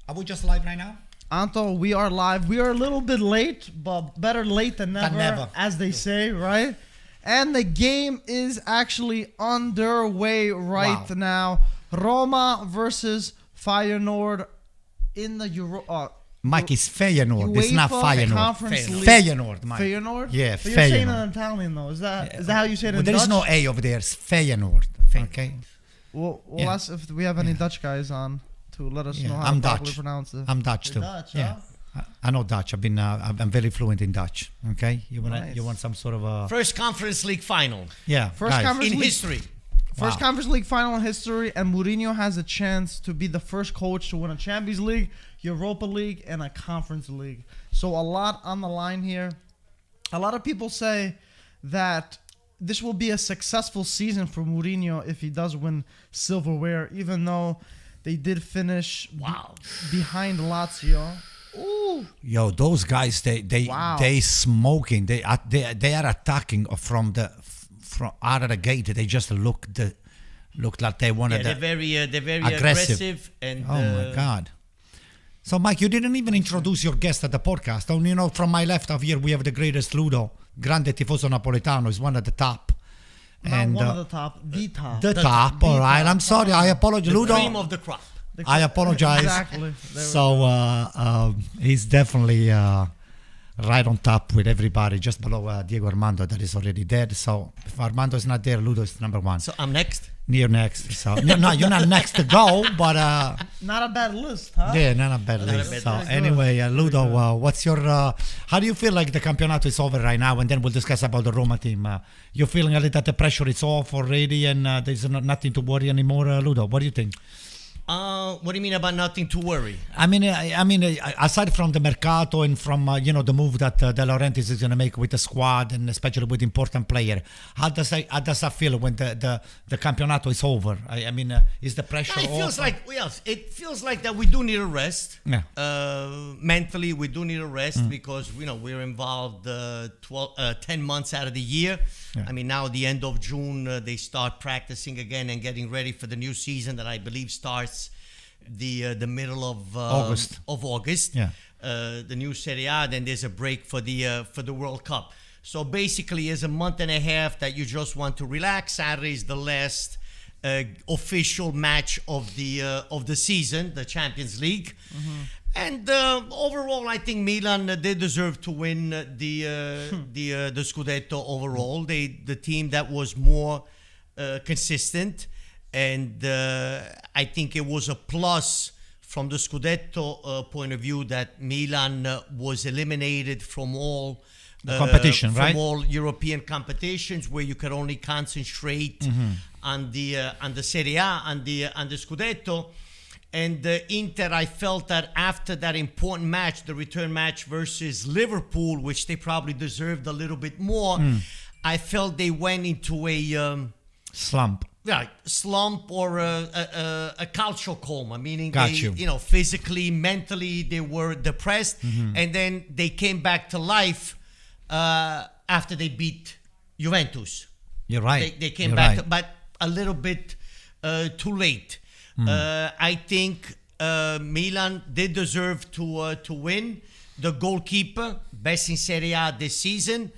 Are we just live right now? Anto, we are live. We are a little bit late, but better late than never, as they say, right? And the game is actually underway right now. Roma versus Feyenoord in the Euro... Mike, it's Feyenoord. It's not Feyenoord. Feyenoord, Mike. Feyenoord? Yeah, but you're saying it in Italian, though. Is that how you say it in Dutch? There is no A over there. It's Feyenoord. Okay. Well, ask if we have any Dutch guys on to let us know how to properly pronounce it. I'm Dutch too. Dutch, yeah. I know Dutch. I'm very fluent in Dutch. Okay, you want some sort of a first Conference League final. Yeah, first Conference League history. First Conference League final in history, and Mourinho has a chance to be the first coach to win a Champions League, Europa League, and a Conference League. So a lot on the line here. A lot of people say that this will be a successful season for Mourinho if he does win silverware, even though they did finish behind Lazio. Ooh. Yo, those guys, they smoking. They are attacking from out of the gate. They just look like they wanted. Yeah, they're very aggressive and. Oh my God. So, Mike, you didn't even introduce your guest at the podcast. And, from my left of here, we have the greatest Ludo, grande tifoso napoletano, is one of the top. Not one of the top, the top. The top, all right. I'm sorry, I apologize. The Ludo. cream of the crop. I apologize. Exactly. So, he's definitely right on top with everybody, just below Diego Armando, that is already dead. So, if Armando is not there, Ludo is number one. So, I'm next? You're next. So no, you're not next to go, but not a bad list, huh? Yeah, not a bad list. So anyway, Ludo, what's your? How do you feel like the campionato is over right now? And then we'll discuss about the Roma team. You're feeling a little that the pressure is off already, and there's nothing to worry anymore, Ludo. What do you think? What do you mean about nothing to worry? I mean, aside from the mercato and from the move that De Laurentiis is going to make with the squad and especially with important player, how does that feel when the campionato is over? I mean, is the pressure? It feels like that we do need a rest. Yeah. Mentally, we do need a rest because we're involved 10 months out of the year. Yeah. I mean, now at the end of June, they start practicing again and getting ready for the new season that I believe starts the middle of August. Yeah. The new Serie A. Then there's a break for the World Cup. So basically, it's a month and a half that you just want to relax. Saturday is the last official match of the season, the Champions League. Mm-hmm. And overall, I think Milan they deserve to win the Scudetto overall. The team that was more consistent, and I think it was a plus from the Scudetto point of view that Milan was eliminated from all competition, from right? all European competitions where you could only concentrate on the Serie A and the Scudetto. And Inter, I felt that after that important match, the return match versus Liverpool, which they probably deserved a little bit more, I felt they went into a slump. Yeah, slump or a calcio coma, meaning they, physically, mentally, they were depressed, and then they came back to life after they beat Juventus. You're right. They came back, but a little bit too late. I think Milan did deserve to win. The goalkeeper, best in Serie A this season.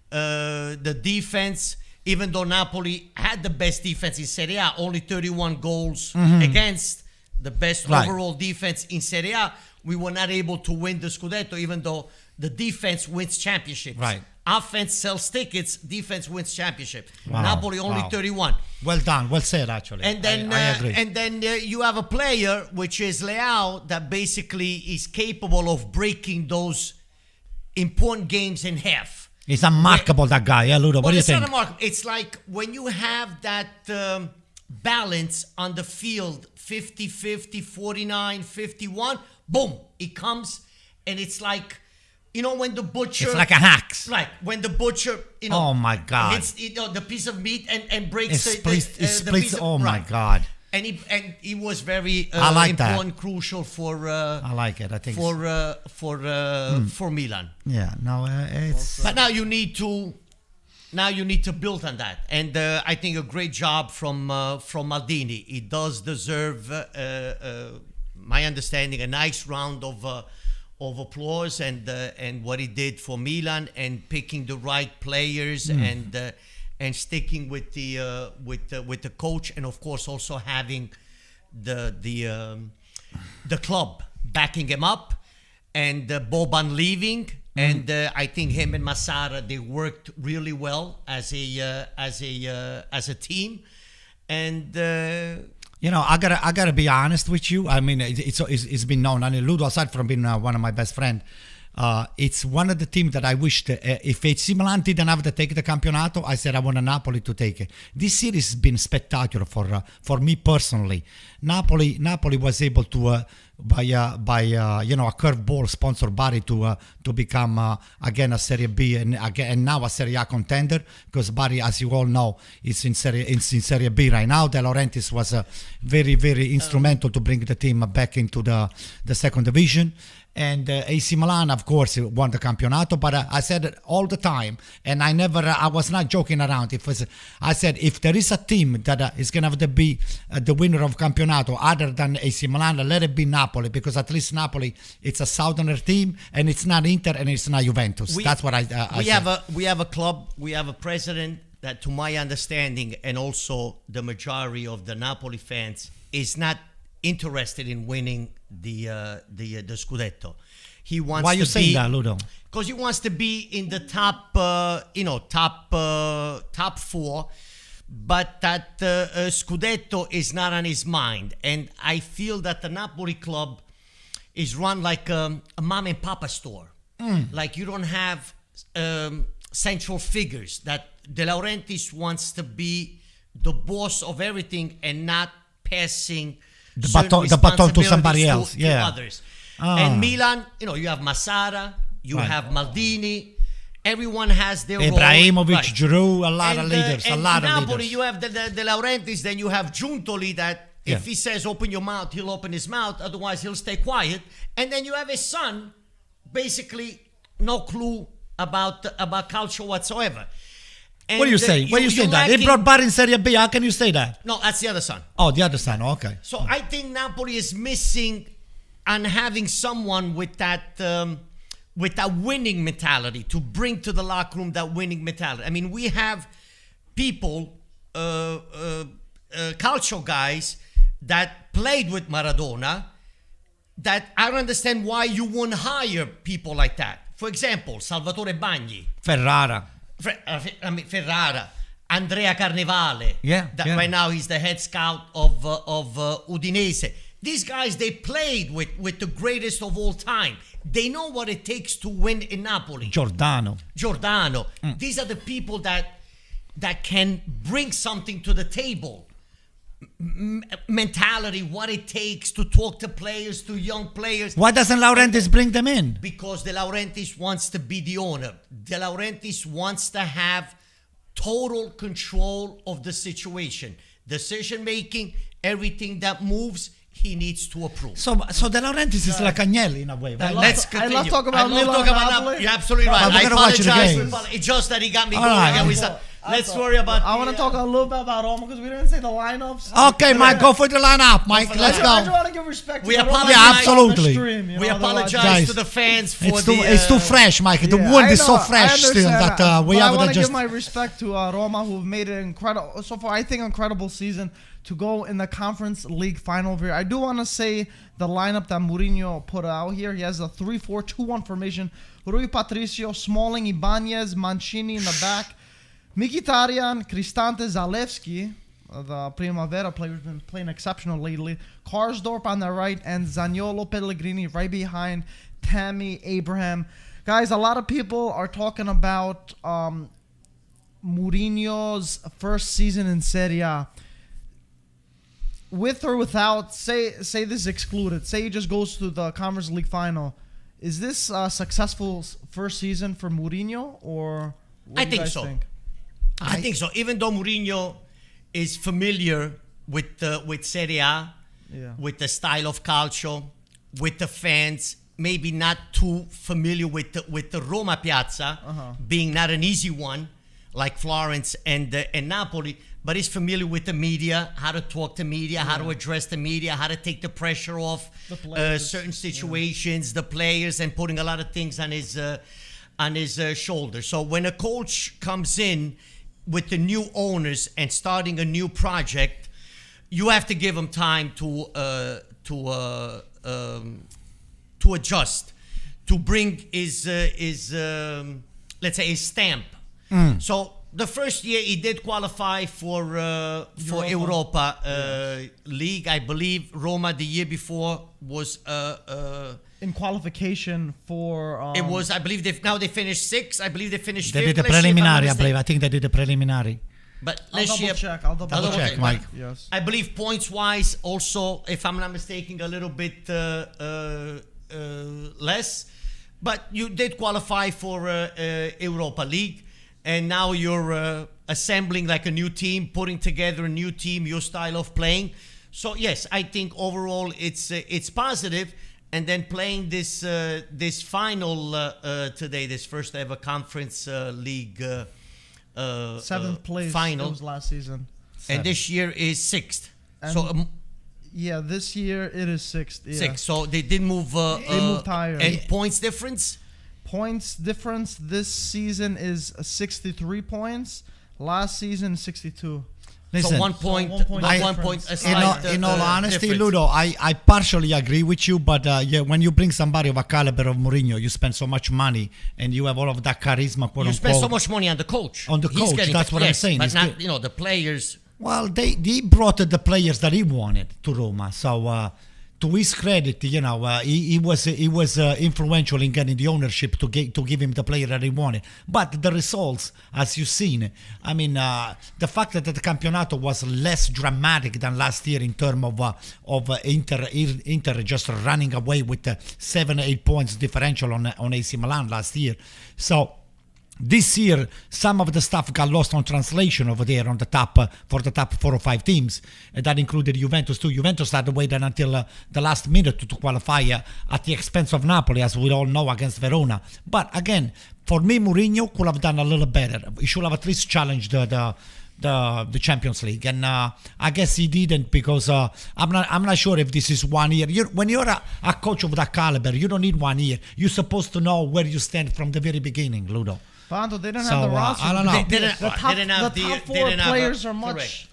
The defense, even though Napoli had the best defense in Serie A, only 31 goals against the best overall defense in Serie A, we were not able to win the Scudetto, even though the defense wins championships. Right. Offense sells tickets, defense wins championship. Wow. Napoli only 31. Well done, well said actually. And then, I agree. And then you have a player, which is Leao, that basically is capable of breaking those important games in half. It's unmarkable, that guy, yeah, Ludo. What do you think? It's not unmarkable. It's like when you have that balance on the field, 50-50, 49-51, boom, it comes, and it's like, when the butcher... It's like a axe. Right. When the butcher, oh, my God. Hits the piece of meat and breaks the piece of... Oh, my right. God. And he was very I like important, that. Crucial for... I like it. I think for Milan. Yeah. No, it's... But now you need to build on that. And I think a great job from Maldini. He does deserve my understanding, a nice round of applause, and what he did for Milan, and picking the right players, and sticking with the coach, and of course also having the club backing him up, and Boban leaving, and I think him and Massara, they worked really well as a team, and I gotta be honest with you. I mean, it's been known. I mean, Ludo, aside from being one of my best friends, it's one of the teams that I wished, if AC Milan didn't have to take the campionato, I said I want Napoli to take it. This series has been spectacular for me personally. Napoli was able to by a curveball sponsored Bari to become again a Serie B and now a Serie A contender, because Bari, as you all know, is in Serie B right now. De Laurentiis was very, very instrumental to bring the team back into the second division. And AC Milan, of course, won the campionato. But I said it all the time, and I was not joking around. I said, if there is a team that is going to have to be the winner of campionato other than AC Milan, let it be Napoli, because at least Napoli, it's a southerner team, and it's not Inter and it's not Juventus. That's what I said. We have a club, we have a president that, to my understanding, and also the majority of the Napoli fans, is not interested in winning the Scudetto. He wants. Why you saying that, Ludo? Because he wants to be in the top four, but that Scudetto is not on his mind, and I feel that the Napoli club is run like a mom and papa store. Like, you don't have central figures. That De Laurentiis wants to be the boss of everything and not passing the baton to somebody else, to others. And Milan, you have Massara, you have Maldini. Everyone has their Ibrahimovic, role. Giroud, a lot of leaders, and a lot of Napoli, leaders. you have De Laurentiis, then you have Giuntoli, that if he says open your mouth, he'll open his mouth, otherwise he'll stay quiet. And then you have his son, basically no clue about culture whatsoever. And what are you saying? What are you saying that? He brought Bari in Serie B. How can you say that? No, that's the other son. Oh, the other son. Okay. So I think Napoli is missing on having someone with that winning mentality, to bring to the locker room that winning mentality. I mean, we have people, cultural guys that played with Maradona, that I don't understand why you won't hire people like that. For example, Salvatore Bagni. Ferrara, Andrea Carnevale. Right now he's the head scout of Udinese. These guys, they played with the greatest of all time. They know what it takes to win in Napoli. Giordano. These are the people that can bring something to the table. Mentality, what it takes to talk to players, to young players. Why doesn't Laurentiis bring them in? Because De Laurentiis wants to be the owner. De Laurentiis wants to have total control of the situation. Decision making, everything that moves, he needs to approve. So De Laurentiis is like Agnelli in a way. Right? Let's continue. I love talking about Milan. You're absolutely right. I apologize. It's just that he got me All going. right. Let's worry about. I want to talk a little bit about Roma, because we didn't say the lineups. Okay, Mike, go for the lineup, Mike. Let's I just go. want to give respect. We to apologize. Yeah, absolutely. We apologize Guys, to the fans for It's too fresh, Mike. The wound is so fresh still that we I have want to to just. give my respect to Roma, who've made an incredible, so far I think incredible season to go in the Conference League final here. I do want to say the lineup that Mourinho put out here. He has a 3-4-2-1 formation. Rui Patricio, Smalling, Ibanez, Mancini in the back. Mkhitaryan, Cristante, Zalewski, the Primavera player, has been playing exceptional lately. Karsdorp on the right, and Zaniolo, Pellegrini right behind Tammy, Abraham. Guys, a lot of people are talking about Mourinho's first season in Serie A. With or without, say this is excluded. Say he just goes to the Conference League final. Is this a successful first season for Mourinho, or what do you guys think? I think so. Even though Mourinho is familiar with Serie A, with the style of calcio, with the fans, maybe not too familiar with the Roma Piazza, being not an easy one. like Florence and Napoli, but he's familiar with the media, how to talk to media, how to address the media, how to take the pressure off certain situations, the players, and putting a lot of things on his shoulders. So when a coach comes in with the new owners and starting a new project, you have to give him time to adjust, to bring his let's say his stamp. So the first year he did qualify for Europa League. I believe Roma the year before was in qualification for. It was, I believe, they finished sixth. I believe they finished They fifth. did the preliminary, I believe. I think they did the preliminary. But I'll last year, I'll double check, Mike. Yes. I believe points-wise, also, if I'm not mistaken, a little bit less. But you did qualify for Europa League, and now you're assembling like a new team, putting together a new team, your style of playing. So yes, I think overall it's positive. And then playing this final today, this first ever Conference League Seventh place final. It was last season. And this year is sixth. And So yeah, this year it is sixth. Yeah. sixth. So they did move. They moved higher. And points difference. Points difference this season is 63 points. Last season 62. Listen, So 1 point. So 1 point One point. difference. A slight, in all honesty, difference. Ludo, I partially agree with you, but yeah, when you bring somebody of a caliber of Mourinho, you spend so much money and you have all of that charisma, quote You spend so unquote. much money on the coach. On the He's coach, getting- that's what I'm yes, saying. But He's not, get- the players. Well, they brought the players that he wanted to Roma. So to his credit, he was influential in getting the ownership to give him the player that he wanted. But the results, as you've seen, I mean, the fact that the Campionato was less dramatic than last year in terms of Inter just running away with 7-8 points differential on AC Milan last year. So. This year, some of the stuff got lost on translation over there on the top for the top 4 or 5 teams, and that included Juventus too. Juventus had to wait until the last minute to qualify at the expense of Napoli, as we all know, against Verona. But again, for me, Mourinho could have done a little better. He should have at least challenged the Champions League, and I guess he didn't because I'm not sure if this is 1 year. When you're a coach of that caliber, you don't need 1 year. You're supposed to know where you stand from the very beginning, Ludo. Bando, they didn't So, have the roster. I don't know. They didn't- The top, didn't have the the- top 4 didn't have a- players are much. correct.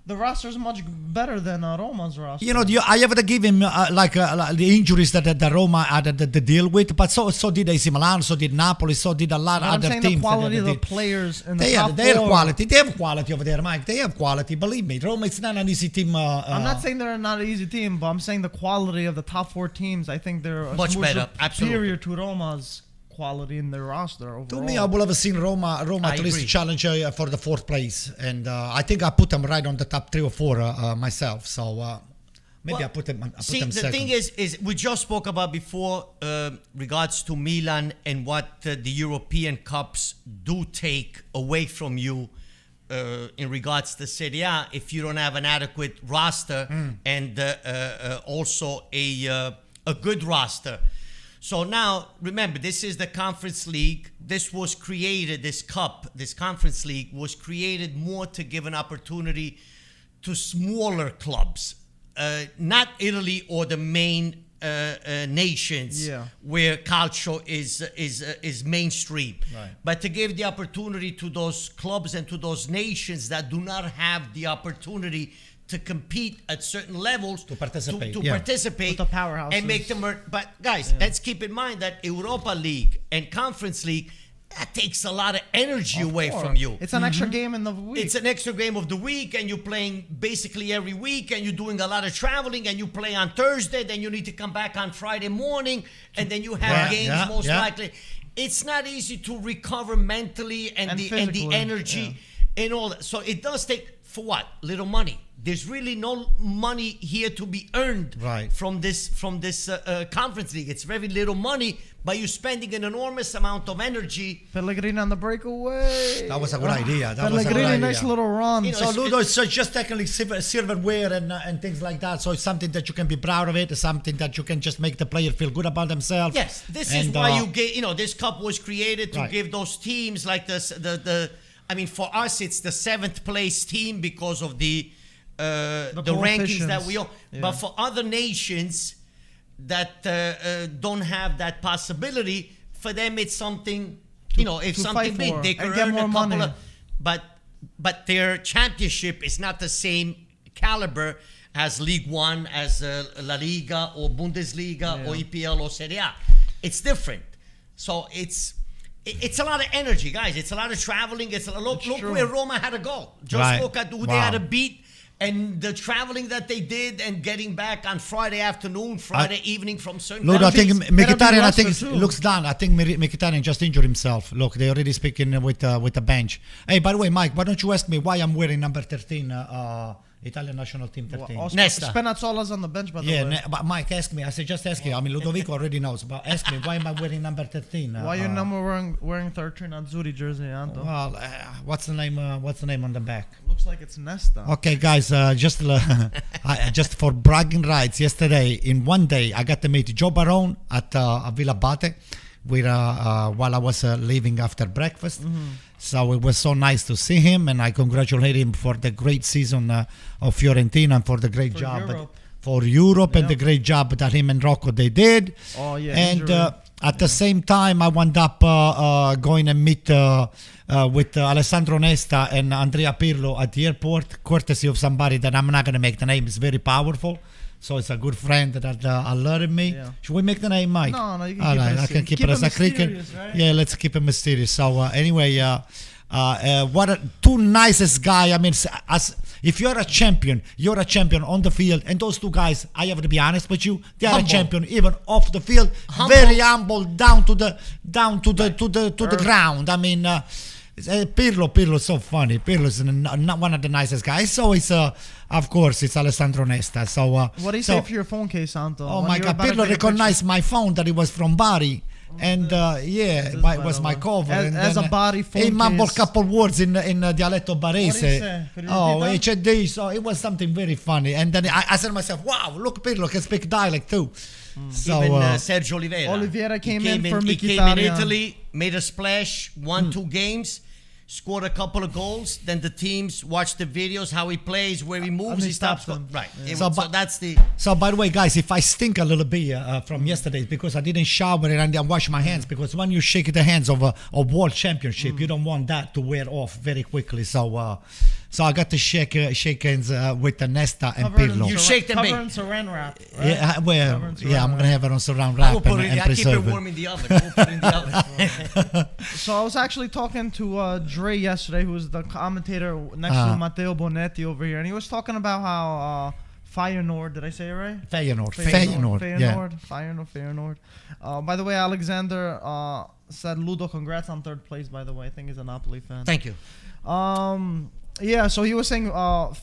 The roster is much better than Roma's roster. I have to give him like the injuries that Roma had to deal with, but so did AC Milan, so did Napoli, so did a lot But of I'm other saying teams. the quality of the did. players in the They top have, they 4. have quality. They have quality over there, Mike. They have quality. Believe me, Roma is not an easy team. I'm not saying they're not an easy team, but I'm saying the quality of the top 4 teams. I think they're Much better, superior to Roma's quality in their roster overall. To me, I would have seen Roma I at least agree. challenge for the 4th place, and I think I put them right on the top 3 or 4 myself. So maybe Well, I put them. See, the second. thing is we just spoke about before regards to Milan and what the European Cups do take away from you in regards to Serie A if you don't have an adequate roster and also a good roster. So now, remember, this is the Conference League. This was created, this Conference League was created more to give an opportunity to smaller clubs, not Italy or the main nations where calcio is mainstream, Right. but to give the opportunity to those clubs and to those nations that do not have the opportunity to compete at certain levels To participate, to yeah. participate With the powerhouses. and make them. But guys, let's keep in mind that Europa League and Conference League, that takes a lot of energy away from you. It's an extra game in the week. It's an extra game of the week, and you're playing basically every week, and you're doing a lot of traveling, and you play on Thursday, then you need to come back on Friday morning, and then you have games most likely. It's not easy to recover mentally and the physically, energy and all that. So it does take, for what? Little money. There's really no money here to be earned from this Conference League. It's very little money, but you're spending an enormous amount of energy. Pellegrini on the breakaway. That was a good idea. That was a good Pellegrini, idea. nice little run. You know, So Ludo, it's just technically silverware and things like that. So it's something that you can be proud of it. It's something that you can just make the player feel good about themselves. Yes, this is why you get. This cup was created to give those teams like the I mean, for us, it's the 7th place team because of the rankings that we own. Yeah. But for other nations that don't have that possibility, for them it's something, if to something fight big, for they and could get earn more a couple money. of, but their championship is not the same caliber as League One, as La Liga or Bundesliga or EPL or Serie A. It's different. So it's a lot of energy, guys. It's a lot of traveling. Look where Roma had to go. Just look at who they had to beat and the traveling that they did and getting back on Friday afternoon, Friday evening from certain Look, I think Mkhitaryan, I think too. looks done. I think Mkhitaryan just injured himself. Look, they already speaking with the bench. Hey, by the way, Mike, why don't you ask me why I'm wearing number 13, Italian national team 13? Nesta. Spinazzola's on the bench, by the way. But Mike, ask me. I said, just ask you. I mean, Ludovico already knows, but ask me, why am I wearing number 13? Why your number wearing 13 on Zuri jersey, Anto? Well, what's the name? What's the name on the back? Looks like it's Nesta. Okay, guys, just for bragging rights, yesterday in one day I got to meet Joe Barone at Villa Bate, while I was leaving after breakfast. So it was so nice to see him, and I congratulate him for the great season of Fiorentina and for the great job Europe. for Europe and the great job that him and Rocco they did. Oh yeah. And injury. at the same time, I wound up going and meet with Alessandro Nesta and Andrea Pirlo at the airport, courtesy of somebody that I'm not going to make the name. It's very powerful. So it's a good friend that alerted me. Yeah. Should we make the name, Mike? No, you can All keep right, it I can keep it as a mysterious, cricket. right? Yeah, let's keep it mysterious. So anyway, what two nicest guy. I mean, if you're a champion on the field, and those two guys, I have to be honest with you, they are Humble. a champion even off the field. Humble. Very humble, down to the ground. I mean. Pirlo is so funny. Pirlo is not one of the nicest guys. So it's of course it's Alessandro Nesta. So What do you say for your phone case, Santo? Oh When my you were God! about to Pirlo take a recognized my phone that it was from Bari, and it was my cover. As a Bari phone he mumbled a case. couple words in dialetto barese. What did he say? Could you Oh, repeat that? HD. So it was something very funny. And then I said to myself, "Wow, look, Pirlo can speak dialect too." So Even Sergio Oliveira. Oliveira came He in for He came in Mkhitaryan. Italy, made a splash, won 2 games, scored a couple of goals. Then the teams watch the videos, how he plays, where he moves, And he he stops. stops them. Right. Yeah. So, So, that's the. So, by the way, guys, if I stink a little bit from yesterday, it's because I didn't shower and I wash my hands. Because when you shake the hands of a world championship, you don't want that to wear off very quickly. So I got to shake hands with the Nesta and Covered in Pirlo. You shake them covered big. in saran wrap. Right? Yeah, well, Covered in saran yeah, I'm wrap. gonna have it on saran I will wrap put and it. I keep it preserve warm in the oven. We'll put it in the oven. So I was actually talking to Dre yesterday, who was the commentator next to Matteo Bonetti over here, and he was talking about how Feyenoord, did I say it right? Feyenoord. Feyenoord. By the way, Alexander said, Ludo, congrats on 3rd place, by the way. I think he's a Napoli fan. Thank you. Yeah, so he was saying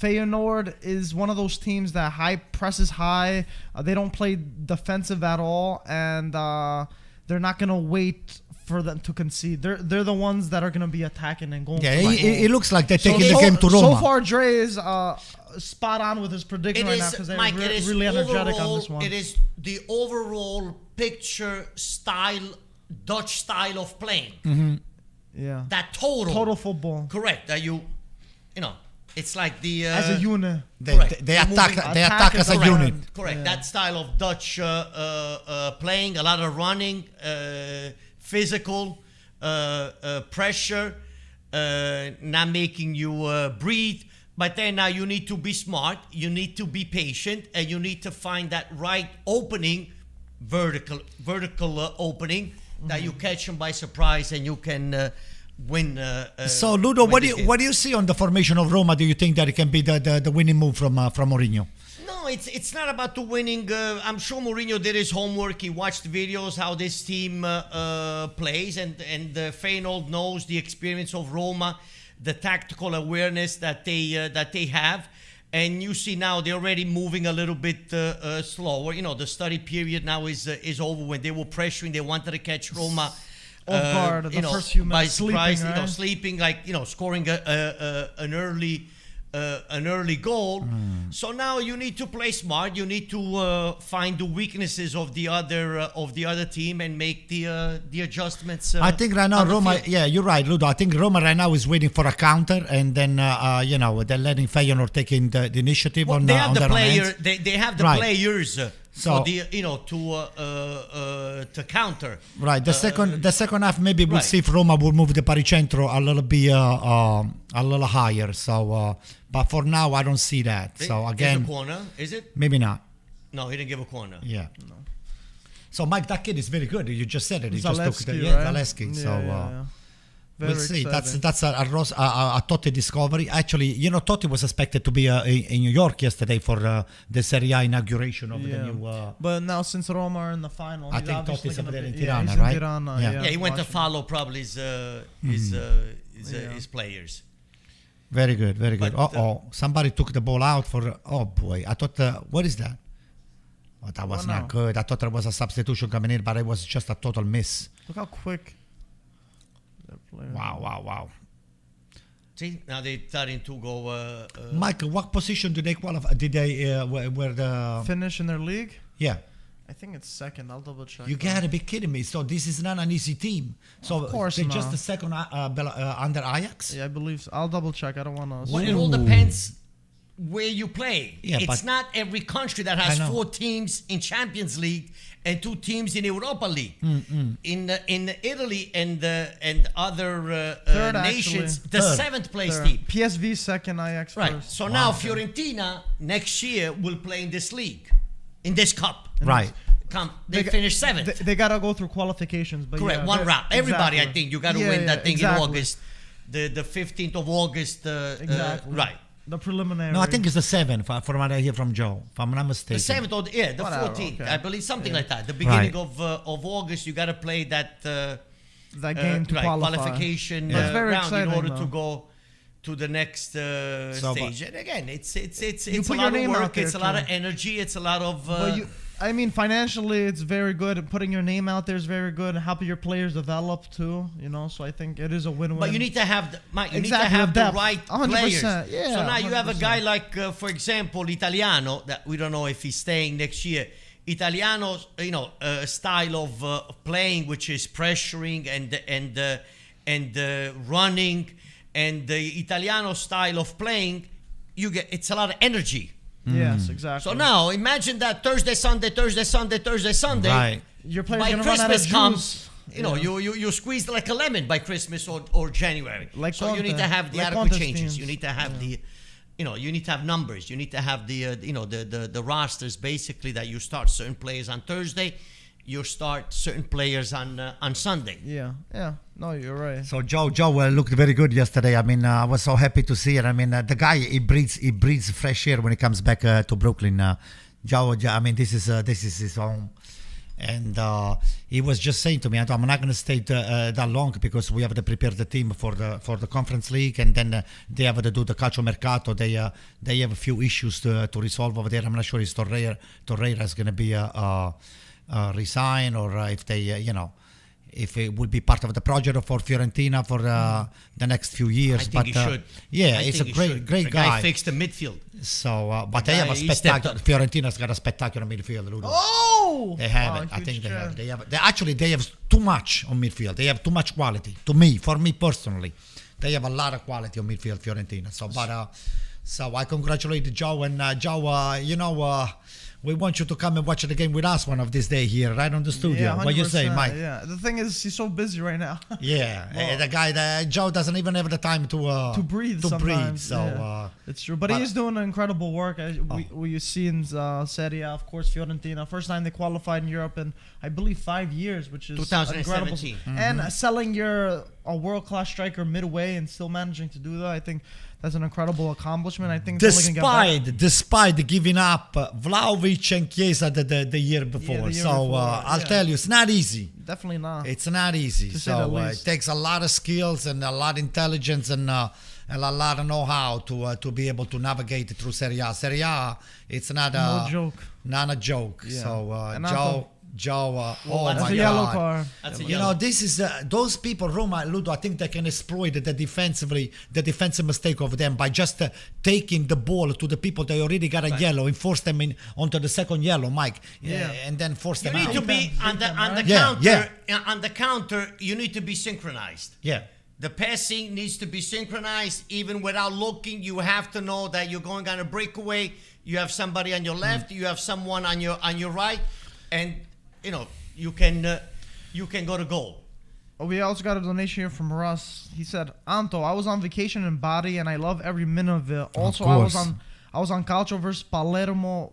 Feyenoord is one of those teams that presses high. They don't play defensive at all, and they're not going to wait for them to concede. They're the ones that are going to be attacking and going. Yeah, for the goal. it looks like they're taking the game to Roma. So far, Dre is spot on with his prediction right now because they're Mike, it is really energetic overall, on this one. It is the overall picture style, Dutch style of playing. Yeah. That total football. Correct. That you know, it's like the As a unit. They attack as a Correct. unit. Correct. Yeah. That style of Dutch playing, a lot of running, physical, pressure, not making you breathe. But then now you need to be smart, you need to be patient, and you need to find that right opening, vertical opening, that you catch them by surprise and you can win. So Ludo, win what this game. do you see on the formation of Roma? Do you think that it can be the winning move from Mourinho? No, it's not about the winning. I'm sure Mourinho did his homework. He watched videos how this team plays, and Feyenoord knows the experience of Roma, the tactical awareness that they have. And you see now they're already moving a little bit slower. You know, the study period now is over. When they were pressuring, they wanted to catch Roma Off guard, the first few minutes, by surprise. sleeping, right? Sleeping, like scoring an early an early goal. So now you need to play smart. You need to find the weaknesses of the other team and make the adjustments. I think right now on the Roma. field. Yeah, you're right, Ludo. I think Roma right now is waiting for a counter, and then they're letting Feyenoord taking the initiative Well, on they have on the their own player. hands. They have the Right. players So- for the to counter. Right. The second half maybe we'll right. see if Roma will move the Baricentro a little bit a little higher. So, but for now I don't see that. So Is again, a corner? Is it? maybe not. No, he didn't give a corner. Yeah. So Mike, that kid is very good. You just said it. He just took Zalewski, the right? Zalewski. So. yeah. Very We'll see. exciting. That's a Totti discovery. Actually, Totti was expected to be in New York yesterday for the Serie A inauguration of the new. But now since Roma are in the final, I he's think obviously Totti's over gonna there in be- Tirana, he's in right? Tirana, Yeah. Yeah, he went to watching. follow probably his players. Very good, very good. But, Somebody took the ball out for. Oh boy, I thought. What is that? Oh, that was not good. I thought there was a substitution coming in, but it was just a total miss. Look how quick. that player- Wow. See, now they're starting to go. Mike, what position did they qualify? Did they were the? Finish in their league? Yeah. I think it's second. I'll double check. You gotta be kidding me! So this is not an easy team. So Of course they're not. just the second under Ajax. Yeah, I believe so. I'll double check. I don't want to. Well, it all depends where you play. Yeah, it's but- not every country that has I know. 4 teams in Champions League and 2 teams in Europa League. In Italy and other Third, nations, actually. the Third. 7th place team. PSV second, Ajax Right. first. So now Fiorentina next year will play in this league, in this cup. Right. They got- finished 7th. They gotta go through qualifications, but Correct. yeah, One they're- round. Everybody, I exactly. think, you got to Yeah, win yeah, that thing exactly. in August. The 15th of August. Exactly. Right. The preliminary. No, I think it's the 7th, from what I hear from Joe, if I'm not mistaken. The 7th or the Whatever, 14th, okay. I believe, something like that. The beginning Right. of August, you got to play that that game to qualify. qualification But it's very round in exciting, order though. to go to the next stage. And again, it's a put lot your of name out work. there, It's a lot too. of energy. It's a lot of. But I mean, financially, it's very good. And putting your name out there is very good. And helping your players develop too. So I think it is a win-win. But you need to have Mike. You Exactly, need to have depth. the right 100%, players. yeah, so now you have a 100%. guy like, for example, Italiano. That we don't know if he's staying next year. Italiano's, style of playing, which is pressuring and running, and the Italiano style of playing, it's a lot of energy. Yes, exactly. So now imagine that Thursday, Sunday. Right. your players By gonna run out of Christmas juice. comes, Yeah. you squeezed like a lemon by Christmas or January. Like so you need Conte. to have the Like adequate Conte's changes. teams. You need to have you need to have numbers. You need to have the rosters basically that you start certain players on Thursday, you start certain players on Sunday. Yeah. No, you're right. So Joe looked very good yesterday. I mean, I was so happy to see it. I mean, the guy he breathes fresh air when he comes back to Brooklyn. Joe, I mean, this is his home, and he was just saying to me, I'm not going to stay that long because we have to prepare the team for the Conference League, and then they have to do the calcio mercato. They have a few issues to resolve over there. I'm not sure if Torreira is going to be resign or if they if it will be part of the project for Fiorentina for the next few years. I think he should. Yeah, I it's think a he should. great The guy. fixed the midfield. So, but they guy, have a he stepped spectacular. up. Fiorentina's got a spectacular midfield. Ludo. Oh, They have wow, it. I huge think they have. chance. They have. They have too much on midfield. They have too much quality. For me personally, they have a lot of quality on midfield. Fiorentina. So I congratulate Joe and Joe. We want you to come and watch the game with us one of this day here, right on the studio. Yeah, What you say, 100%, Mike? Yeah. The thing is, he's so busy right now. Yeah, Well, the guy, Joe doesn't even have the time to breathe. To breathe. sometimes, So yeah. It's true, but he is doing incredible work. We see in Serie A, of course, Fiorentina. First time they qualified in Europe in, I believe, 5 years, which is 2017. incredible. And selling a world-class striker midway and still managing to do that, I think that's an incredible accomplishment. I think it's only gonna get better. Despite giving up Vlahovic and Chiesa the year before. the year So before, I'll tell you, it's not easy. Definitely not. It's not easy. To say the So least. it takes a lot of skills and a lot of intelligence and a lot of know-how to be able to navigate through Serie A. Serie A, it's not No joke. Not a joke. Yeah. So And not Joe, Joe. Oh That's my a yellow God. card. That's a You yellow. know, this is those people, Roma and Ludo. I think they can exploit the defensive mistake of them by just taking the ball to the people they already got a yellow and force them in onto the second yellow, Mike. Yeah. And then force You them need out. to be on the Yeah, counter. On the counter, you need to be synchronized. Yeah. The passing needs to be synchronized, even without looking. You have to know that you're going on a breakaway. You have somebody on your left. You have someone on your right, and you know you can go to goal. Oh, we also got a donation here from Russ. He said, "Anto, I was on vacation in Bari and I love every minute of it. Also, course. I was on Calcio versus Palermo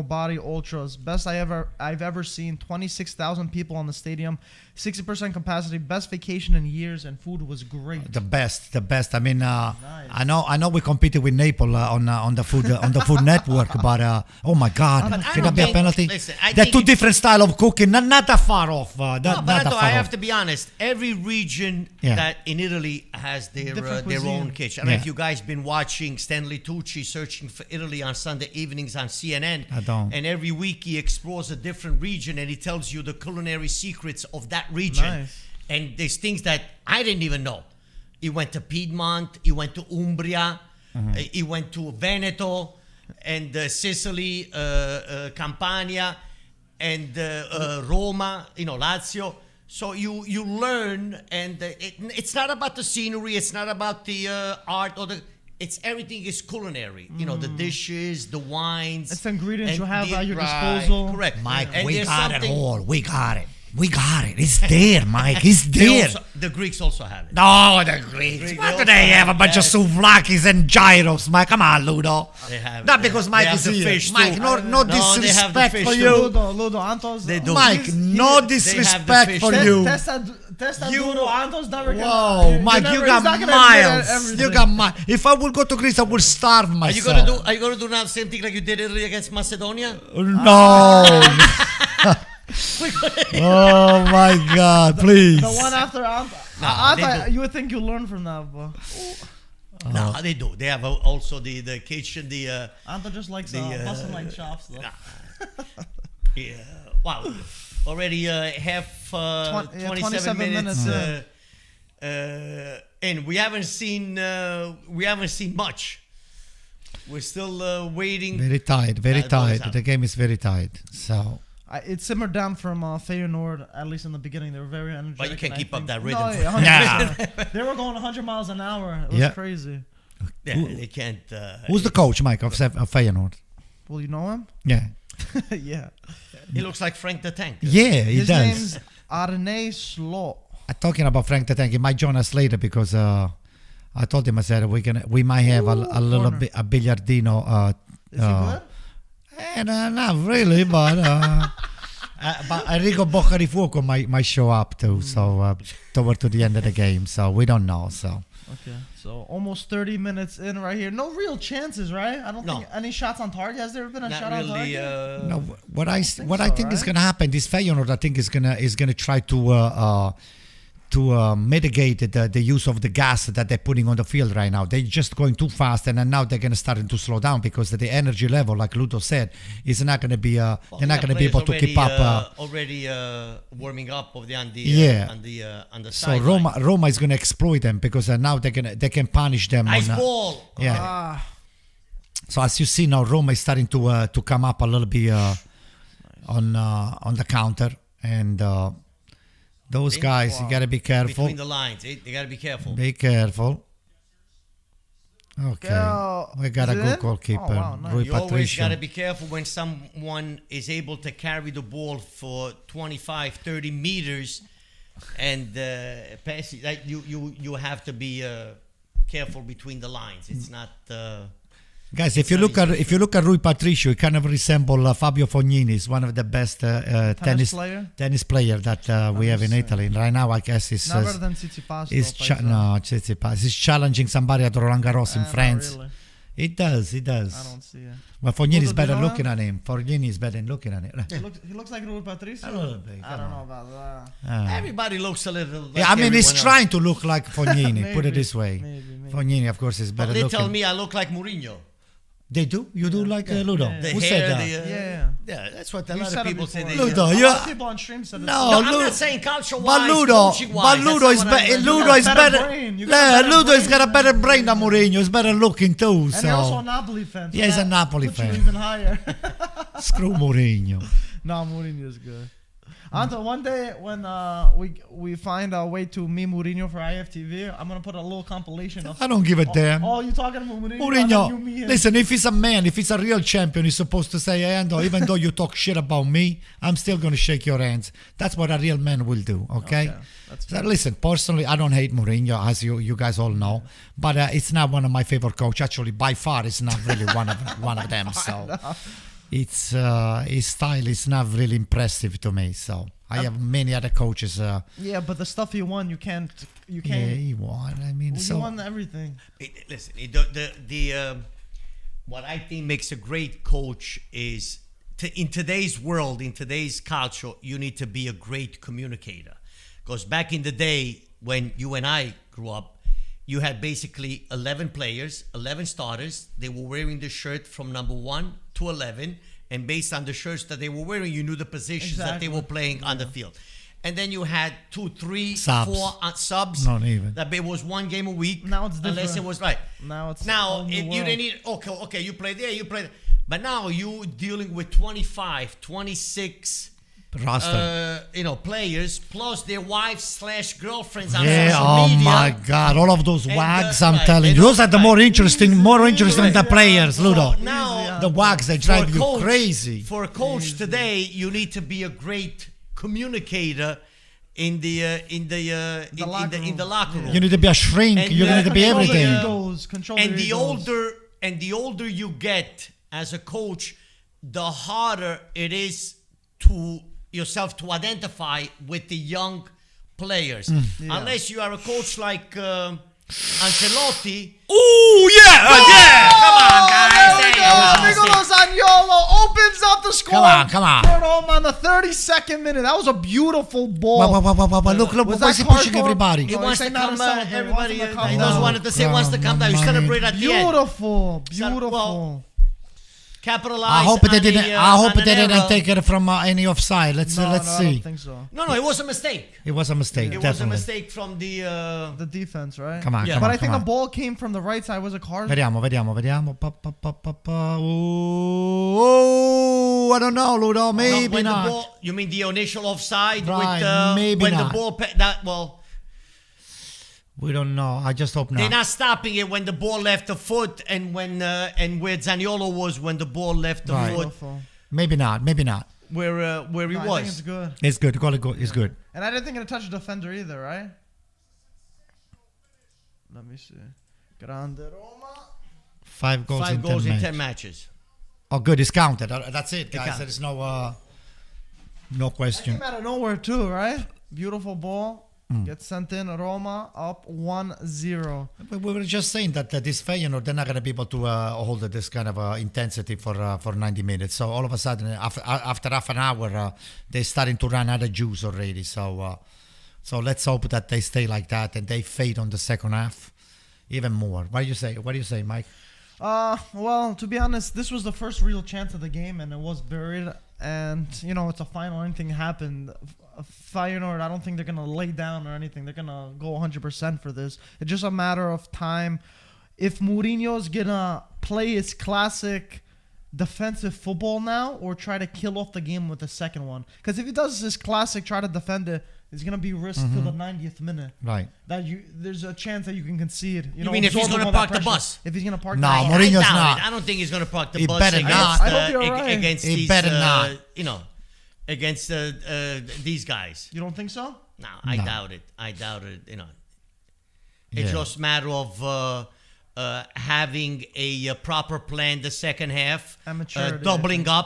Bari Ultras. Best I've ever seen. 26,000 people on the stadium, 60% capacity. Best vacation in years, and food was great. The best. I mean, I know we competed with Napoli on the food network, but oh my God, But I can don't that be a think- penalty? listen, I They're think two it's- different style of cooking, not that far off. No, Not but that Anto, far I have off. to be honest. Every region Yeah. that in Italy has their Different own cuisine. kitchen. I don't know if Yeah. you guys been watching Stanley Tucci searching for Italy on Sunday evenings on CNN. I don't. And every week he explores a different region and he tells you the culinary secrets of that region. Nice. And there's things that I didn't even know. He went to Piedmont. He went to Umbria. He went to Veneto and Sicily, Campania, and Roma. Lazio. So you learn, and it's not about the scenery. It's not about the art or the. It's everything is culinary. The dishes, the wines. It's the ingredients and you have at your right, disposal. Correct, Mike, And we there's got it something- all. We got it. It's there, Mike. It's there. The Greeks also have it. No, the Greeks. Greeks, Why they do they also have a have bunch of that. souvlakis and gyros, Mike? Come on, Ludo. They have Not it. because They Mike have is the here. fish Mike, too. no No, they have the disrespect fish for too. you. Ludo, Anto's. They do. Mike, no disrespect fish for too. you. Testa You- Ludo, Anto's never gonna. Whoa, Mike, never- you he's got not gonna admit miles. everything. You got miles. If I would go to Greece, I would starve Are you myself. gonna do now the same thing like you did Italy against Macedonia? No. Oh my God! Please. The one after Anto. Nah, they Anto, do. you would think you learn from that, but No, they do. They have also the kitchen. Anto just likes busting like chops though. Yeah. Wow. Already half 27 minutes. minutes, And we haven't seen much. We're still waiting. Very tight. Very That's always tight. The game is very tight. So. It simmered down from Feyenoord, at least in the beginning. They were very energetic. But you can't and I keep up think- that rhythm. No, for- 100%. They were going 100 miles an hour. It was Yeah. crazy. Yeah, they can't. Who's the coach, Mike, of Feyenoord? Well, you know him? Yeah. Yeah. He looks like Frank the Tank. Yeah, he His does. name's Arne Slot. I'm talking about Frank the Tank. He might join us later because I told him, I said we might have a little corner. bit a billiardino. Is he good? Not really, but Enrico Boccarifuoco might show up too. So toward to the end of the game. So we don't know. So Okay. So almost 30 minutes in right here. No real chances, right? I don't No. think any shots on target. Has there been a Not shot on really. target? no, what I so, think is right? gonna happen. This Feyenoord, I think, is gonna try to mitigate the use of the gas that they're putting on the field right now. They're just going too fast, and then now they're gonna start to slow down because the energy level, like Ludo said, is not gonna be. They're not gonna be able to keep up. Already warming up on the Yeah. on the So sideline. Roma is gonna exploit them because now they can punish them. Nice on, ball. Yeah. Ah, So as you see now, Roma is starting to come up a little bit on the counter, and those guys, you gotta be careful. Between the lines, they gotta be careful. Be careful. Okay, Go. we got Is a it good in? goalkeeper, Oh, wow, nice. Rui You always Patricio. gotta be careful when someone is able to carry the ball for 25, 30 meters and pass it. Like you have to be careful between the lines. It's not. Guys, if you look at Rui Patricio, he kind of resemble Fabio Fognini. He's one of the best tennis player that we have in Italy. And right now, I guess he's not better than Tsitsipas. Tsitsipas. He's challenging somebody at Roland Garros in Not France. really. He does. I don't see it. But Fognini is Ludo, better do you know looking at him. Fognini is better than looking at him. He looks like Rui Patricio. A little bit, I come don't know on. about that. Everybody looks a little. Like Yeah, I mean, he's everyone trying to look like Fognini. Put it Maybe, this way. maybe. Fognini, of course, is else. better But they looking. tell me I look like Mourinho. They do? You do like Ludo? Yeah. The Who hair, said that? yeah, that's what a You lot said of it people say. before. Ludo, A you- lot of people on stream said it. No, No, I'm Ludo- not saying culture But wise, Ludo, coaching-wise. Ludo is better. Ludo is better better. brain. You got a Yeah, better Ludo has brain got a than better Mourinho. brain than Mourinho. He's better looking too. And So you're also a Napoli fan. So Yeah, he's a that Napoli puts you fan. even higher. screw Mourinho. No, Mourinho is good. Until one day when we find a way to meet Mourinho for IFTV, I'm gonna put a little compilation of. I don't give a damn. Oh, you talking about Mourinho? And then you meet Mourinho, him. listen, if he's a man, if he's a real champion, he's supposed to say, hey, Ando, even though you talk shit about me, I'm still going to shake your hands. That's what a real man will do, okay? That's So fair. listen, personally, I don't hate Mourinho, as you guys all know, but it's not one of my favorite coaches. Actually, by far, it's not really one of them. So it's his style is not really impressive to me. So I have many other coaches. Yeah, but the stuff he won, you can't. Yeah, he won. I mean, Well, so you won everything. Listen, what I think makes a great coach is in today's world, in today's culture, you need to be a great communicator. Because back in the day when you and I grew up, you had basically 11 players, 11 starters. They were wearing the shirt from number 1 to 11. And based on the shirts that they were wearing, you knew the positions that they were playing on the field. And then you had 2, 3, Subs. 4 subs. Not even. That it was one game a week. Now it's Unless different. it was right. Now it's Now whole new you world. didn't need okay, you play there, you play there. But now you dealing with 25, 26 roster. players plus their wives / girlfriends on Yeah, social oh media. my God! All of those And, wags, right, I'm telling and you, those are the more right. interesting than the players, Ludo. So now The wags, they for drive a you coach- crazy. For a coach today, you need to be a great communicator in the locker room. You need to be a shrink. And, You need to be control the everything. Egos, control And their the egos. older you get as a coach, the harder it is to yourself to identify with the young players. Yeah. Unless you are a coach like Ancelotti. Oh yeah, Come on, guys. There we There you go. go. Nicola Zaniolo opens up the score. Come on. Curto on the 32nd minute. That was a beautiful ball. Look, Was why is that he pushing Curto? everybody? He No, wants he's to not come a celebrate. everybody. He wants him to He come doesn't down. want to say wants to come down. You celebrate at the end. Beautiful, So, beautiful. well, Capitalize. I hope they on didn't. the, I hope on they an didn't error. take it from any offside. Let's no, I see. don't think so. No, it was a mistake. It was a mistake. It was a Definitely. mistake from the. The defense, right? Come on, Yeah. come But on, I think come the on. ball came from the right side. Was it card? Vediamo. Oh, I don't know, Ludo. Maybe when not. The ball, you mean the initial offside Right, with maybe when not. the ball We don't know. I just hope they're not. not stopping it when the ball left the foot and when and where Zaniolo was when the ball left the Right. foot Beautiful. Maybe not. where he No, I think it's was. good. It's good. Call it good. It's good. And I didn't think it touched the defender either, right? Let me see. Grande Roma. 5 goals 5 in goals 10 in matches. 10 matches. Oh, good. It's counted. That's it, guys. counts. There's no question. Came out of nowhere too, right? Beautiful ball. Gets sent in. Roma up 1-0. We were just saying that this Feyenoord, they're not going to be able to hold this kind of intensity for 90 minutes. So all of a sudden, after half an hour, they're starting to run out of juice already. So let's hope that they stay like that and they fade on the second half even more. What do you say, Mike? Well, to be honest, this was the first real chance of the game, and it was buried. And it's a final. Anything happened. Feyenoord, I don't think they're gonna lay down or anything. They're gonna go 100% for this. It's just a matter of time. If Mourinho's gonna play his classic defensive football now, or try to kill off the game with the second one, because if he does his classic, try to defend it, it's gonna be risked to the 90th minute. Right. There's a chance that you can concede. You mean if he's absorb gonna all that park the pressure. bus? If he's gonna park No, the bus. Mourinho's I doubt not. it. I don't think he's going to park the He bus better against, not. I hope you're right. against He these, better not. Against these guys. You don't think so? No, I No. doubt it. It's Yeah. just a matter of having a proper plan the second half, And maturity, I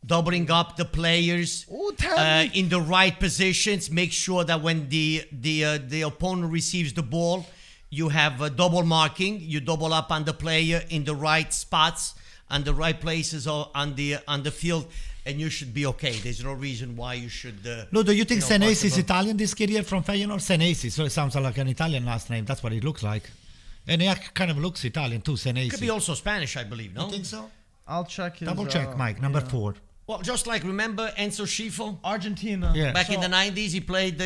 doubling up the players Ooh, Tammy. in the right positions. Make sure that when the opponent receives the ball, you have double marking. You double up on the player in the right spots, and the right places on the field, and you should be okay. There's no reason why you should. Ludo, you think Senesi is possible. Italian, this kid here from Feyenoord? Senesi, so it sounds like an Italian last name. That's what it looks like. And he kind of looks Italian too, Senesi. Could be also Spanish, I believe, no? You think so? I'll check his. Double check, Mike. Number 4. Well, just like, remember Enzo Schifo? Argentina. Yeah. Back in So, the 90s, he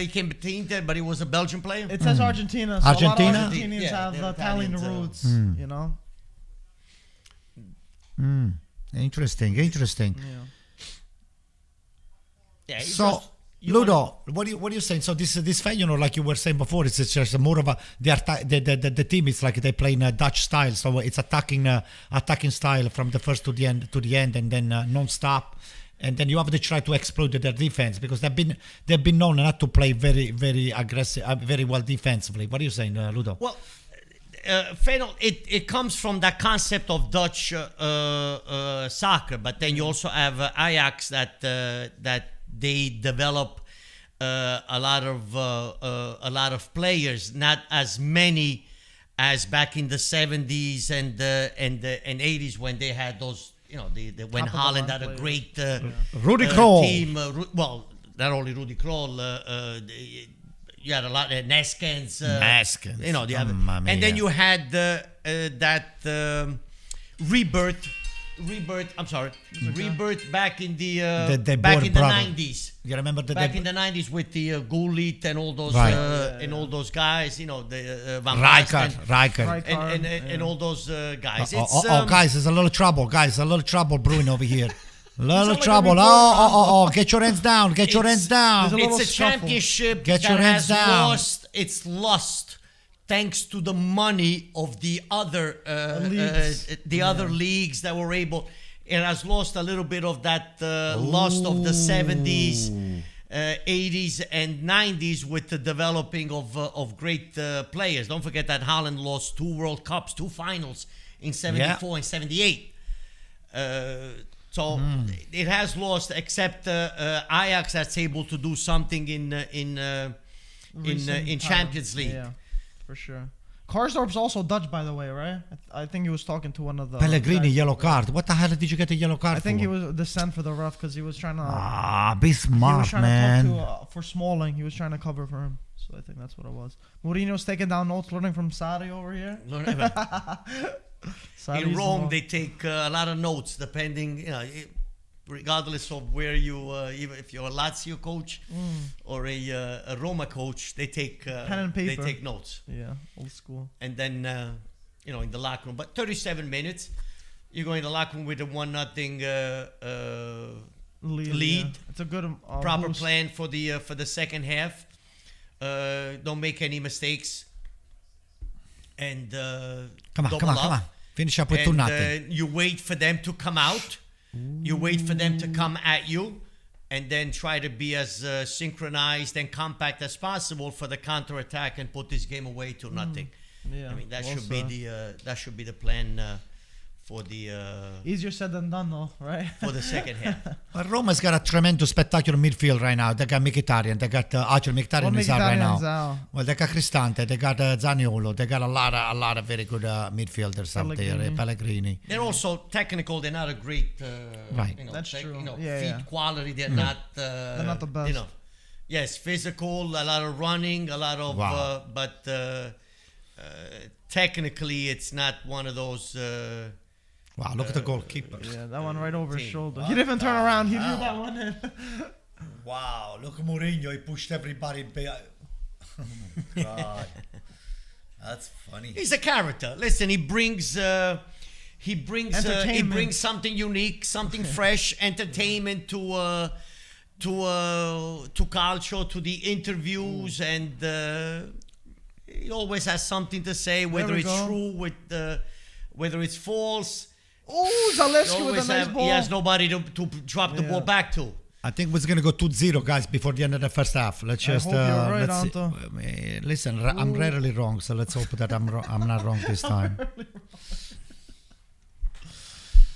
came to Inter, but he was a Belgian player. It says Argentina. So Argentina? A lot of Argentinians Yeah, have they're Italian Italians, roots, you know? Interesting. Yeah. Yeah, he So, just- you wanna- Ludo, what are you saying? So this Feyenoord, like you were saying before, it's just more of a the team is like they play in a Dutch style, so it's attacking style from the first to the end, and then non-stop, and then you have to try to exploit their defense because they've been known not to play very very aggressive, very well defensively. What are you saying, Ludo? Well, Feyenoord, it comes from that concept of Dutch soccer, but then you also have Ajax that they develop a lot of players, not as many as back in the 70s and 80s when they had those, when Top of the Holland line had a players. great Rudy Krol. team. Well, not only Rudy Krol, you had a lot of Neskens. Neskens. You have, Mamma and then mia. you had that rebirth. I'm sorry, rebirth back in the Boer brother. 90s. You remember Back in the 90s with the Gullit and all those Right. and all those guys, the Van Basten Rijkaard. and all those guys. Guys, there's a little trouble. Guys, a little trouble brewing over here. Little like a trouble. report Oh, get your hands down. Get your hands down. there's a little It's a scuffle. championship Get that your hands has down. lost. It's lost thanks to the money of the other Leagues. other leagues that were able. It has lost a little bit of that lost of the 70s, 80s, and 90s with the developing of great players. Don't forget that Holland lost 2 World Cups, 2 finals in 74 and 78. So it has lost, except Ajax that's able to do something in Recent Champions time. League. Yeah, for sure. Karsdorp's also Dutch, by the way, right? I think he was talking to one of the Pellegrini, guys. yellow card. What the hell did you get a yellow card I think for? he was the send for the ref because he was trying to. Be He was smart, trying man. to talk to for Smalling. He was trying to cover for him. So I think that's what it was. Mourinho's taking down notes, learning from Sari over here. Sari's In Rome, the- they take a lot of notes, depending, regardless of where you, even if you're a Lazio coach or a Roma coach, they take Pen and paper. They take notes, Yeah, old school. and then in the locker room. But 37 minutes, you go in the locker room with a 1-0 lead. Yeah. It's a good Proper boost. plan for the second half. Don't make any mistakes, and Come on. double up. Finish up with And 2-0. you wait for them to come out. You wait for them to come at you, and then try to be as synchronized and compact as possible for the counterattack and put this game away to nothing. Yeah, I mean that well should be the plan for the Easier said than done, though, right? for the second half. But Roma's got a tremendous, spectacular midfield right now. They got Mkhitaryan. They got actually Mkhitaryan is out right Mkhitaryan's now. out. Well, they got Cristante. They got Zaniolo. They got a lot of very good midfielders out there. Pellegrini. Pellegrini. They're also technical. They're not a great Right. That's true. feet Yeah. quality. They're not not the best. Yes, physical, a lot of running, a lot of Wow. but technically it's not one of those Wow, look at the goalkeeper. Yeah, that one right over his team. shoulder. He didn't even turn around. He knew that one in. Wow, look at Mourinho. He pushed everybody back. Oh my God. That's funny. He's a character. Listen, he brings Entertainment. something unique, something fresh, entertainment to Calcio, to the interviews, and he always has something to say, whether we it's go. true, whether it's false. Oh, He, Zalewski with a always nice he ball. has nobody to drop the Yeah. ball back to. I think we're going to go 2-0, guys, before the end of the first half. Let's just hope you're right, let's see. Anto. Listen, I'm rarely wrong, so let's hope that I'm not wrong this time.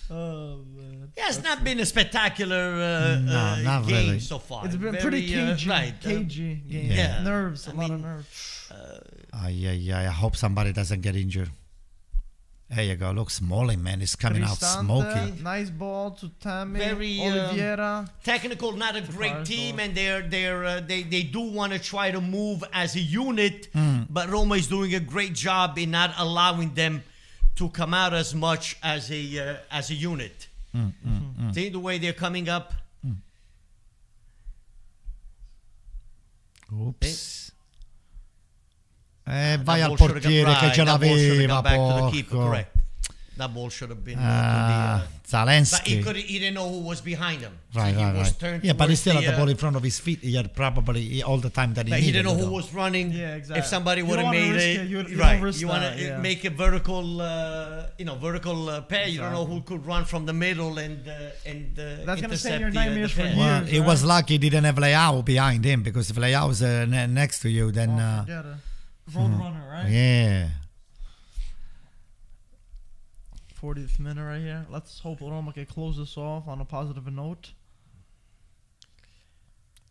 Oh, man. It has not been a spectacular No, not game really. so far. It's been Very, pretty cagey. right. Cagey game. yeah. Nerves. I A lot of mean, nerves. I hope somebody doesn't get injured. There you go. Look, Smalling, man, is coming out smoky. Nice ball to Tammy. Very Oliveira. technical, not a great team, and they do want to try to move as a unit, but Roma is doing a great job in not allowing them to come out as much as a unit. See the way they're coming up. Oops. Vai al portiere che ce l'aveva, porco. That ball should have been Zalewski. But he didn't know who was behind him. Right. Yeah, but he still had the ball in front of his feet. He had probably all the time that he needed. He didn't know who was running. Yeah, exactly. If somebody would have made it, you want to make a vertical, vertical pair. You don't know who could run from the middle and that's gonna stay in your nightmares for years. Well, he was lucky he didn't have Leao behind him, because if Leao's next to you, then forget it. Road runner, right? Yeah. 40th minute right here. Let's hope Roma can close this off on a positive note.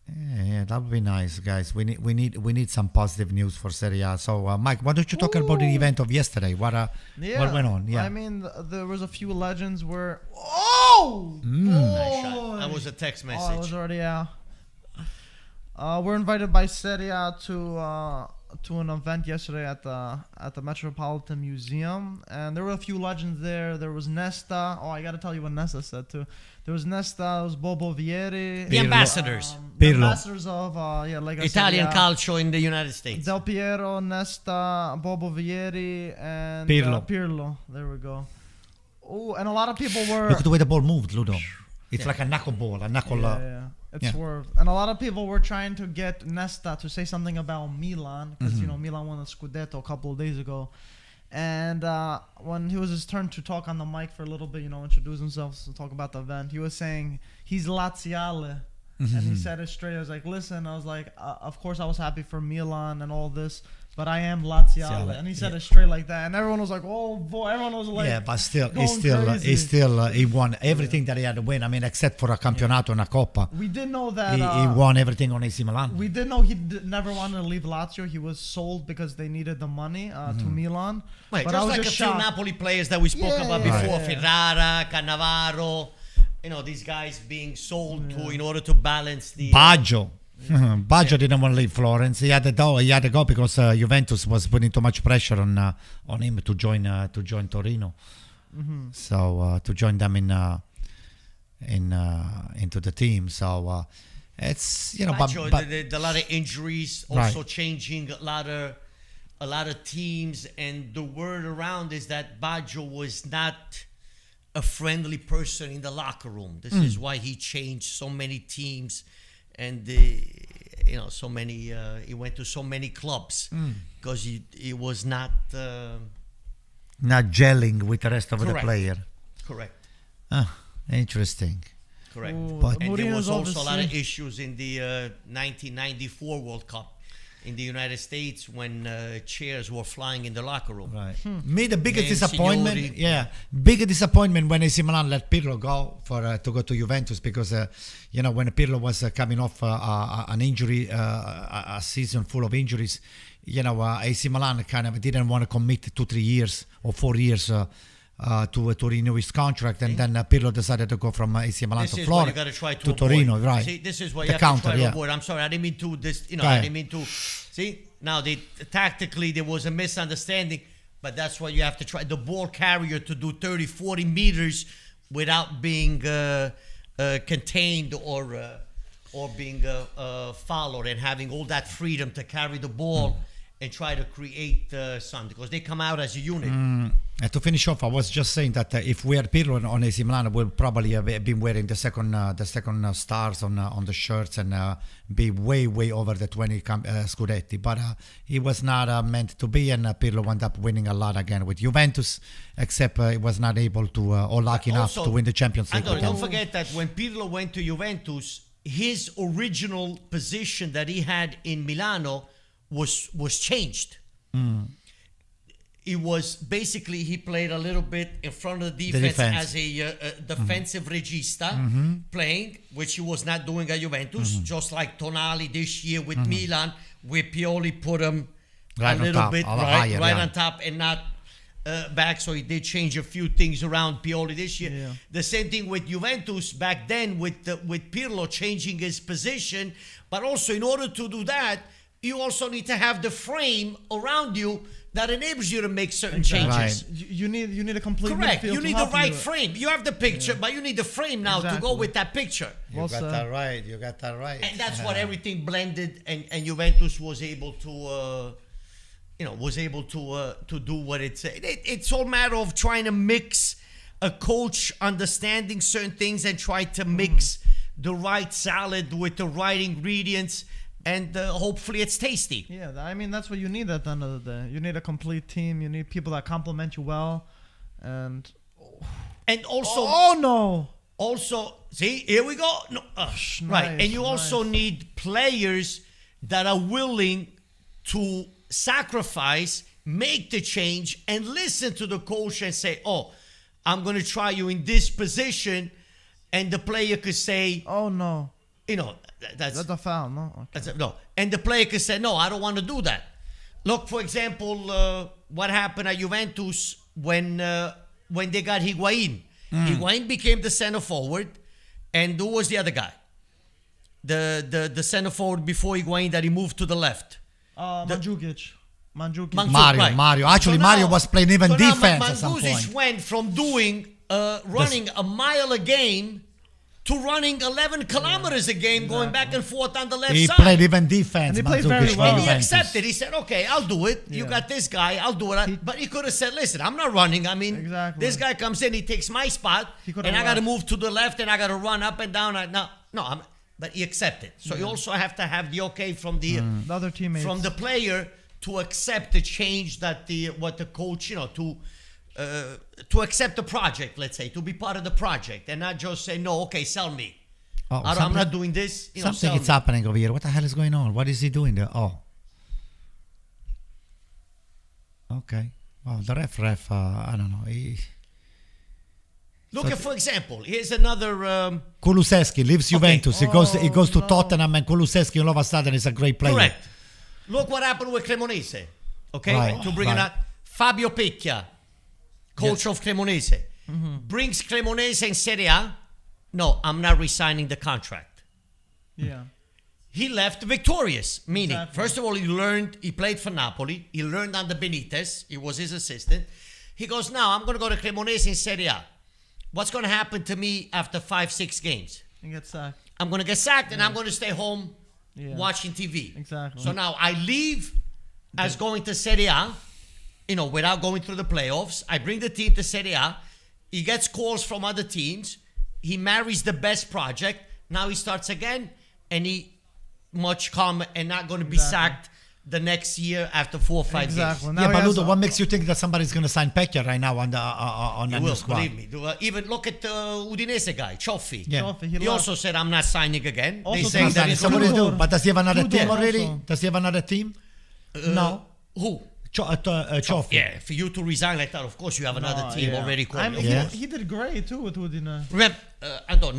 Yeah, that would be nice, guys. We need some positive news for Serie A. So, Mike, why don't you talk about the event of yesterday? What went on? Yeah, I mean, there was a few legends where. Nice shot. That was a text message. Oh, it was already out. We're invited by Serie A to an event yesterday at the Metropolitan Museum, and there were a few legends there. There was Nesta. Oh, I got to tell you what Nesta said too. There was Nesta. There was Bobo Vieri. The ambassadors. The ambassadors of like Italian calcio in the United States. Del Piero, Nesta, Bobo Vieri, and Pirlo. There we go. Oh, and a lot of people were. Look at the way the ball moved, Ludo. It's like a knuckleball, a knuckle. Yeah. It swerved. And a lot of people were trying to get Nesta to say something about Milan, because Milan won the Scudetto a couple of days ago. And when it was his turn to talk on the mic for a little bit, introduce himself to talk about the event, he was saying he's Laziale. And he said it straight. I was like, listen, I was like, of course I was happy for Milan and all this, but I am Laziale. And he said it straight like that. And everyone was like, oh boy, everyone was like, yeah, but still, he won everything that he had to win. I mean, except for a campionato and a Coppa. We did know that he won everything on AC Milan. We did know he never wanted to leave Lazio. He was sold because they needed the money to Milan. Right, but just I was like just a few shocked. Napoli players that we spoke about before, Yeah. Ferrara, Cannavaro, these guys being sold to in order to balance the Baggio. Baggio didn't want to leave Florence. He had to go because Juventus was putting too much pressure on him to join Torino. So to join them into the team. So it's Baggio, but a lot of injuries, also changing a lot of teams, and the word around is that Baggio was not a friendly person in the locker room. This is why he changed so many teams, and so many. He went to so many clubs because he was not gelling with the rest of the Correct. player. Correct. Interesting. Correct. Ooh, But- And there was Mourinho's also a lot of obviously- issues in the 1994 World Cup in the United States when chairs were flying in the locker room. Right. Me, the biggest Man, disappointment, Signori. biggest disappointment when AC Milan let Pirlo go to go to Juventus, because when Pirlo was coming off an injury, a season full of injuries, AC Milan kind of didn't want to commit 2, 3 years or 4 years to renew his contract, and then Pirlo decided to go from AC Milan This to is Florida what you got to try to to avoid. Torino, right? See, this is what The you have counter, to try yeah. to avoid. I'm sorry, I didn't mean to. Go I ahead. didn't mean to. See, now tactically there was a misunderstanding, but that's why you have to try the ball carrier to do 30, 40 meters without being contained or being followed, and having all that freedom to carry the ball and try to create something, because they come out as a unit. And to finish off, I was just saying that if we had Pirlo on AC Milan, we'll probably have been wearing the second stars on the shirts and be way over the 20 Scudetti. But he was not meant to be, and Pirlo wound up winning a lot again with Juventus, except he was not able to, or lucky enough Also, to win the Champions League. Antonio, again. don't forget that when Pirlo went to Juventus, his original position that he had in Milano was changed. It was basically, he played a little bit in front of the defense, as a defensive regista, playing, which he was not doing at Juventus, just like Tonali this year with Milan, where Pioli put him Right a on little top, bit a lot higher, right yeah. on top, and not back, so he did change a few things around Pioli this year. Yeah. The same thing with Juventus back then with Pirlo changing his position. But also, in order to do that, you also need to have the frame around you that enables you to make certain changes. Right. You need a complete Correct. midfield You to need the help right you. frame. You have the picture, but you need the frame now to go Exactly. with that picture. You Well got said. that right. You got that right. And that's what everything blended, and Juventus was able to, to do what it's. It's all matter of trying to mix a coach understanding certain things and try to mix the right salad with the right ingredients, and hopefully it's tasty. Yeah, I mean that's what you need at the end of the day. You need a complete team. You need people that complement you well, and Also, oh no, also, see, here we go. No, right, and you also need players that are willing to sacrifice, make the change, and listen to the coach and say, "Oh, I'm going to try you in this position," and the player could say, oh no, that's that's a foul. No, okay. no, and the player could say, "No, I don't want to do that." Look, for example, what happened at Juventus when they got Higuain. Higuain became the center forward, and who was the other guy? The center forward before Higuain that he moved to the left. Mandzukic. Mario. Actually, Mario was playing even defense at some Mandzukic point. went from doing running a mile a game to running 11 kilometers a game, going back and forth on the left He side. played even defense. And he played Mandzukic very for well. And he Juventus. accepted. He said, "Okay, I'll do it. You Yeah. got this guy. I'll do it." But he could have said, "Listen, I'm not running. I mean, Exactly. this guy comes in, he takes my spot, He could and have I got to left. move to the left, and I got to run up and down." But he accepted. So you also have to have the okay from the The other teammates. from the player to accept the change that what the coach, to accept the project, let's say, to be part of the project, and not just say, "No, okay, sell me. Oh, I'm not doing this." Something sell is me. happening over here. What the hell is going on? What is he doing there? Oh. Okay. Well, the ref, I don't know. Look at, for example, here's another. Kulusevski leaves Juventus. He goes to no. Tottenham, and Kulusevski all of a sudden is a great player. Correct. Look what happened with Cremonese. Okay? Right, To bring it right. up. Fabio Pecchia, coach of Cremonese, brings Cremonese in Serie A. No, I'm not resigning the contract. Yeah. He left victorious, meaning, Exactly. first of all, he played for Napoli. He learned under Benitez. He was his assistant. He goes, "Now I'm going to go to Cremonese in Serie A. What's going to happen to me after 5-6 games? And get sacked. I'm going to get sacked, and I'm going to stay home Yeah. watching TV. Exactly. So now I leave as going to Serie A, without going through the playoffs. I bring the team to Serie A. He gets calls from other teams. He marries the best project. Now he starts again, and he much calmer and not going to be sacked the next year after 4 or 5 Exactly. games. Now Yeah, he but has Ludo, a- what makes you think that somebody's going to sign Pecchia right now on the He new will, squad? believe me. Even look at the Udinese guy, Cioffi. Yeah. Cioffi, He left. also said, "I'm not signing again." Also They to say his that side, he's So what going do you to do? But does he have another Tudor team already? also. Does he have another team? No. Who? Cioffi. Yeah, for you to resign like that, of course you have another team yeah. already called. I mean, Yeah. he did great too with Udine. Remember, Anton,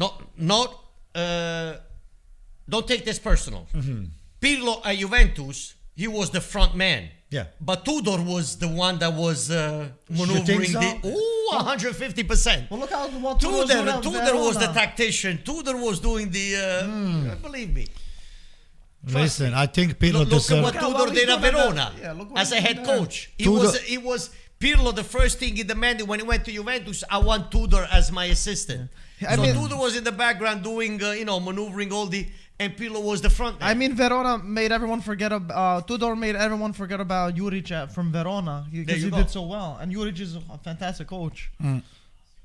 don't take this personal. Pirlo at Juventus, he was the front man. Yeah. But Tudor was the one that was maneuvering so? the... Ooh, 150%. Well, look how what Tudor was the tactician. Tudor was doing the... Believe me. Listen, I think Pirlo Look at deserves... what Look at Tudor what he's did at doing at Verona the- yeah, look what as a he's head doing there. coach. Tudor- He was Pirlo, the first thing he demanded when he went to Juventus, "I want Tudor as my assistant." I So mean- Tudor was in the background doing, maneuvering all the... And Pirlo was the front man. I mean, Verona made everyone forget about Tudor made everyone forget about Juric from Verona because you he go. did so well, and Juric is a fantastic coach.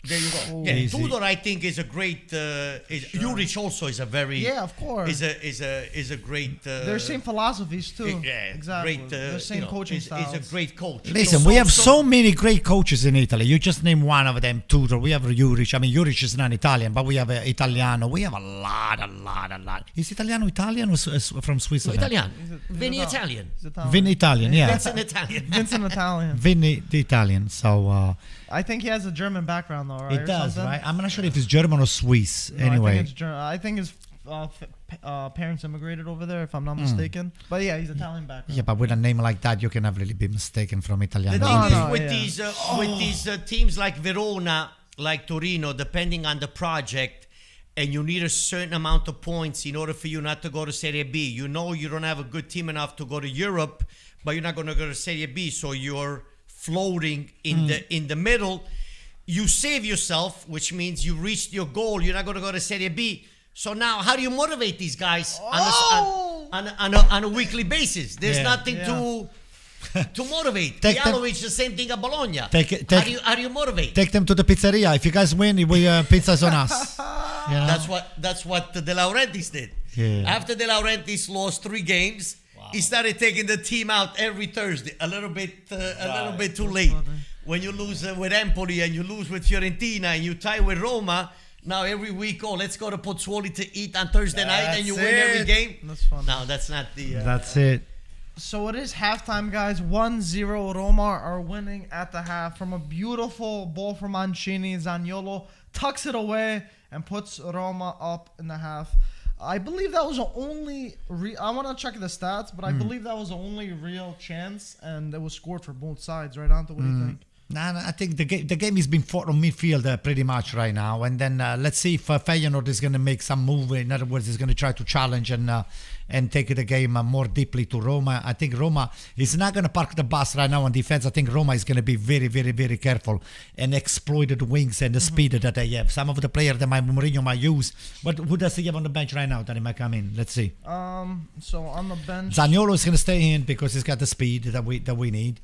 There you go. Oh. Yeah, Easy. Tudor, I think, is a great. Juric also is a very. Yeah, of course. Is a great. They're same philosophies too. Yeah, exactly. great. They're same coaching is styles. a great coach. Listen, we have so many great coaches in Italy. You just name one of them, Tudor. We have Juric. I mean, Juric is not Italian, but we have Italiano. We have a lot. Is Italiano Italian or from Switzerland? Italian. He's Vinny Italian. He's Italian. Vin Italian, yeah. That's an Italian. Vincent Italian. Vinny the Italian. So I think he has a German background though, right? it or does, something? right? I'm not sure if it's German or Swiss. No, anyway, I think it's parents immigrated over there, if I'm not mistaken. But yeah, he's Italian background. Yeah, but with a name like that, you can have really be mistaken from Italiano. The No, thing no, is with these teams like Verona, like Torino, depending on the project, and you need a certain amount of points in order for you not to go to Serie B. You know you don't have a good team enough to go to Europe, but you're not going to go to Serie B, so you're floating in the middle. You save yourself, which means you reached your goal. You're not going to go to Serie B. So now, how do you motivate these guys on a weekly basis? There's nothing to motivate. Jalovic, the same thing at Bologna. How do you motivate? Take them to the pizzeria. If you guys win, we pizza's on us. You know? That's what De Laurentiis did. Yeah. After De Laurentiis lost 3 games, he started taking the team out every Thursday. A little bit too late. When you lose with Empoli and you lose with Fiorentina and you tie with Roma, now every week, let's go to Pozzuoli to eat on Thursday night and you win every game. That's funny. No, that's not the... That's it. So it is halftime, guys. 1-0. Roma are winning at the half from a beautiful ball from Mancini. Zaniolo tucks it away and puts Roma up in the half. I believe that was the only... I want to check the stats, but I believe that was the only real chance, and it was scored for both sides, right, Anto? What do you think? Nah, I think the game is being fought on midfield pretty much right now, and then let's see if Feyenoord is going to make some move. In other words, is going to try to challenge and take the game more deeply to Roma. I think Roma is not going to park the bus right now on defense. I think Roma is going to be very, very, very careful and exploit the wings and the speed that they have. Some of the players that Mourinho might use, but who does he have on the bench right now that he might come in? Let's see. So on the bench, Zaniolo is going to stay in because he's got the speed that we need.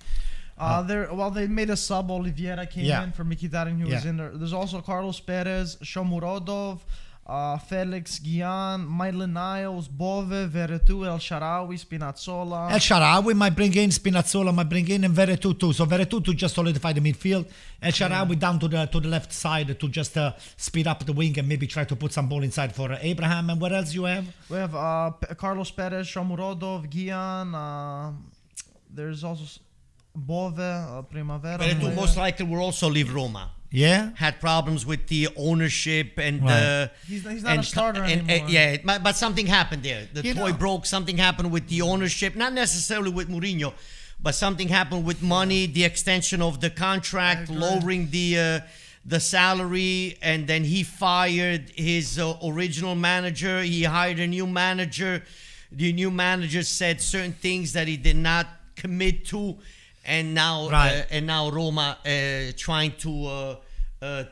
They made a sub. Oliveira came in for Mkhitaryan. He was in there. There's also Carlos Perez, Shomurodov, Felix Guillan, Maitland Niles, Bove, Veretout, El Shaarawy, Spinazzola. El Shaarawy might bring in, Spinazzola might bring in, and Veretout too. So Veretout to just solidify the midfield. El Shaarawy down to the left side to just speed up the wing and maybe try to put some ball inside for Abraham. And what else you have? We have Carlos Perez, Shomurodov, Guillan. There's also Bove, Primavera. Veretout most likely will also leave Roma. Yeah, had problems with the ownership and he's not a starter anymore. But something happened there. The toy broke. Something happened with the ownership, not necessarily with Mourinho, but something happened with money, the extension of the contract, lowering the salary, and then he fired his original manager. He hired a new manager. The new manager said certain things that he did not commit to. And now, Roma trying to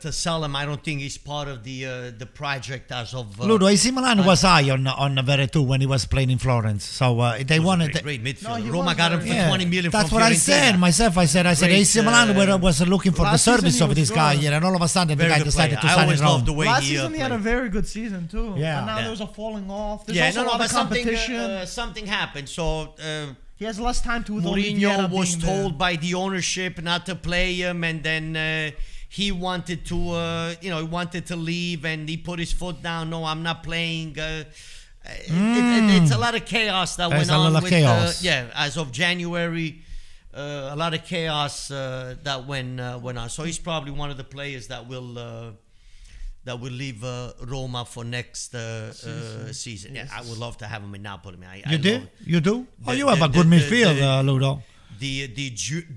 sell him. I don't think he's part of the project as of. Ludo, AC Milan was high on Veretout when he was playing in Florence, so they wanted great midfield. Roma got him for 20 million. That's from what Fiorentina. I said myself. I said AC Milan was looking for the service of this guy, and all of a sudden the guy decided to sign his own. Last season he had a very good season too. Yeah, and now there was a falling off. There's also a lot of competition. Something happened. So. He has less time to. Mourinho was told by the ownership not to play him, and then he wanted to leave, and he put his foot down. No, I'm not playing. It's a lot of chaos that went on. As of January, a lot of chaos that went on. So he's probably one of the players that will leave Roma for next season. Yeah, I would love to have him in Napoli. You do? You have a good midfield, Ludo. The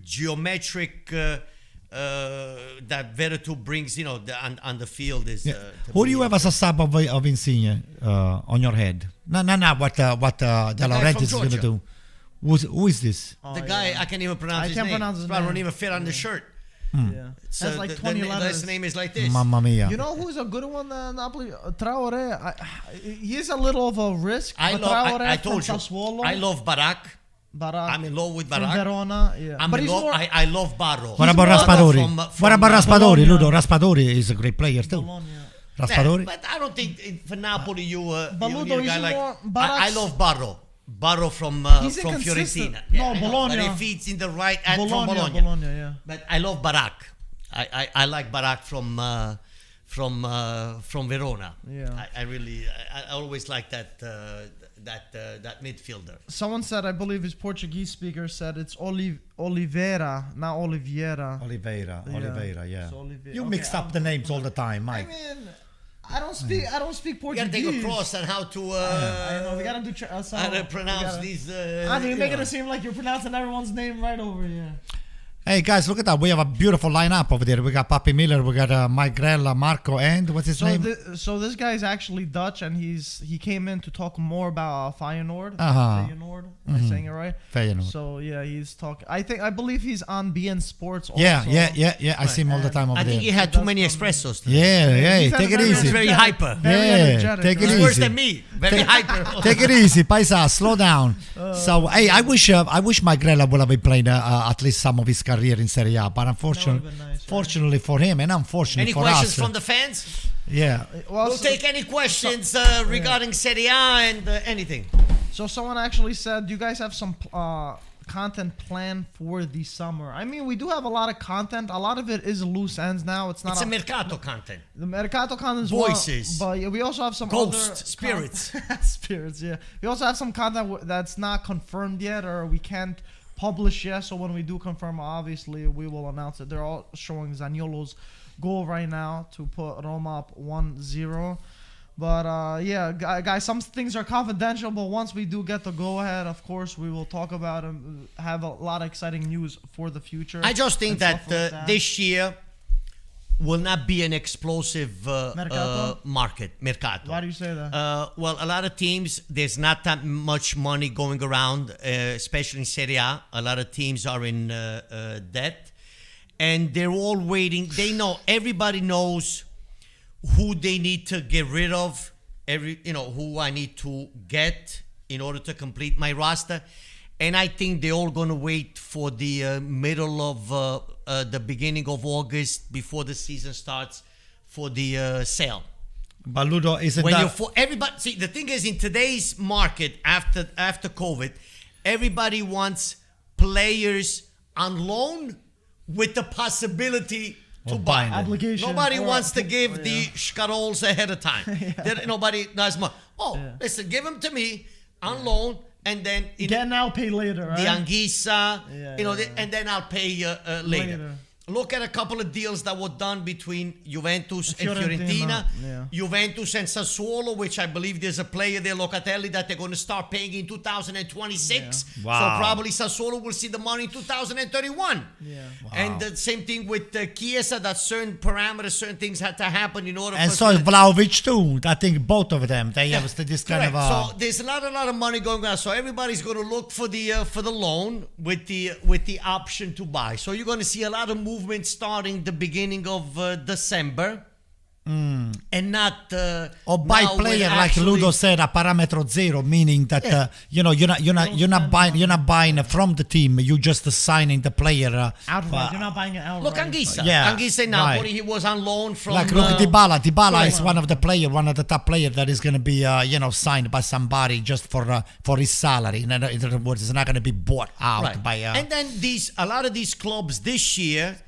geometric that Veretout brings, on the field is. Who do you have as a sub of Insigne on your head? No, what De Laurentiis is going to do. Who is this? The guy, I can't even pronounce his name. Probably don't even fit on the shirt. Yeah, that's like 20 letters. His name is like this. Mamma mia! You know who's a good one? Napoli, Traore. He's a little of a risk. I told you. Sassuolo. I love Barak. I'm in love with Barak. From Verona. Yeah. I love Barro. What about Raspadori? Ludo, Raspadori is a great player too. Bologna. Raspadori. But I don't think for Napoli you need Ludo, a guy like. I love Barro from Fiorentina. No, Bologna. But he feeds in the right and from Bologna, yeah. But I love Barak. I like Barak from Verona. Yeah. I always like that midfielder. Someone said, I believe his Portuguese speaker said it's Oliveira, not Oliveira. Oliveira, yeah. So You mixed up the names all the time, Mike. I mean, I don't speak You Portuguese. gotta take a course on how to I know we gotta do. how to pronounce these. You're making it seem like you're pronouncing everyone's name right over here. Hey guys, look at that. We have a beautiful lineup over there. We got Papi Miller, we got Mike Grella, Marco, and what's his name? So this guy's actually Dutch, and he came in to talk more about Feyenoord. Uh-huh. Am I saying it right? Feyenoord. So yeah, he's talking. I believe he's on BN Sports. Also. Yeah. I see him all the time over I there. think he had too many espressos. Yeah. Take it He's easy. very hyper. Very energetic, take it right? easy. Worse than me. Very hyper. Take it easy, Paisa. Slow down. So, hey, I wish Mike Grella would have been playing at least some of his career in Serie A, but unfortunately, fortunately for him, and unfortunately Any for questions us, from the fans? yeah. Well, We'll take any questions regarding Serie A and anything. So someone actually said, "You guys have some content planned for the summer?" I mean, we do have a lot of content. A lot of it is loose ends now. It's not. It's a mercato content. The mercato content is Voices. but we also have some Ghosts, other spirits. spirits. Yeah, we also have some content that's not confirmed yet, or we can't publish yet. So when we do confirm, obviously we will announce it. They're all showing Zaniolo's goal right now to put Roma up 1-0. But yeah, guys, some things are confidential. But once we do get the go-ahead, of course, we will talk about and have a lot of exciting news for the future. I just think and that, stuff like this year will not be an explosive Mercato? mercato. Why do you say that? Well, a lot of teams, there's not that much money going around, especially in Serie A. A lot of teams are in debt, and they're all waiting. Everybody knows who they need to get rid of, who I need to get in order to complete my roster. And I think they're all going to wait for the middle of the beginning of August before the season starts for the sale. But Ludo, isn't When that... you're for everybody, see, the thing is, in today's market after COVID, everybody wants players on loan with the possibility to buy. Obligation. Nobody Or- wants to give yeah. the scarols ahead of time. Nobody does more. Listen, give them to me on loan, and then Get now, pay later, right? the Anguissa, Yeah. and then I'll pay later. Look at a couple of deals that were done between Juventus and Fiorentina. Yeah. Juventus and Sassuolo, which I believe there's a player there, Locatelli, that they're going to start paying in 2026. Yeah. Wow. So probably Sassuolo will see the money in 2031. Yeah. Wow. And the same thing with Chiesa, that certain parameters, certain things had to happen in order And for... so Vlahovic too. I think both of them, they have this kind Correct. of... So there's a lot of money going on. So everybody's going to look for the loan with the option to buy. So you're going to see a lot of movement starting the beginning of December, and not or buy now when player like actually- Ludo said, a parametro zero, meaning that you're not buying from the team. You just signing the player. Outright. You're not buying it outright. Look, Anguissa. Yeah, Anguissa in Napoli, right. he was on loan from... Like look at Dybala. Dybala right. is one of the top players that is going to be signed by somebody just for his salary. In other words, it's not going to be bought out Right. by. And then a lot of these clubs this year,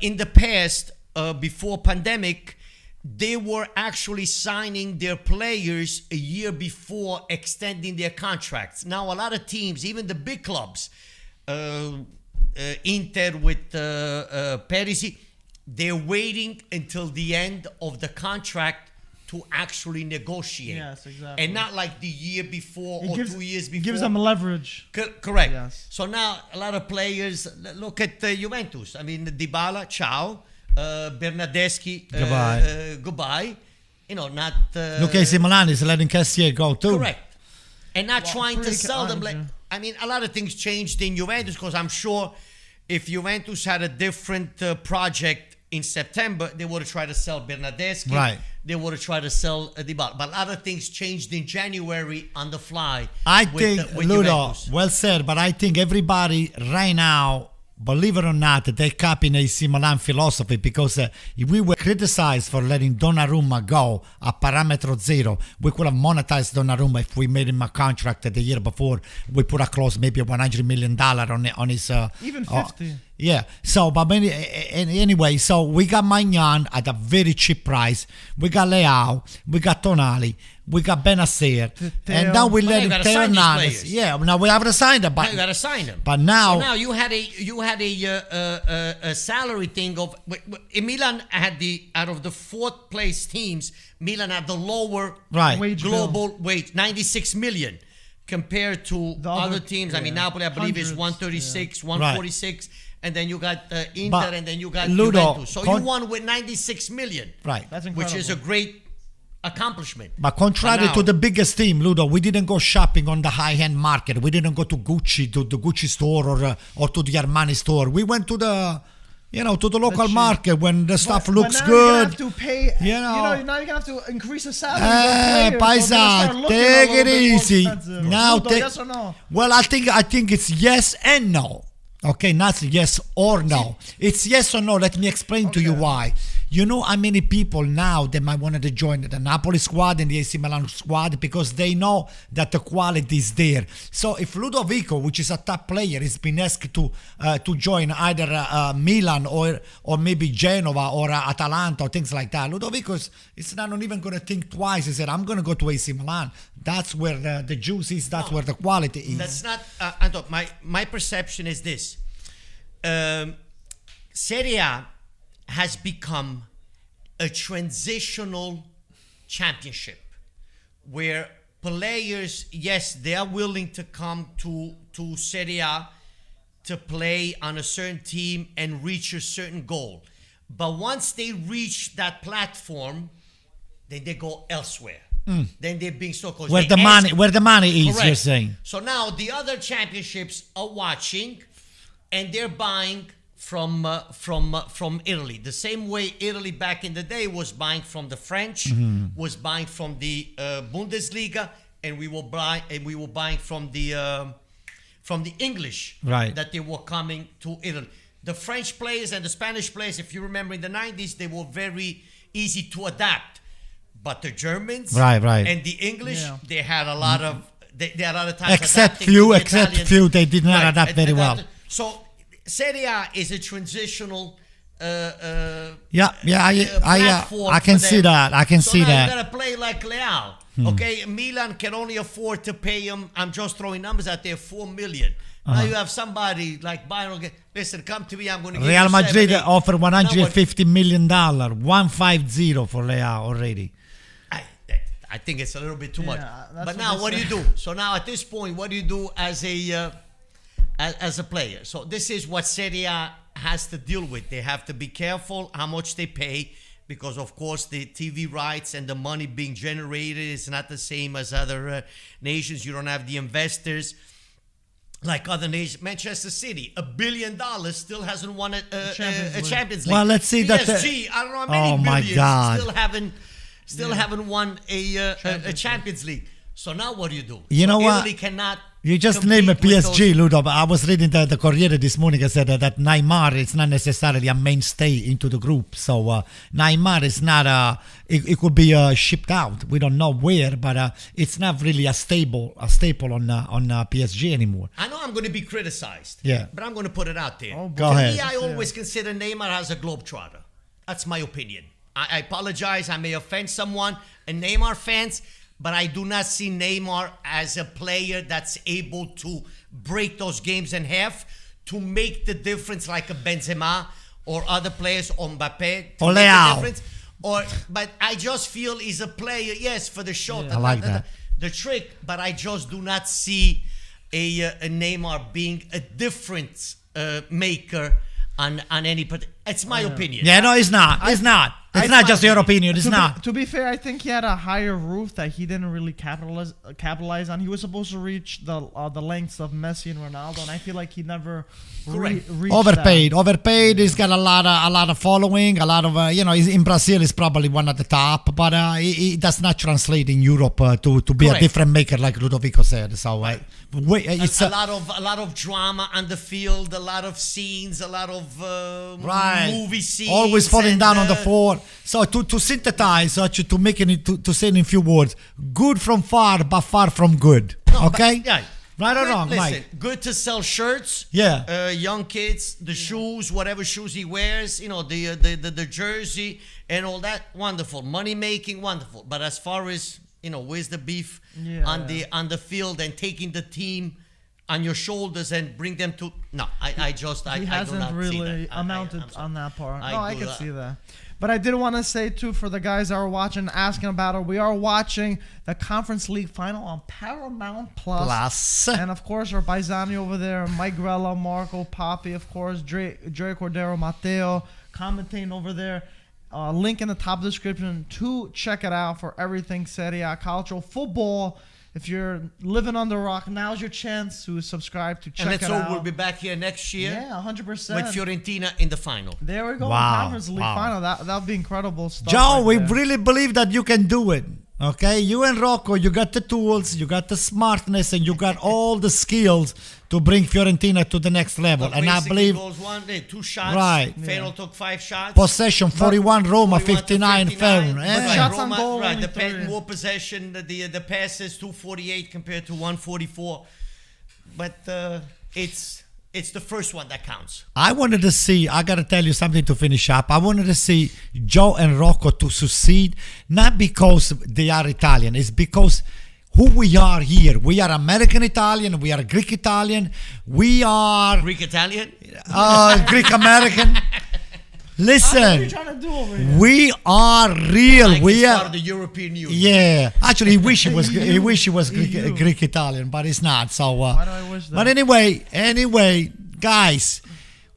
in the past, before pandemic, they were actually signing their players a year before extending their contracts. Now, a lot of teams, even the big clubs, Inter with Perisic, they're waiting until the end of the contract to actually negotiate. Yes, exactly. And not like the year before or 2 years before. It gives them leverage. Correct. Yes. So now a lot of players look at Juventus. I mean, Dybala, ciao. Bernardeschi, goodbye. Not. Look, AC Milan is letting Cassier go too. Correct. And not trying to pretty sell them. kind, I mean, a lot of things changed in Juventus, because I'm sure if Juventus had a different project in September, they would have tried to sell Bernardeschi. Right. They would have tried to sell Dybala. But a lot of things changed in January on the fly. I with think, Ludo, Juventus. well said, but I think everybody right now, believe it or not, they copy AC Milan philosophy, because if we were criticized for letting Donnarumma go at parametro zero, we could have monetized Donnarumma if we made him a contract the year before. We put a clause maybe $100 million on his... Even 50. Yeah. So, but anyway, so we got Magnan at a very cheap price. We got Leao. We got Tonali. We got Benacer, and now we let him gotta Teo sign these Hernandez. players. Yeah, now we haven't signed them, Now but you gotta sign them. But now, so now you had a salary thing of Milan had the out of the fourth place teams, Milan had the lower right. Wage global bill. wage, 96 million, compared to The other other- teams. I mean, yeah. Napoli, I believe, is Hundreds, 136, 146, and then you got Inter, But and then you got Ludo, Juventus. So you won with 96 million, right. That's which is a incredible. great accomplishment. But contrary now- to the biggest team, Ludo, we didn't go shopping on the high-end market. We didn't go to Gucci, to the Gucci store or to the Armani store. We went to the, to the local cheap. market when the stuff looks but now You're good. gonna have to pay. You know. Now you're gonna have to increase the salary. Paisa, take it easy. Now, yes or no? Well, I think it's yes and no. Okay, not yes or no. It's yes or no. Let me explain to you why. You know how many people now they might want to join the Napoli squad and the AC Milan squad because they know that the quality is there. So if Ludovico, which is a top player, is been asked to join either Milan or maybe Genova or Atalanta or things like that, Ludovico is not even going to think twice. He said, "I'm going to go to AC Milan. That's where the juice is. That's where the quality is." That's not, Anto, my perception is this. Serie A has become a transitional championship where players, yes, they are willing to come to Serie A to play on a certain team and reach a certain goal. But once they reach that platform, then they go elsewhere. Then they're being so-called. Where the money is, Correct. you're saying. So now the other championships are watching, and they're buying from Italy. The same way Italy back in the day was buying from the French, was buying from the Bundesliga, and we were buying from the English. Right. That they were coming to Italy. The French players and the Spanish players, if you remember in the 90s, they were very easy to adapt. But the Germans right. and the English, Yeah. they had a lot of they had a lot of times Except adapting to the Italians. few, they did not adapt very well. So Serie A is a transitional I platform can for see them. that. I can So see now that. you gotta play like Leao. Okay, Milan can only afford to pay him. I'm just throwing numbers out there, 4 million. Now you have somebody like Byron. Listen, come to me. I'm going to give Real you Madrid 7, 8. offered Now what- $150 million, 150 for Leao already. I think it's a little bit too much. that's But what now, they what do say. you do? So now, at this point, what do you do as a player? So this is what Serie A has to deal with. They have to be careful how much they pay, because of course the TV rights and the money being generated is not the same as other nations. You don't have the investors like other nations. Manchester City, $1 billion, still hasn't won a Champions League. Well, let's see that the- PSG, I don't know how many Oh, my billions, God. still haven't won a Champions League. So now what do you do? You know what? Italy cannot. You just compete named a with those- PSG, Ludo. But I was reading the Corriere this morning. I said that Neymar is not necessarily a mainstay into the group. So Neymar is not it could be shipped out. We don't know where, but it's not really a staple on PSG anymore. I know I'm going to be criticized. Yeah. But I'm going to put it out there. Oh, Go To ahead. me, I always consider Neymar as a globetrotter. That's my opinion. I apologize. I may offend someone, and Neymar fans, but I do not see Neymar as a player that's able to break those games in half to make the difference like a Benzema or other players, or Mbappe, to Or make the Leao. difference. But I just feel he's a player, yes, for the show. I like that. The trick, but I just do not see a Neymar being a difference maker on any. It's my opinion. Yeah, no, it's not. It's not. It's not just your opinion. It's not. To be fair, I think he had a higher roof that he didn't really capitalize on. He was supposed to reach the lengths of Messi and Ronaldo, and I feel like he never Correct. reached Overpaid. that. Overpaid. He's got a lot of following. A lot of he's in Brazil. Is probably one at the top, but it does not translate in Europe to be a Correct. different maker, like Ludovico said. So it's a lot of drama on the field, a lot of scenes, a lot of movie scenes. Always falling and, down on the floor. So to synthesize, to make it to say it in a few words, good from far, but far from good. No, Okay? but, yeah. Right or Good- wrong, listen, Mike? Good to sell shirts. Yeah. Young kids, the shoes, whatever shoes he wears, the jersey and all that, wonderful. Money making, wonderful. But as far as where's the beef Yeah, on the field and taking the team on your shoulders and bring them to. No, I do hasn't not really see that. amounted I'm sorry. on that part. I No, I do can not. see that. But I did want to say too, for the guys that are watching, asking about it, we are watching the Conference League final on Paramount Plus. And of course, our Paisani over there, Mike Grella, Marco, Papi, of course, Dre Cordero, Matteo, commentating over there. Link in the top description to check it out for everything Serie A, Calcio, football. If you're living under a rock, now's your chance to subscribe to check And it let's out. hope we'll be back here next year. Yeah, 100%. With Fiorentina in the final. There we go. Wow, Conference League wow. final. That would be incredible stuff. Joe, right we there. really believe that you can do it. Okay, you and Rocco, you got the tools, you got the smartness, and you got all the skills to bring Fiorentina to the next level. But And I basically believe goals one, 2 shots. Right. Feyenoord took 5 shots. possession 41 Roma, 59 Feyenoord. But Yeah. shots on Roma, goal, right, only the 3. more possession, the passes 248 compared to 144. But it's the first one that counts. I wanted to see, I got to tell you something to finish up. I wanted to see Joe and Rocco to succeed, not because they are Italian, it's because who we are here. We are American Italian, we are Greek Italian, we are Greek Italian. Greek American. What are you Listen, trying to do over here? we are real. Like We it's part are. of the European Union. Yeah, actually, he wish he was. He wish he was Greek Italian, but it's not. So, Why do I wish that? but anyway, guys,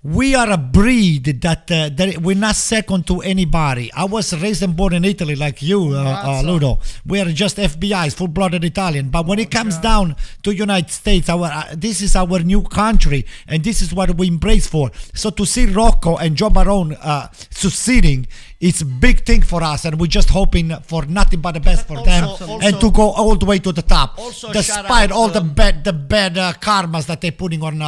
we are a breed that we're not second to anybody. I was raised and born in Italy, like you, Ludo. We are just FBI's, full-blooded Italian. But when it comes down to United States, this is our new country, and this is what we embrace for. So to see Rocco and Joe Barone succeeding, it's a big thing for us, and we're just hoping for nothing but the best for them, and to go all the way to the top, Also, despite shout out, all the bad karmas that they're putting on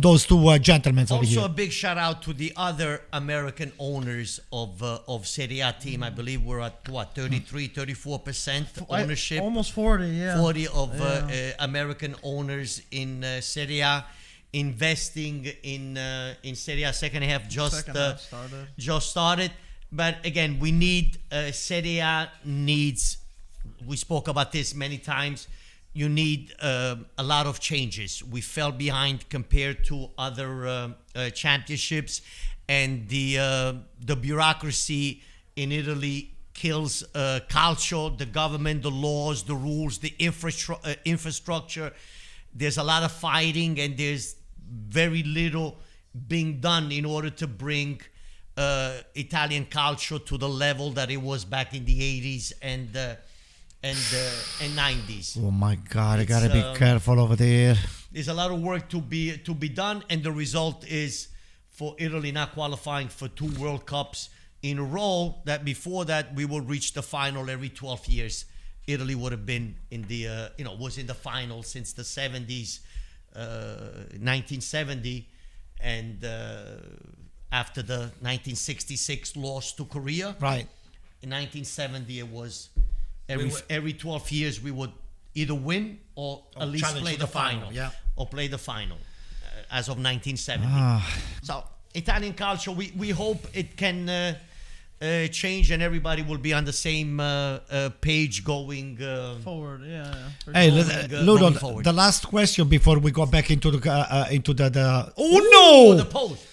those two gentlemen over here. Also, a big shout out to the other American owners of Serie A team. I believe we're at what 34% ownership. Almost 40, yeah. 40 of American owners in Serie A investing in Serie A. Second half just started. But again, we need Serie A needs. We spoke about this many times. You need a lot of changes. We fell behind compared to other championships, and the bureaucracy in Italy kills calcio, the government, the laws, the rules, the infrastructure. There's a lot of fighting, and there's very little being done in order to bring Italian calcio to the level that it was back in the 80s and 90s. Oh my God! I gotta be careful over there. There's a lot of work to be done, and the result is for Italy not qualifying for 2 World Cups in a row. That before that we will reach the final every 12 years. Italy would have been in the was in the final since the 70s, 1970, and after the 1966 loss to Korea. Right. In 1970, it was every 12 years we would either win or at least challenge play to the the final, final. yeah. Or play the final as of 1970. So Italian culture, we hope it can change and everybody will be on the same page going Forward, yeah. Hey, Ludo, going forward. the last question before we go back into the the post.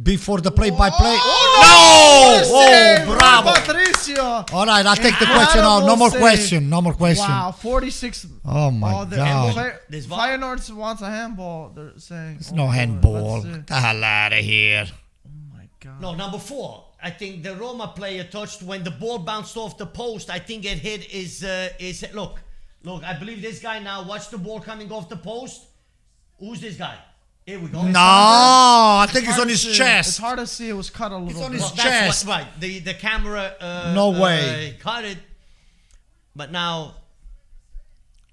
before the play-by-play. Oh, bravo! Patricio. All right, I'll take the question out. No more question. No more question. Wow, 46. Oh my God! There's VAR. Feyenoord wants a handball. They're saying. It's no handball. Let's see. Get the hell out of here. Oh my God. No, number 4. I think the Roma player touched when the ball bounced off the post. I think it hit his look. I believe this guy now. Watch the ball coming off the post. Who's this guy? Here we go. No, I think it's on his It's chest. hard to see. It was cut a little on bit. his That's chest. right. The camera. No way. Cut it. But now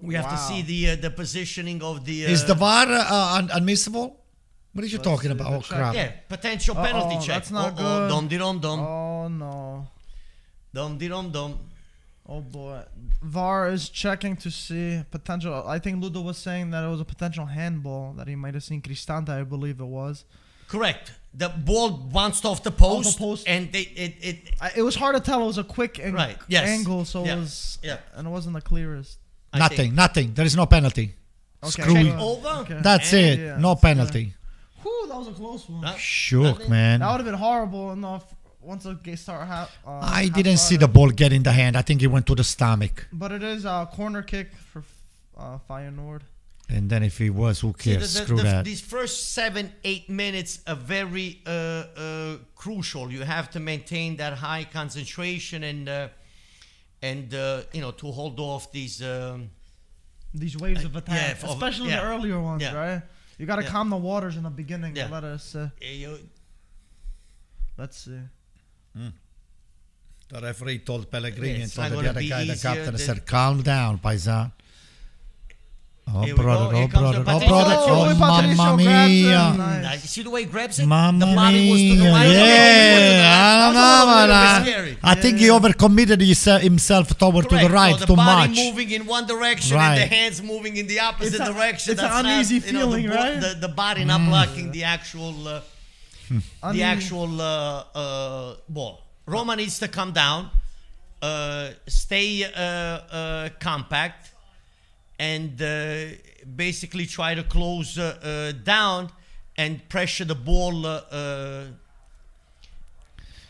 we have to Wow. see the positioning of the. Is the VAR unmissable? What are you talking about? Oh crap! Yeah, potential penalty check. That's not good. Dom di dom dom. Oh no. Dom di dom dom. Oh boy. VAR is checking to see potential. I think Ludo was saying that it was a potential handball that he might have seen. Cristante, I believe it was. Correct. The ball bounced off the post, and it was hard to tell. It was a quick angle, so yeah. it was, Yeah. and it wasn't the clearest. Nothing. There is no penalty. Okay. Screw you. over. Okay. That's And- it. Yeah, No penalty. Whew, that was a close one. Shook, man. That would have been horrible enough once the game started. I didn't see the ball get in the hand. I think it went to the stomach. But it is a corner kick for Feyenoord. And then if he was, who cares? Screw that. These first 7-8 minutes are very crucial. You have to maintain that high concentration and to hold off these waves of attack, especially the earlier ones, Yeah. right? You got to calm the waters in the beginning. Yeah. Let us. Let's see. The referee told Pellegrini and It's told not the gonna other be guy, the easier captain, than- said, calm down, Paisan. Oh, Here we go. brother, Here oh, comes brother, the oh, Patricio. brother. Oh, Oh, Patricio mamma grabs him. mia. Nice. You see the way he grabs it? Mamma the body was to the mia. right. Yeah, I don't know, That was a little man. bit scary. I think he overcommitted himself toward to the Correct. right So too the body much. moving in one direction Right. and the hands moving in the opposite It's a- direction. it's an That's uneasy not, feeling, right? The body not blocking the actual ball. Roma needs to come down, stay compact, and basically try to close down and pressure the ball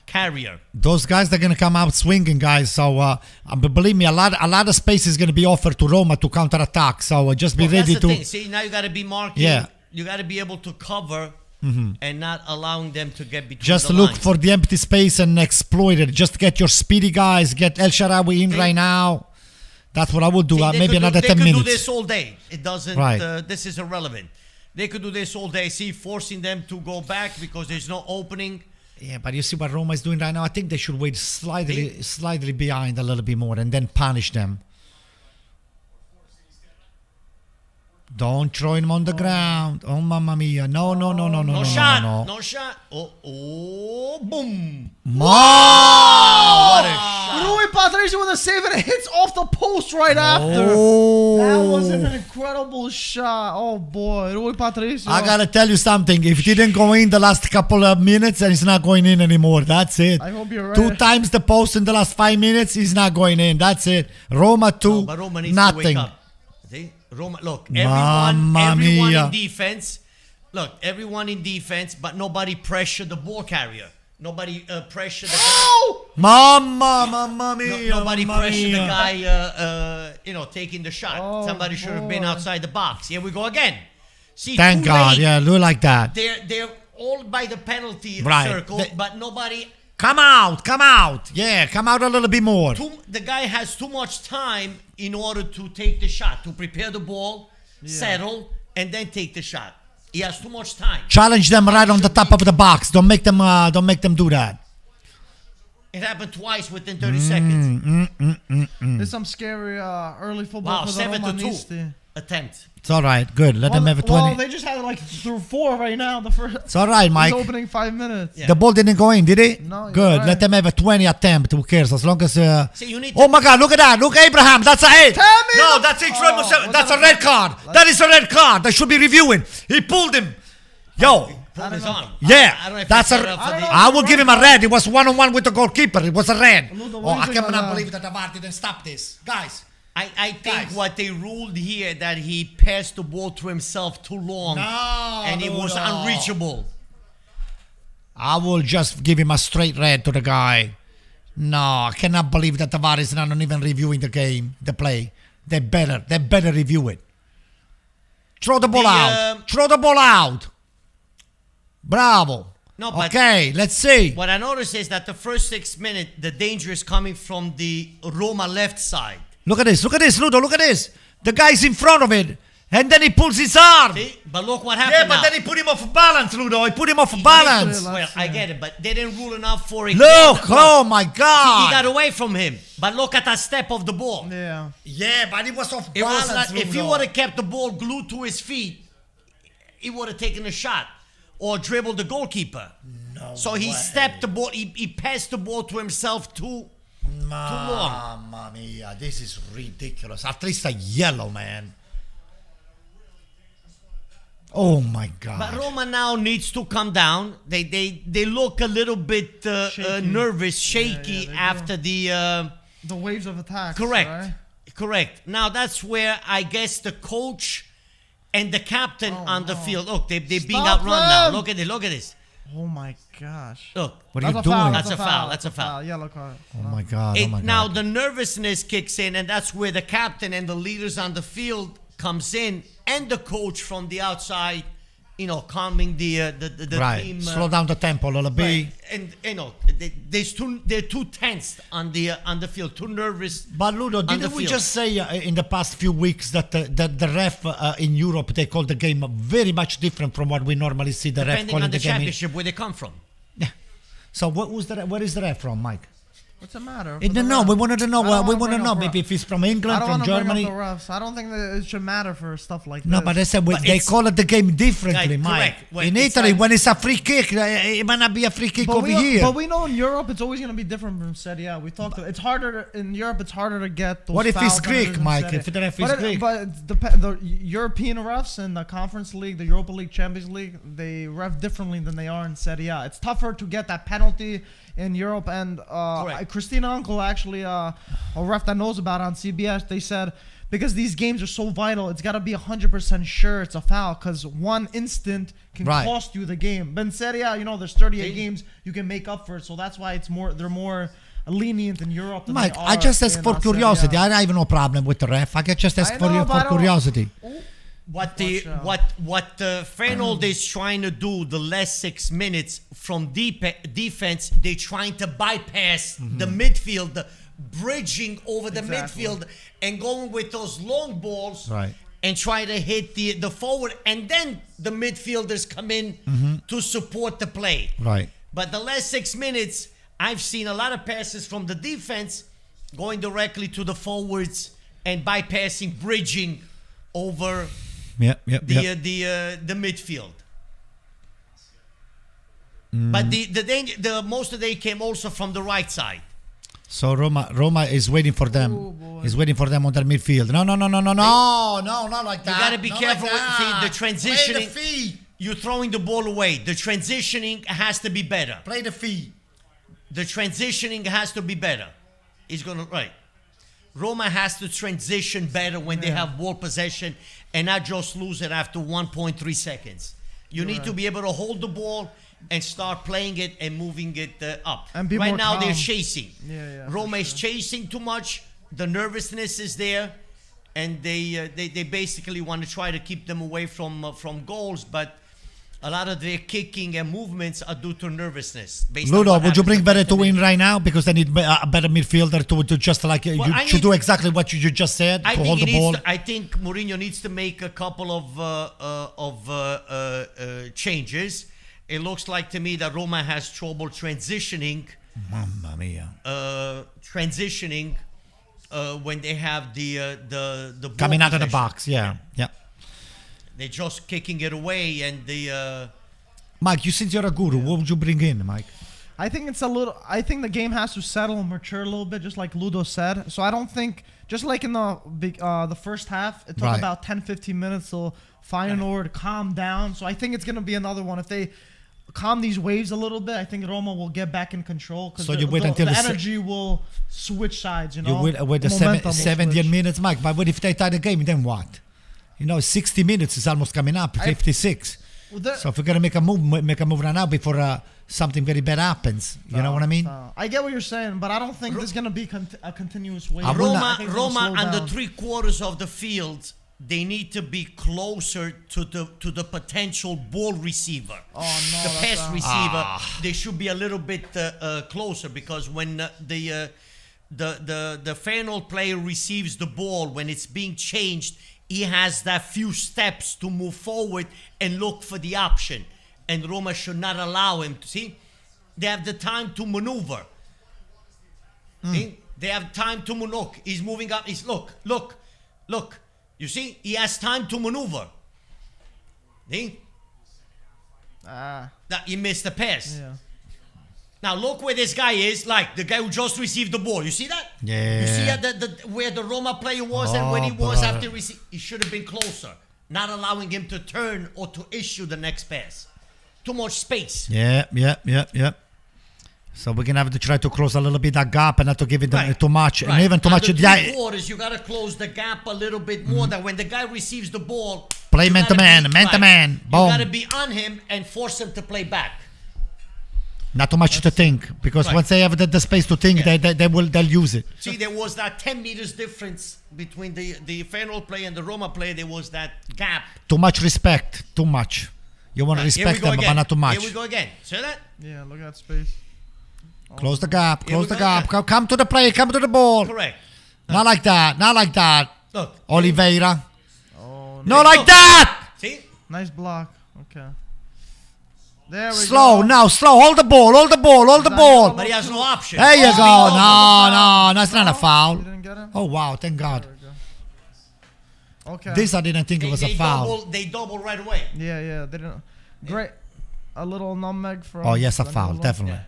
carrier. Those guys, they're going to come out swinging, guys. So believe me, a lot of space is going to be offered to Roma to counterattack. So just be ready That's the to. thing. See, now you got to be marking. Yeah. You got to be able to cover and not allowing them to get between Just the look lines. for the empty space and exploit it. Just get your speedy guys. Get El Shaarawy in right now. That's what I would do. See, they Maybe could another 10 They minutes. could do this all day. It doesn't. Right. This is irrelevant. They could do this all day. See, forcing them to go back because there's no opening. Yeah, but you see what Roma is doing right now? I think they should wait slightly behind a little bit more and then punish them. Don't throw him on the ground. Oh, mamma mia. No. No shot. No shot. Oh, boom. Wow! What a shot. Rui Patricio with a save and it hits off the post right after. Oh. That was an incredible shot. Oh boy, Rui Patricio. I gotta tell you something. If it didn't go in the last couple of minutes, then it's not going in anymore. That's it. I hope you're right. 2 times the post in the last 5 minutes, he's not going in. That's it. Roma 2, No, but Roma needs nothing. to wake up. See? Roma, look, Mamma everyone mia. in defense. Look, everyone in defense, but nobody pressure the ball carrier. Nobody pressure the guy. Oh! Mamma mia. Nobody mamma pressure the mia. guy, taking the shot. Oh, Somebody should have been boy. outside the box. Here we go again. See, Thank too God. late. Yeah, do it like that. They're all by the penalty Right. circle, They- but nobody. Come out. Yeah, come out a little bit more. The guy has too much time in order to take the shot, to prepare the ball, settle, and then take the shot. He has too much time. Challenge them right on the top of the box. Don't make them do that. It happened twice within 30 seconds. There's some scary early football Wow, for the 7-2 Romanisti. attempt. It's all right. Good. Let them have a 20. Well, they just had like through 4 right now. The first. It's all right, Mike. These opening 5 minutes. Yeah. The ball didn't go in, did it? No, you're Good. right. Let them have a 20 attempt. Who cares? As long as. See, you need Oh my God! Look at that! Look, Abraham. That's a hit. Tammy! No, that's it. That's a red card. That is a red card. They should be reviewing. He pulled him. Yo. pull his arm. Yeah, I don't know if that's it's a. set up for the- I will give him a red. It was 1-on-1 with the goalkeeper. It was a red. Ludo, Oh, what do you I think of cannot that? believe that the VAR didn't stop this, guys. I think Guys. what they ruled here that he passed the ball to himself too long and it was unreachable. I will just give him a straight red to the guy. No, I cannot believe that the VAR is not even reviewing the game, the play. They better review it. Throw the ball out. Throw the ball out. Bravo. No, but okay, let's see. what I noticed is that the first 6 minutes, the danger is coming from the Roma left side. Look at this, Ludo, look at this. The guy's in front of it, and then he pulls his arm. See? But look what happened Yeah, but now. then he put him off balance, Ludo. He put him off balance. Well, I get it, but they didn't rule enough for it. Look, oh my He God. got away from him. But look at that step of the ball. Yeah. Yeah, but he was off It was balance, not, if he Ludo. would have kept the ball glued to his feet, he would have taken a shot or dribbled the goalkeeper. No So he way. stepped the ball, he passed the ball to himself too long. Mamma mia, this is ridiculous. At least a yellow, man. Oh my God! But Roma now needs to come down. They look a little bit nervous, shaky they after the waves of attacks. correct, Right? correct. Now that's where I guess the coach and the captain on the field. Look, they're being Stop outrun now. them! Look at it. Look at this. Oh my gosh. Look. What are That's you a foul, doing? That's a foul. That's a foul. Yellow card. Oh my God! It- Oh my now God! the nervousness kicks in, and that's where the captain and the leaders on the field comes in, and the coach from the outside, calming the Right. team. Slow down the tempo a little bit. Right. And they're too tensed on the field, too nervous. But Ludo, on the didn't we field. just say in the past few weeks that the ref in Europe, they call the game very much different from what we normally see the ref Depending calling on the the game? championship where they come from. So where is the ref from, Mike? What's the matter? We wanted to know. I don't We wanna want to bring know up maybe ref. if he's from I England, don't from want to bring Germany. up the refs. I don't think that it should matter for stuff like No, this. but I said But they it's- call it the game differently, Right, Mike. correct. Well, In it's Italy, like- when it's a free kick, it might not be a free kick over here. But we know in Europe it's always going to be different from Serie A. We talked. It's harder in Europe. It's harder to get those. What if fouls it's than it is Greek, in Mike? Serie A. If the ref is Greek? But the European refs in the Conference League, the Europa League, Champions League, they ref differently than they are in Serie A. It's tougher to get that penalty in Europe. And Correct. Christina Uncle, actually, a ref that knows about it on CBS, they said because these games are so vital, it's got to be 100% sure it's a foul because one instant can Right. cost you the game. But in Serie A, there's 38 See? games, you can make up for it. So that's why they're more lenient in Europe than Mike, they I are just ask in, for Serie A. curiosity. I have no problem with the ref. I can just ask I for know, but I don't- curiosity. What Feyenoord is trying to do the last 6 minutes from defense, they're trying to bypass the midfield, bridging over the Exactly. midfield and going with those long balls Right. and try to hit the forward, and then the midfielders come in to support the play. Right. But the last 6 minutes, I've seen a lot of passes from the defense going directly to the forwards and bypassing, bridging over Yeah. the midfield. But the most of they came also from the right side. So Roma is waiting for them. Oh, boy. Is waiting for them on their midfield. No, not like that. You got to be Not careful like with that. the transitioning. Play the feet. You're throwing the ball away. The transitioning has to be better. Play the feet. The transitioning has to be better. He's gonna right. Roma has to transition better when they have ball possession and not just lose it after 1.3 seconds. You need to be able to hold the ball and start playing it and moving it up. And be right more now they're calm. chasing. Yeah, for Roma is sure. chasing too much. The nervousness is there, and they basically want to try to keep them away from goals, but a lot of their kicking and movements are due to nervousness. Based on Ludo, what would you happens bring in better 20 to win minutes. right now because they need a better midfielder to just like Well, you I should need- do exactly what you just said I to think hold he the ball. needs. I think Mourinho needs to make a couple of changes. It looks like to me that Roma has trouble transitioning. Mamma mia! When they have the ball Coming out of the possession. box, yeah. They're just kicking it away, and the Mike, you since you're a guru, what would you bring in, Mike? I think the game has to settle and mature a little bit, just like Ludo said. So I don't think, just like in the first half, it took Right. about 10-15 minutes till Feyenoord calm down. So I think it's gonna be another one. If they calm these waves a little bit, I think Roma will get back in control because So you wait until the the se- energy will switch sides. You You know, will with the Momentum will 70 switch. minutes, Mike. But what if they tie the game? Then what? 60 minutes is almost coming up. 56. Well, there- So if we're gonna make a move right now before something very bad happens, you know what I mean? I get what you're saying, but I don't think there's gonna be a continuous wave. I will Roma, not- think it's gonna Roma slow on the down. 3/4 of the field, they need to be closer to the potential ball receiver. Oh, no, the that's pass a- receiver, they should be a little bit closer because when the Feyenoord player receives the ball, when it's being changed, he has that few steps to move forward and look for the option. And Roma should not allow him to see. They have the time to maneuver. See? They have time to look. He's moving up. He's look. You see, he has time to maneuver. See? That he missed the pass. Yeah. Now look where this guy is, like the guy who just received the ball. You see that? Yeah. You see where the Roma player was and when he was brother. after he received. He should have been closer. not allowing him to turn or to issue the next pass. Too much space. Yeah. So we're gonna have to try to close a little bit that gap and not to give it too much, and even too much. The three quarters, you gotta close the gap a little bit more. That when the guy receives the ball, Play man to man. You Boom. gotta be on him and force him to play back. Not too much to think, because once they have the space to think, they'll use it. See, there was that 10 meters difference between the Feyenoord player and the Roma player. There was that gap. Too much respect. Too much. You want to respect them, but not too much. Here we go again. See that? Yeah, look at that space. Close the gap. Close the gap. Come to the play. Come to the ball. Correct. Not like that. Not like that. Look. Oliveira. Oh, No, like that. See? nice block. Okay. There we Slow go. now. Slow. Hold the ball. Hold the ball. Hold the ball. But he has no option. There you go. No, that's not a You foul. didn't get him? Oh wow! Thank God. There we go. Okay. This I didn't think it was a foul. They double right away. Yeah, they didn't. Great. A little nutmeg from. Oh yes, a foul, Danilo. definitely.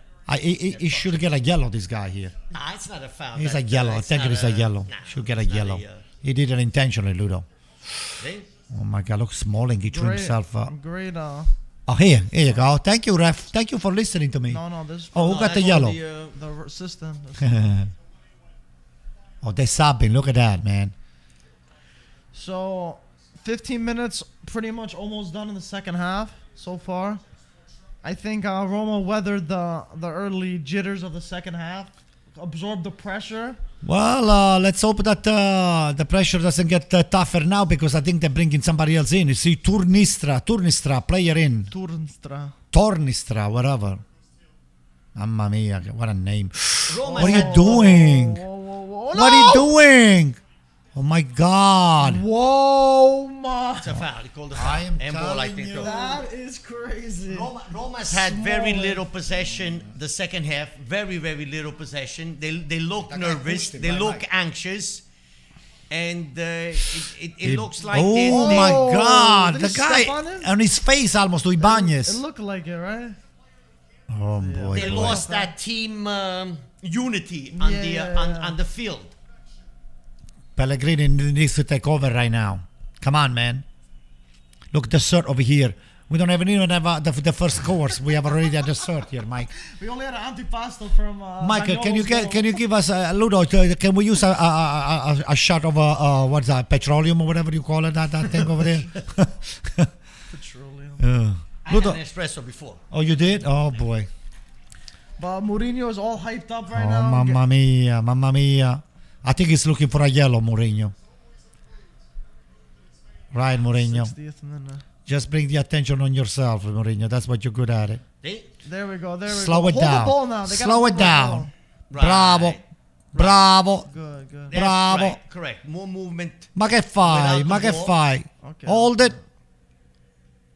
He should get a yellow. This guy here. Nah, it's not a foul. He's a yellow. I think it is a yellow. Should get a yellow. He did it intentionally, Ludo. See? Oh my God! Look, Smalling. He threw himself. Great. Oh, here you go. Thank you, ref. Thank you for listening to me. No, this. Oh, who got the yellow? The assistant. Oh, they're subbing. Look at that, man. So, 15 minutes, pretty much almost done in the second half so far. I think Roma weathered the early jitters of the second half, absorbed the pressure. Well, let's hope that the pressure doesn't get tougher now, because I think they're bringing somebody else in. You see, Turnistra, player in. Tornistra, whatever. Mamma mia, what a name. What are you doing? Whoa, What are you doing? Oh my God. Whoa, my. It's a foul. He called a I foul. am Handball, I telling think. you. That is crazy. Roma's had very little possession the second half. Very, very little possession. They look guy nervous. pushed him, They right, look Mike? anxious. And it looks like Oh they my God. Did The he step guy on him? on his face almost to It Ibanez. looked like it, right? Oh boy. they boy. lost that team unity on Yeah. the field. Pellegrini needs to take over right now. Come on, man. Look, the cert over here. We don't even have the first course. We have already had the cert here, Mike. We only had an antipasto from. Michael, can Zaniolo's you give us Ludo? Can we use a shot of what's that, petroleum or whatever you call it, that thing over there? petroleum. I had Ludo. an espresso before. Oh, you did? Oh boy. But Mourinho is all hyped up right Oh, now. mamma mia, mamma mia. I think he's looking for a yellow, Mourinho. Right, Mourinho. 60th minute. Just bring the attention on yourself, Mourinho. That's what you're good at it. See? There we go. Slow it Hold down. the ball now. They gotta Slow hold it the down. ball. Bravo. Right. Bravo. Good. That's Bravo. right, correct. More movement. Ma che fai? Without Ma the che ball. fai? Okay. Hold it.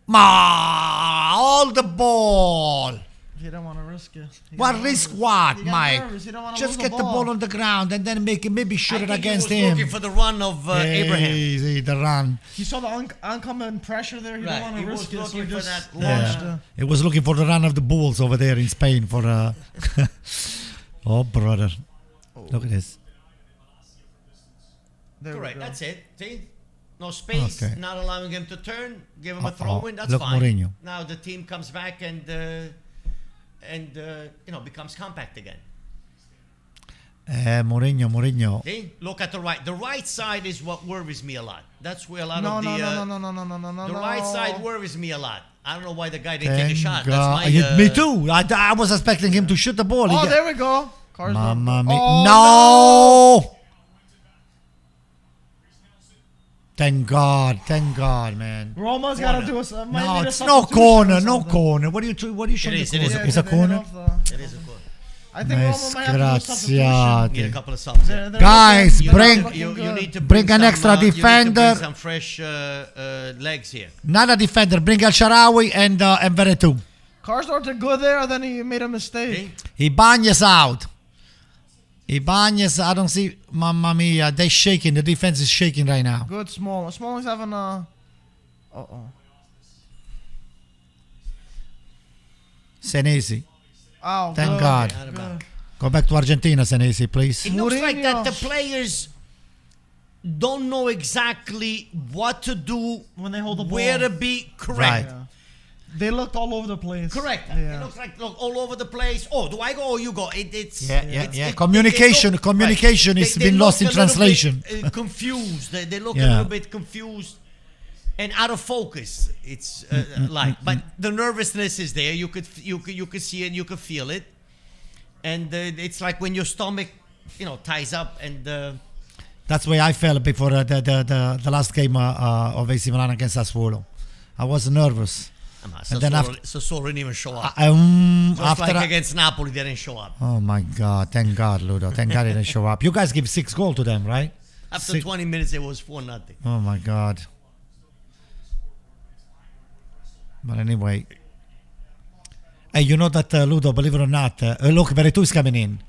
Ma hold the ball. He don't want to risk it. He What got risk nervous. what, He got Mike? nervous. He don't wanna Just lose get the ball on the ground and then maybe shoot I it think against he was him. looking for the run of Abraham. Easy, the run. He saw the oncoming pressure there. He Right. don't want He to was risk it, so looking he for just that, launched Yeah. it. It was looking for the run of the bulls over there in Spain for Oh brother. Look at this. There we Correct. go. That's it. See? No space, Okay. not allowing him to turn, give him a Uh-oh. throw in, that's Look, fine. Mourinho. Now the team comes back and becomes compact again. Mourinho. See? Look at the right. The right side is what worries me a lot. That's where a lot No, of the no. the right side worries me a lot. I don't know why the guy didn't take a Thank shot. God. That's my Me too. I was expecting him to shoot the ball. Oh, there we go. Cars Mamma mia. Oh, No! Thank God, man. Roma's got to do a. No, it's no corner, no corner. What are you showing? It is It's a corner. It is a good. I think Roma might have to do a substitution. Graziati. Need a couple of subs. They're Guys, looking- bring- they're You looking need to good. Bring an some, extra you need to defender. bring some fresh legs here. Not a defender. Bring El Sharawi and Veretout. Karsdorp did good there, and then he made a mistake. See? Ibanez out. Ibanez, I don't see. Mamma mia, they're shaking. The defense is shaking right now. Good Smalling. Smalling's having a. Uh-oh. Senesi. Oh, Thank good. God. Good. Go back to Argentina, Senesi, please. It looks like that Mourinho. the players don't know exactly what to do When they hold the where ball. to be correct. Right. Yeah. They looked all over the place. Correct. Yeah. It looks like all over the place. Oh, do I go or you go? Communication has been lost in translation. Confused. They look a Yeah. little bit confused and out of focus. It's but the nervousness is there. You could see it. You could feel it, and it's like when your stomach, ties up and. That's why I felt before the last game of AC Milan against Sassuolo. I was nervous. And then Sassuolo didn't even show up. After like against Napoli, they didn't show up. Oh my God! Thank God, Ludo. Thank God he didn't show up. You guys give 6 goals to them, right? After 20 minutes, it was 4-0. Oh my God! But anyway, hey, you know that Ludo, believe it or not, look, Veretout is coming in.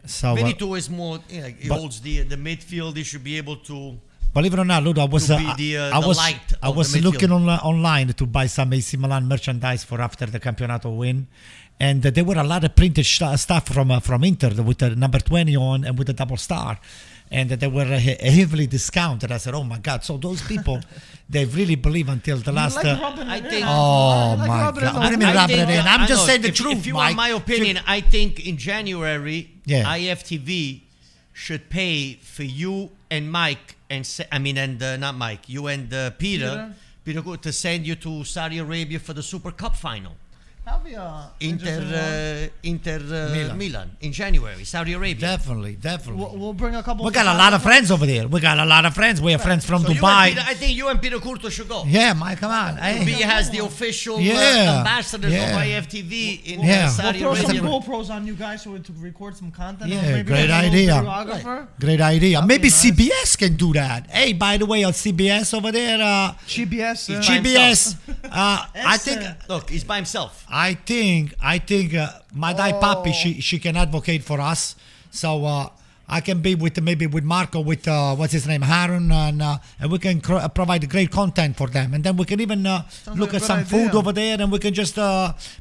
So Veretout is more. He holds the midfield. He should be able to. Believe it or not, Ludo, I was looking online to buy some AC Milan merchandise for after the Campionato win, and there were a lot of printed stuff from Inter with the number 20 on and with the double star, and they were heavily discounted. I said, oh my God! So those people, they really believe until the last. I think. Oh my God! What do you mean rubbing it in? I'm just saying the truth, If you Mike. want my opinion, I think in January, Yeah. IFTV should pay for you and Mike not Mike, you and Peter to send you to Saudi Arabia for the Super Cup final. That'd be a Milan in January, Saudi Arabia. Definitely. We'll bring a couple. We got a lot of friends over there. We have friends from Dubai. I think you and Peter Curto should go. Yeah, Mike, come on. Hey. He has the official ambassadors of IFTV in Saudi We'll throw Arabia. some GoPros on you guys to record some content. Yeah, Maybe great a little idea. videographer. Great idea. That'd Maybe be nice. CBS can do that. Hey, by the way, on CBS over there, GBS. GBS. I think. Look, he's by himself. I think my dad Papi, she can advocate for us. So I can be with Marco, with what's his name, Harun, and we can provide great content for them. And then we can even look at some food over there, and we can just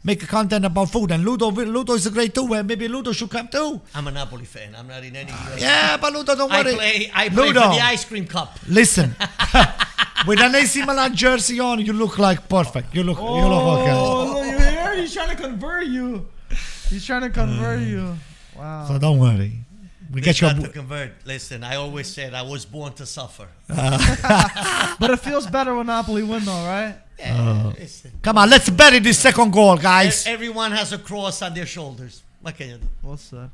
make a content about food. And Ludo is great too. And maybe Ludo should come too. I'm a Napoli fan. I'm not in any. Yeah, but Ludo, don't worry. I play Ludo, for the ice cream cup. Listen. With an AC Milan jersey on, you look like perfect. You look okay. Oh, look here. He's trying to convert you. Wow. So don't worry. We get Not your. to convert. Listen, I always said I was born to suffer. But it feels better when Napoli win, though, right? Listen. Come on, let's bury this second goal, guys. Everyone has a cross on their shoulders. What can you do? Well said.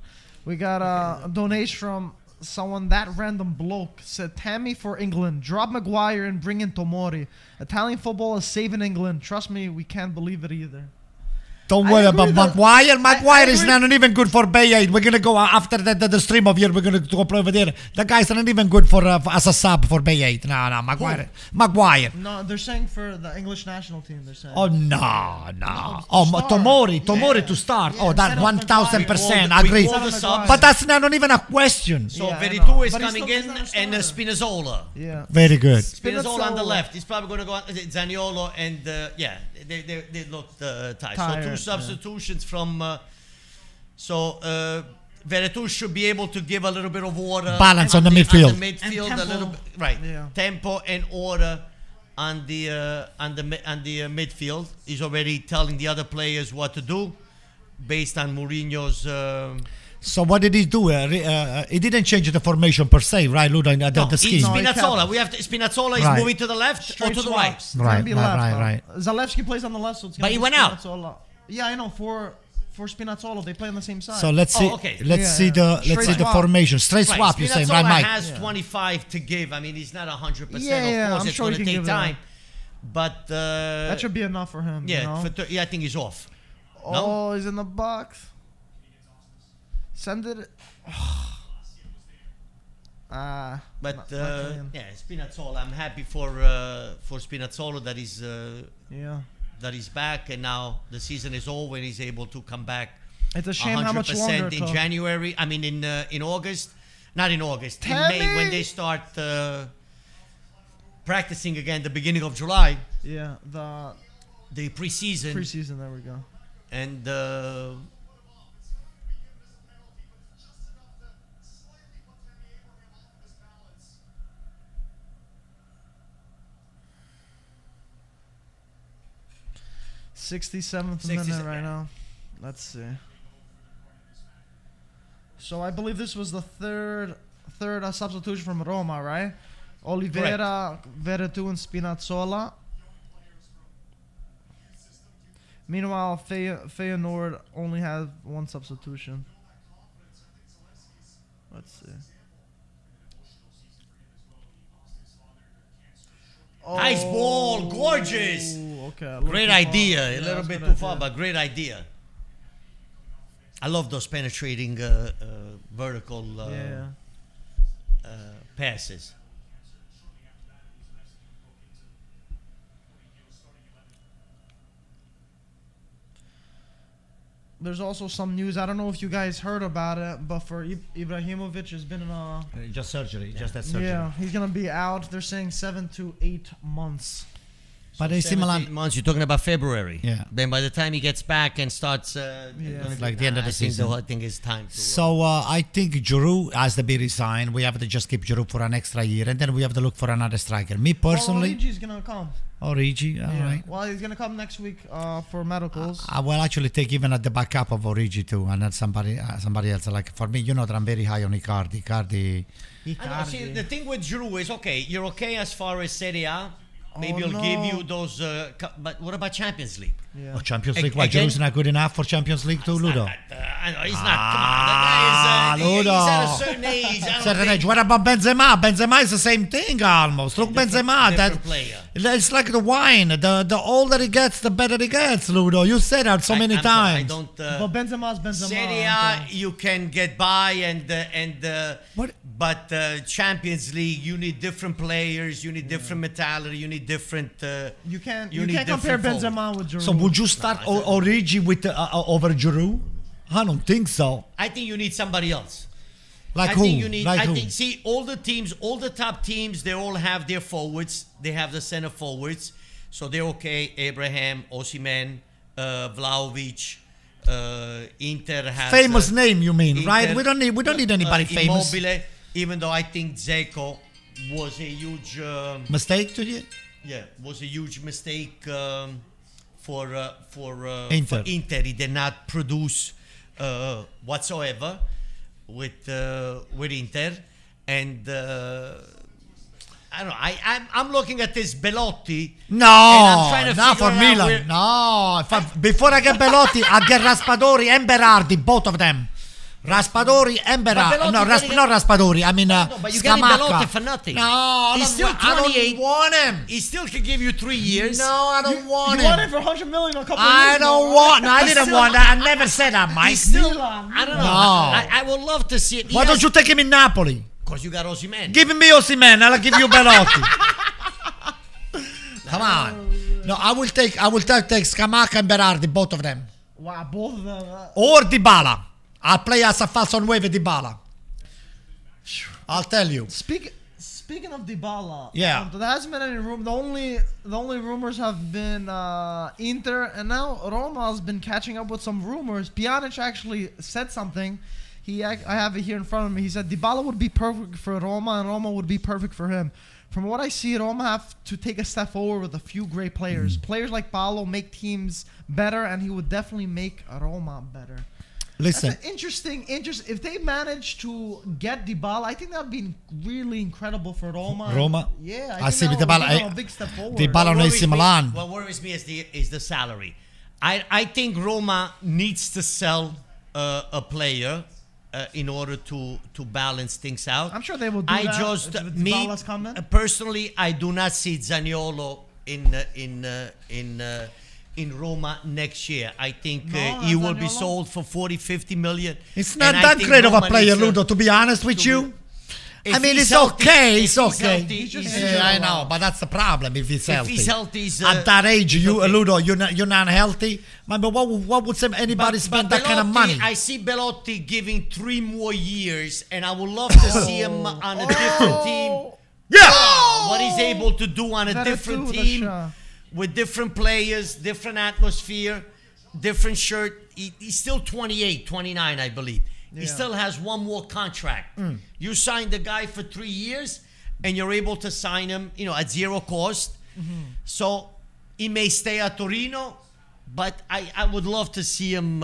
We got a donation from someone, that random bloke said, Tammy for England, drop Maguire and bring in Tomori. Italian football is saving England. Trust me, we can't believe it either. Don't I worry agree about that- Maguire. Maguire is agree. not even good for Bay 8. We're going to go after the stream of here. We're going to go play over there. The guy's not even good for as a sub for Bay 8. No, Maguire. Maguire. No, they're saying for the English national team, they're saying. Oh, no. Oh, start. Tomori to start. Yeah, Oh, that instead of 1,000% We agree. call the subs. But that's not even a question. So Yeah, I Veretout know. is But he's coming still- in, he's not a and starter. Spinazzola. Yeah. Very good. Spinazzola on the Spinazzola. left. He's probably going to go on. Zaniolo and they looked tired. So Tired, two yeah. substitutions from. Veretout should be able to give a little bit of order, Balance on the midfield. And a tempo. little bit, right? Yeah. Tempo and order on the midfield. He's already telling the other players what to do, based on Mourinho's. So what did he do? He didn't change the formation per se, right, Ludo? The scheme. No, he Spinazzola. Spinazzola is Right. moving to the left Straight or to the right. swaps. It's gonna Right, be right, left, right, though. Zalewski plays on the left, so it's gonna But he be went out. Spinazzola. Yeah, I know. For Spinazzola, they play on the same side. So let's see. okay. Let's Yeah, see yeah. the Straight swap. formation. Straight Right, swap. You say, Spinazzola right, Mike? has 25 to give. I mean, he's not 100%. Yeah, of course, I'm it's sure going he to can take give it time. But that should be enough for him. yeah, You know? I think he's off. Oh, he's in the box. Send it. But not clean. yeah, Spinazzola. I'm happy for Spinazzola that he's Yeah. that he's back, and now the season is over and he's able to come back. It's a shame how much longer it in took. January. I mean, in August, not in August, in Tammy! May when they start practicing again, the beginning of July, Yeah, the the preseason, preseason. There we go. and 67th minute right now. Let's see. So I believe this was the third substitution from Roma, right? Oliveira, Veretout, and Spinazzola. Meanwhile, Feyenoord only have one substitution. Let's see. Nice ball, gorgeous. Okay. Great idea. A little bit too far, but great idea. I love those penetrating vertical passes. There's also some news. I don't know if you guys heard about it, but for Ibrahimovic has been in a Just surgery. Just that surgery. yeah, he's gonna be out. They're saying 7 to 8 months. But AC Milan, months. You're talking about February. Yeah. Then by the time he gets back and starts, It's like the end of the season. I think it's time to. So I think Giroud has to be resigned. We have to just keep Giroud for an extra year, and then we have to look for another striker. Me personally, Origi's gonna come. Origi, all right. Well, he's gonna come next week for medicals. I will actually take even at the backup of Origi too, and then somebody else. Like for me, you know that I'm very high on Icardi. Icardi. I know, see, the thing with Giroud is you're okay as far as Serie A. Maybe Oh, he'll give you those. But what about Champions League? Yeah. Oh, Champions League. Why Again- Giroud's not good enough for Champions League too, Ludo? I know he's not. Come on, the guy is. Ludo. He's at a certain age. I don't Certain think- age. What about Benzema? Benzema is the same thing almost. Look, Benzema. different player. It's like the wine. The older he gets, the better he gets, Ludo. You said that so many I'm sorry, times. I don't. But Benzema's Benzema. Serie A, you can get by, What? but Champions League, you need different players, you need different mentality, you need different. You can't You need compare different Benzema with Giroud. So would you start Origi with over Giroud? I don't think so. I think you need somebody else. Like I who? think you need. Like I who? think. See, all the teams, all the top teams, they all have their forwards. They have the center forwards, so they're okay. Abraham, Osimhen, Vlahovic, Inter has Famous name, you mean, Inter, right? We don't need anybody famous. Immobile, even though I think Dzeko was a huge. Mistake to you? Yeah, was a huge mistake for Inter. For Inter. He did not produce whatsoever with Inter, and I don't know. I'm looking at this Belotti. No, I'm trying to not figure for out Milan. where- No, before I get Belotti, I get Raspadori and Berardi, both of them. Raspadori and Berardi. Belotti No, getting not Raspadori. I mean, but you're getting Scamacca. Belotti for nothing. No, He's still I 28. don't want him. He still could give you 3 years. No, I don't want You him. want it for 100 million a couple of I years don't ago, want. No, I He's didn't still- want that. I never said that, Mike. He's still. Milan. I don't know. No. I would love to see it. Why don't you take him in Napoli? Because you got Osimhen. Give me Osimhen, I'll give you Belotti. Come on. No, I will take Scamacca and Berardi, both of them. Wow, both of them. Or Dybala. I'll play as a falso nueve Dybala. I'll tell you. Speaking of Dybala, Yeah. there hasn't been any room. The only rumors have been Inter, and now Roma has been catching up with some rumors. Pjanic actually said something. I have it here in front of me. He said Dybala would be perfect for Roma, and Roma would be perfect for him. From what I see, Roma have to take a step forward with a few great players. Players like Paolo make teams better, and he would definitely make Roma better. Listen, That's an interesting. If they manage to get Dybala, I think that would be really incredible for Roma. Roma? Yeah, I see think with that would Dybala, be a big step forward. Dybala on AC Milan. What worries me is the salary. I think Roma needs to sell a player in order to balance things out. I'm sure they will do that. If Dybala's coming. Personally, I do not see Zaniolo in Roma next year. I think No, he will be Zaniolo? sold for 40-50 million. It's not And I that think great of a Roma player, needs to- Ludo, to be honest with to you. If I mean, he's it's healthy- okay. if It's he's okay. healthy, He's just he's- injured. Yeah, I know, but that's the problem. If he's healthy, he's healthy, he's, at that age, he's you okay. Ludo, you're not healthy. Man, but what would anybody spend that kind of Belotti, money? I see Belotti giving 3 more years, and I would love to see him on a different team. Yeah. What he's able to do on a Better different too, team Dasha. with different players, different atmosphere, different shirt. He's still 28, 29, I believe. He Yeah. still has one more contract. You signed the guy for 3 years, and you're able to sign him, at 0 cost. So he may stay at Torino, but I would love to see him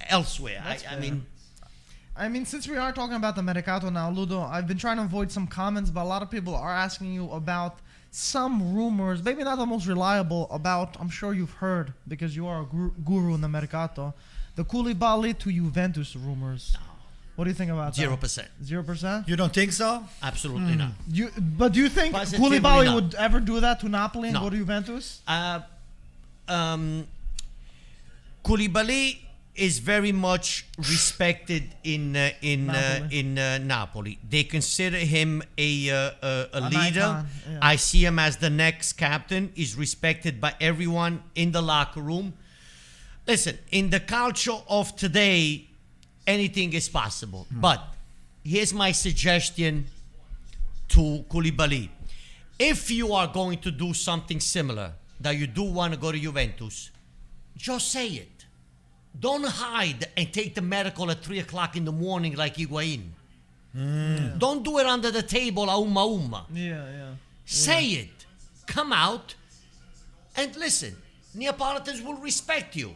elsewhere. I mean, since we are talking about the Mercato now, Ludo, I've been trying to avoid some comments, but a lot of people are asking you about some rumors, maybe not the most reliable, about, I'm sure you've heard, because you are a guru in the Mercato, the Koulibaly to Juventus rumors. What do you think about that? 0%. 0%? You don't think so? Absolutely not. But do you think Positively Koulibaly not. would ever do that to Napoli and No. go to Juventus? Koulibaly is very much respected in Napoli. Napoli. They consider him a leader. icon, yeah. I see him as the next captain. He's respected by everyone in the locker room. Listen, in the culture of today, anything is possible. But here's my suggestion to Koulibaly. If you are going to do something similar, that you do want to go to Juventus, just say it. Don't hide and take the medical at 3 o'clock in the morning like Higuain. Don't do it under the table, umma. Yeah. Say it. Come out and listen. Neapolitans will respect you.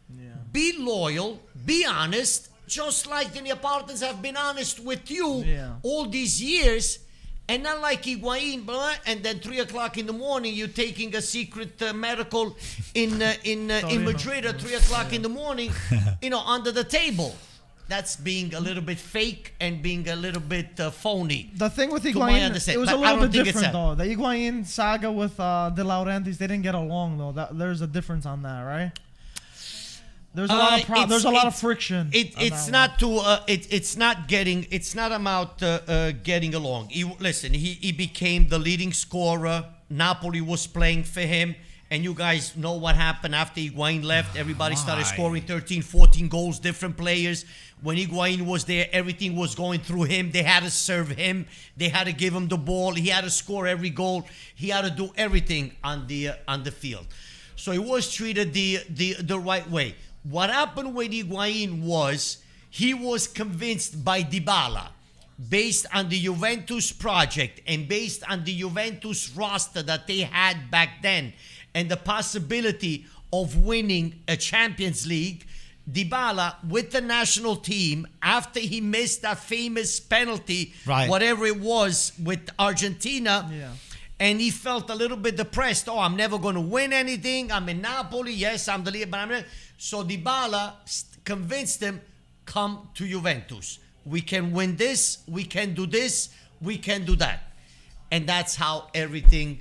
Yeah. Be loyal, be honest, just like the Neapolitans have been honest with you all these years. And not like Higuain, and then 3 o'clock in the morning you're taking a secret medical in Madrid at 3 o'clock in the morning, under the table. That's being a little bit fake and being a little bit phony. The thing with my Higuain, understanding. it was But a I little don't bit think it's different that. though. The Higuain saga with De Laurentiis, they didn't get along though. There's a difference on that, right? There's a lot of there's a lot of friction. It's not about getting along. He became the leading scorer. Napoli was playing for him. And you guys know what happened after Higuain left. Everybody started scoring 13, 14 goals, different players. When Higuain was there, everything was going through him. They had to serve him. They had to give him the ball. He had to score every goal. He had to do everything on the field. So he was treated the right way. What happened with Higuain was he was convinced by Dybala, based on the Juventus project and based on the Juventus roster that they had back then and the possibility of winning a Champions League, Dybala with the national team, after he missed that famous penalty, whatever it was with Argentina, and he felt a little bit depressed. Oh, I'm never going to win anything. I'm in Napoli. Yes, I'm the leader, but I'm not. So Dybala convinced him, come to Juventus. We can win this. We can do this. We can do that. And that's how everything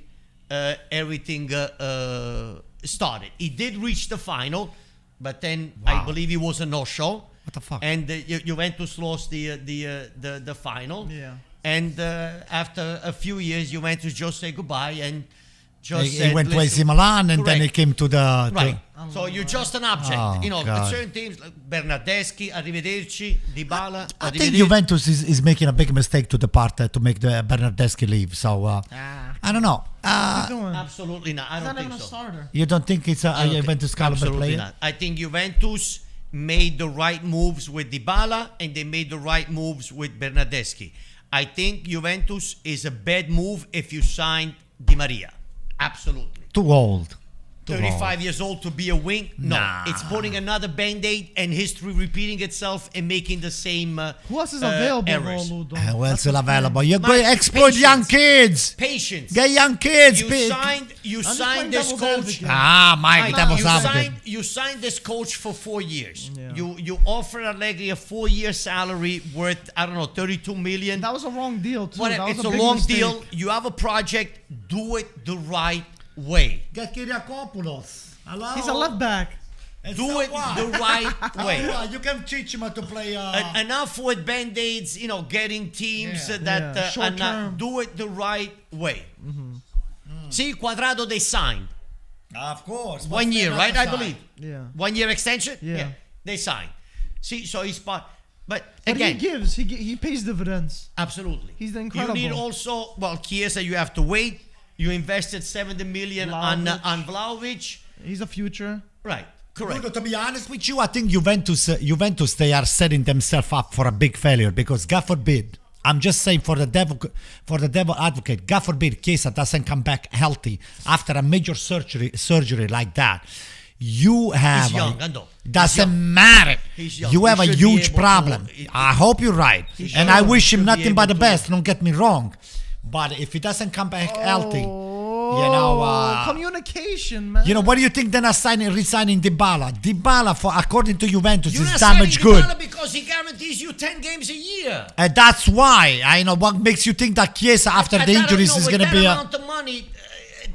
started. He did reach the final, but then I believe he was a no-show. What the fuck? And Juventus lost the final. Yeah. And after a few years, Juventus just said goodbye and just he said, went to AC listen, Milan and then correct. he came to the... Right. So you're just an object. Oh, God. Certain teams like Bernardeschi, arrivederci, Dybala, I think arrivederci. Juventus is making a big mistake to depart to make the Bernardeschi leave. So I don't know. What's he doing? Absolutely not. I He's don't not even think a so. starter. You don't think it's a Juventus caliber Absolutely player? not. I think Juventus made the right moves with Dybala and they made the right moves with Bernardeschi. I think Juventus is a bad move if you signed Di Maria. Absolutely. Too old. 35 years old to be a wing? No. Nah. It's putting another Band-Aid and history repeating itself and making the same Who else is available, errors. Ludo? Who else That's is the available? thing. You're Mike, going to exploit patience. young kids. Patience. Get young kids. You just signed playing this devil's coach. advocate. Mike, Mike, that was you advocate. you signed this coach for 4 years. Yeah. You offered Allegri a 4-year salary worth, I don't know, 32 million. That was a wrong deal too. Whatever. That was It's a big long mistake. deal. You have a project. Do it the right way. Get Kyriakopoulos. Hello? He's a left back. Do it the right way. You can teach him how to play. Enough with band-aids, getting teams that Yeah. Short are not. term. Do it the right way. See, Quadrado, they signed. Of course. 1 year, right? I believe. Yeah. 1 year extension? Yeah. They signed. See, so he's part. But But again, he gives. He pays dividends. absolutely. He's incredible. You need also, Chiesa, you have to wait. You invested 70 million on Vlahovic. He's a future. Right, correct. Ludo, to be honest with you, I think Juventus, they are setting themselves up for a big failure because, God forbid, I'm just saying for the devil advocate, God forbid Chiesa doesn't come back healthy after a major surgery like that. You have He's young, Ando. Doesn't matter. He's young. You He have a should be huge able problem. to- I hope you're right, He's and young. I wish him Should be nothing but the able to- best. Don't get me wrong, but if he doesn't come back healthy, communication, man. what do you think? Then resigning Dybala? Dybala, according to Juventus, You're is not damaged signing good. Dybala because he guarantees you 10 games a year. And that's why I know what makes you think that Chiesa after At the that- injuries no, is with going to that be amount of money,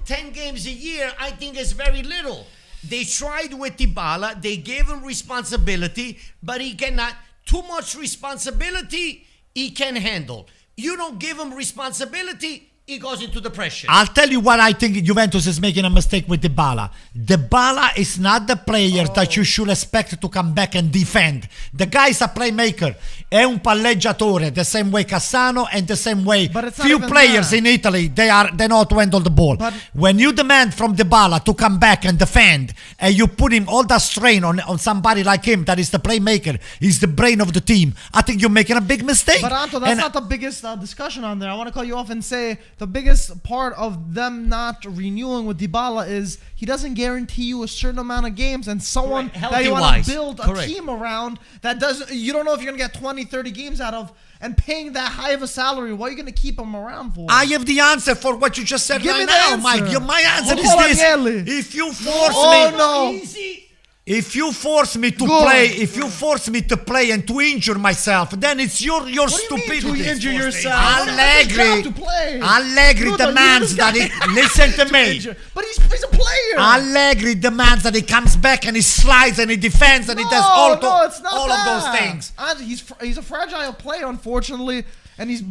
10 games a year, I think is very little. They tried with Dybala, they gave him responsibility, but he cannot. Too much responsibility, he can handle. You don't give him responsibility, he goes into depression. I'll tell you what I think Juventus is making a mistake with Dybala. Dybala is not the player that you should expect to come back and defend. The guy is a playmaker. È un palleggiatore, the same way Cassano and the same way But it's not few even players that. in Italy, they know how to handle the ball. But- when you demand from Dybala to come back and defend, and you put him all that strain on somebody like him that is the playmaker, he's the brain of the team, I think you're making a big mistake. But Anto, that's And- not the biggest discussion on there. I want to call you off and say the biggest part of them not renewing with Dybala is he doesn't guarantee you a certain amount of games, and someone Correct. that you want Healthy-wise. to build a Correct. team around that doesn't, you don't know if you're going to get 20, 30 games out of, and paying that high of a salary, what are you going to keep him around for? I have the answer for what you just said Give right me the now, answer. Mike. My answer Oh, is this: Agnelli. if you force Oh, me, no. Easy. if you force me to Good. play and to injure myself, then it's your What do you mean stupidity. to injure yourself? Allegri, It's his job to play. Allegri Dude, demands you that just he listen to me. injure. But he's a player. Allegri demands that he comes back and he slides and he defends and he does all it's not of that. those things. And he's a fragile player, unfortunately, and he's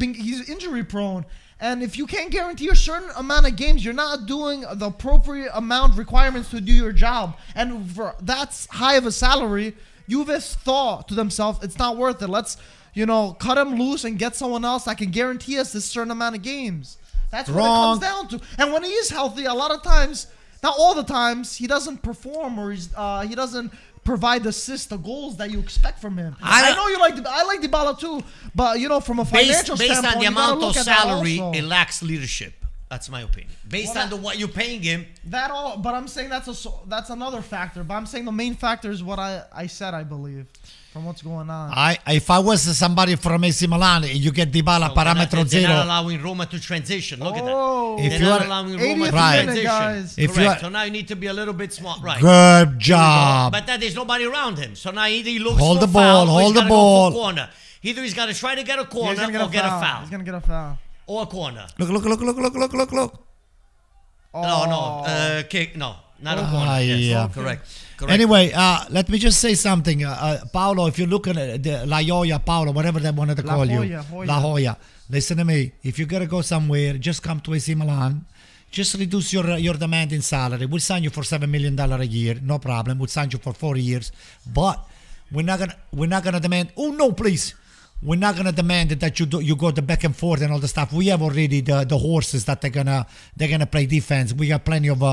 injury prone. And if you can't guarantee a certain amount of games, you're not doing the appropriate amount requirements to do your job. And for that's high of a salary, Juve thought to themselves, it's not worth it. Let's, cut him loose and get someone else that can guarantee us this certain amount of games. That's what it Wrong. comes down to. And when he is healthy, a lot of times, not all the times, he doesn't perform or he doesn't provide the assists, the goals that you expect from him. I know I like Dybala too, but from a financial Based standpoint, on the you gotta amount look of at that salary, also. it lacks leadership. That's my opinion. Based Well, on what you're paying him, But I'm saying that's another factor. But I'm saying the main factor is what I said. I believe from what's going on. If I was somebody from AC Milan, you get Dybala parametro they're not zero. allowing Roma to transition. Look at Oh. that. If They're you not are- allowing 80th Roma to minute, transition. guys. If you Correct. are- So now you need to be a little bit smart. Right. Good job. But then there's nobody around him. So now either he looks Hold for the ball, foul, or he's hold the gotta go ball. for corner. Either he's got to try to get a He's corner gonna or get a foul. He's gonna get a foul. Or a corner. Look. Oh. Kick. No, not a corner. Yes, yeah. correct. Anyway, let me just say something. Paolo, if you look at the La Jolla, Paolo, whatever they wanted to La call Jolla, you. Jolla. La Jolla. Listen to me. If you got to go somewhere, just come to AC Milan. Just reduce your demand in salary. We'll sign you for $7 million a year. No problem. We'll sign you for 4 years. But we're not gonna demand. Oh no, please. We're not gonna demand that you go the back and forth and all the stuff. We have already the horses that they're gonna play defense. We have plenty of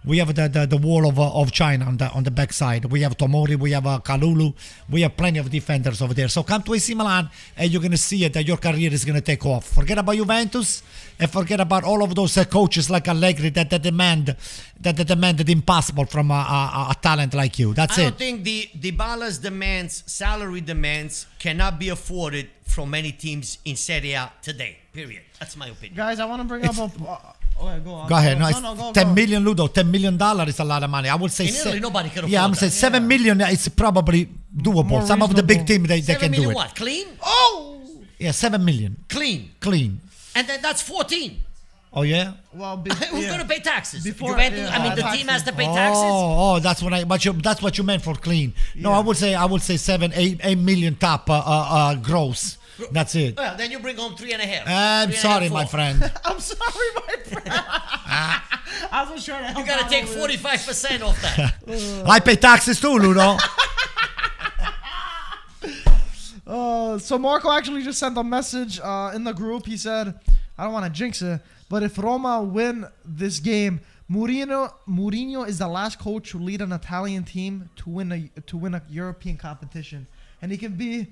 we have the wall of China on the backside. We have Tomori, we have Kalulu, we have plenty of defenders over there. So come to AC Milan and you're gonna see it that your career is gonna take off. Forget about Juventus and forget about all of those coaches like Allegri that demanded the impossible from a talent like you. That's I it. don't think the Dybala's salary demands cannot be afforded from many teams in Serie A today. Period. That's my opinion. Guys, I want to bring up a. Go on. Go ahead. No, go. 10 million, Ludo. $10 million is a lot of money. I would say. In Italy, nobody can Yeah, I'm afford saying that. 7 million is probably doable. More Some of the big reasonable. teams they 7 can million do it. what? Clean? Oh. Yeah, 7 million Clean. And then that's 14. Oh yeah. Well, Who's going to pay taxes? Before- Juventus? yeah, I mean, the taxes. team has to pay taxes. Oh, that's that's what you meant for clean. No, Yeah. I would say 8 million top gross. That's it. Well, then you bring home 3.5. I'm 3.5, sorry, my 4. friend. I'm sorry, my friend. I was trying to help. You got to out take with it. 45% off that. I pay taxes too, Ludo. So Marco actually just sent a message in the group. He said, "I don't want to jinx it, but if Roma win this game, Mourinho is the last coach to lead an Italian team to win a European competition, and he can be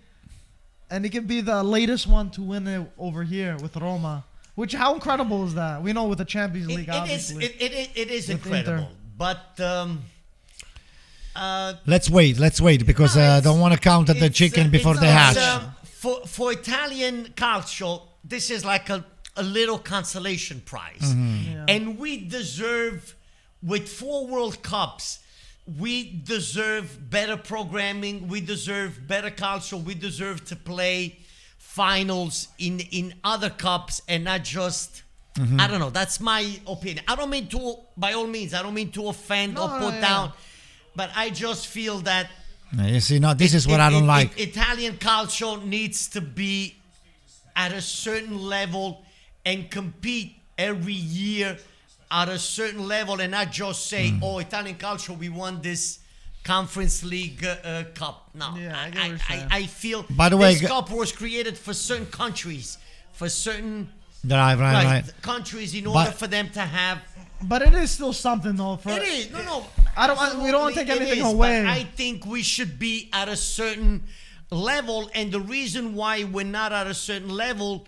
And he can be the latest one to win it over here with Roma. Which, how incredible is that? We know with the Champions League, obviously. It is With incredible. Inter. But Let's wait because I don't want to count the chicken before they hatch. For Italian calcio, this is like a little consolation prize. Yeah. And we deserve, with 4 World Cups, we deserve better programming. We deserve better calcio. We deserve to play finals in other cups and not just... I don't know. That's my opinion. I don't mean to, by all means, I don't mean to offend or put down. But I just feel that... You see, no, this is what I don't like. Italian calcio needs to be at a certain level and compete every year at a certain level and not just say, oh, Italian calcio, we won this Conference League cup. No, Yeah, I get what you're saying. I feel By the way, this cup was created for certain countries, for certain right. countries in order But- for them to have... But it is still something, though. For It is. No. we don't want to take Absolutely anything it is, away. But I think we should be at a certain level. And the reason why we're not at a certain level,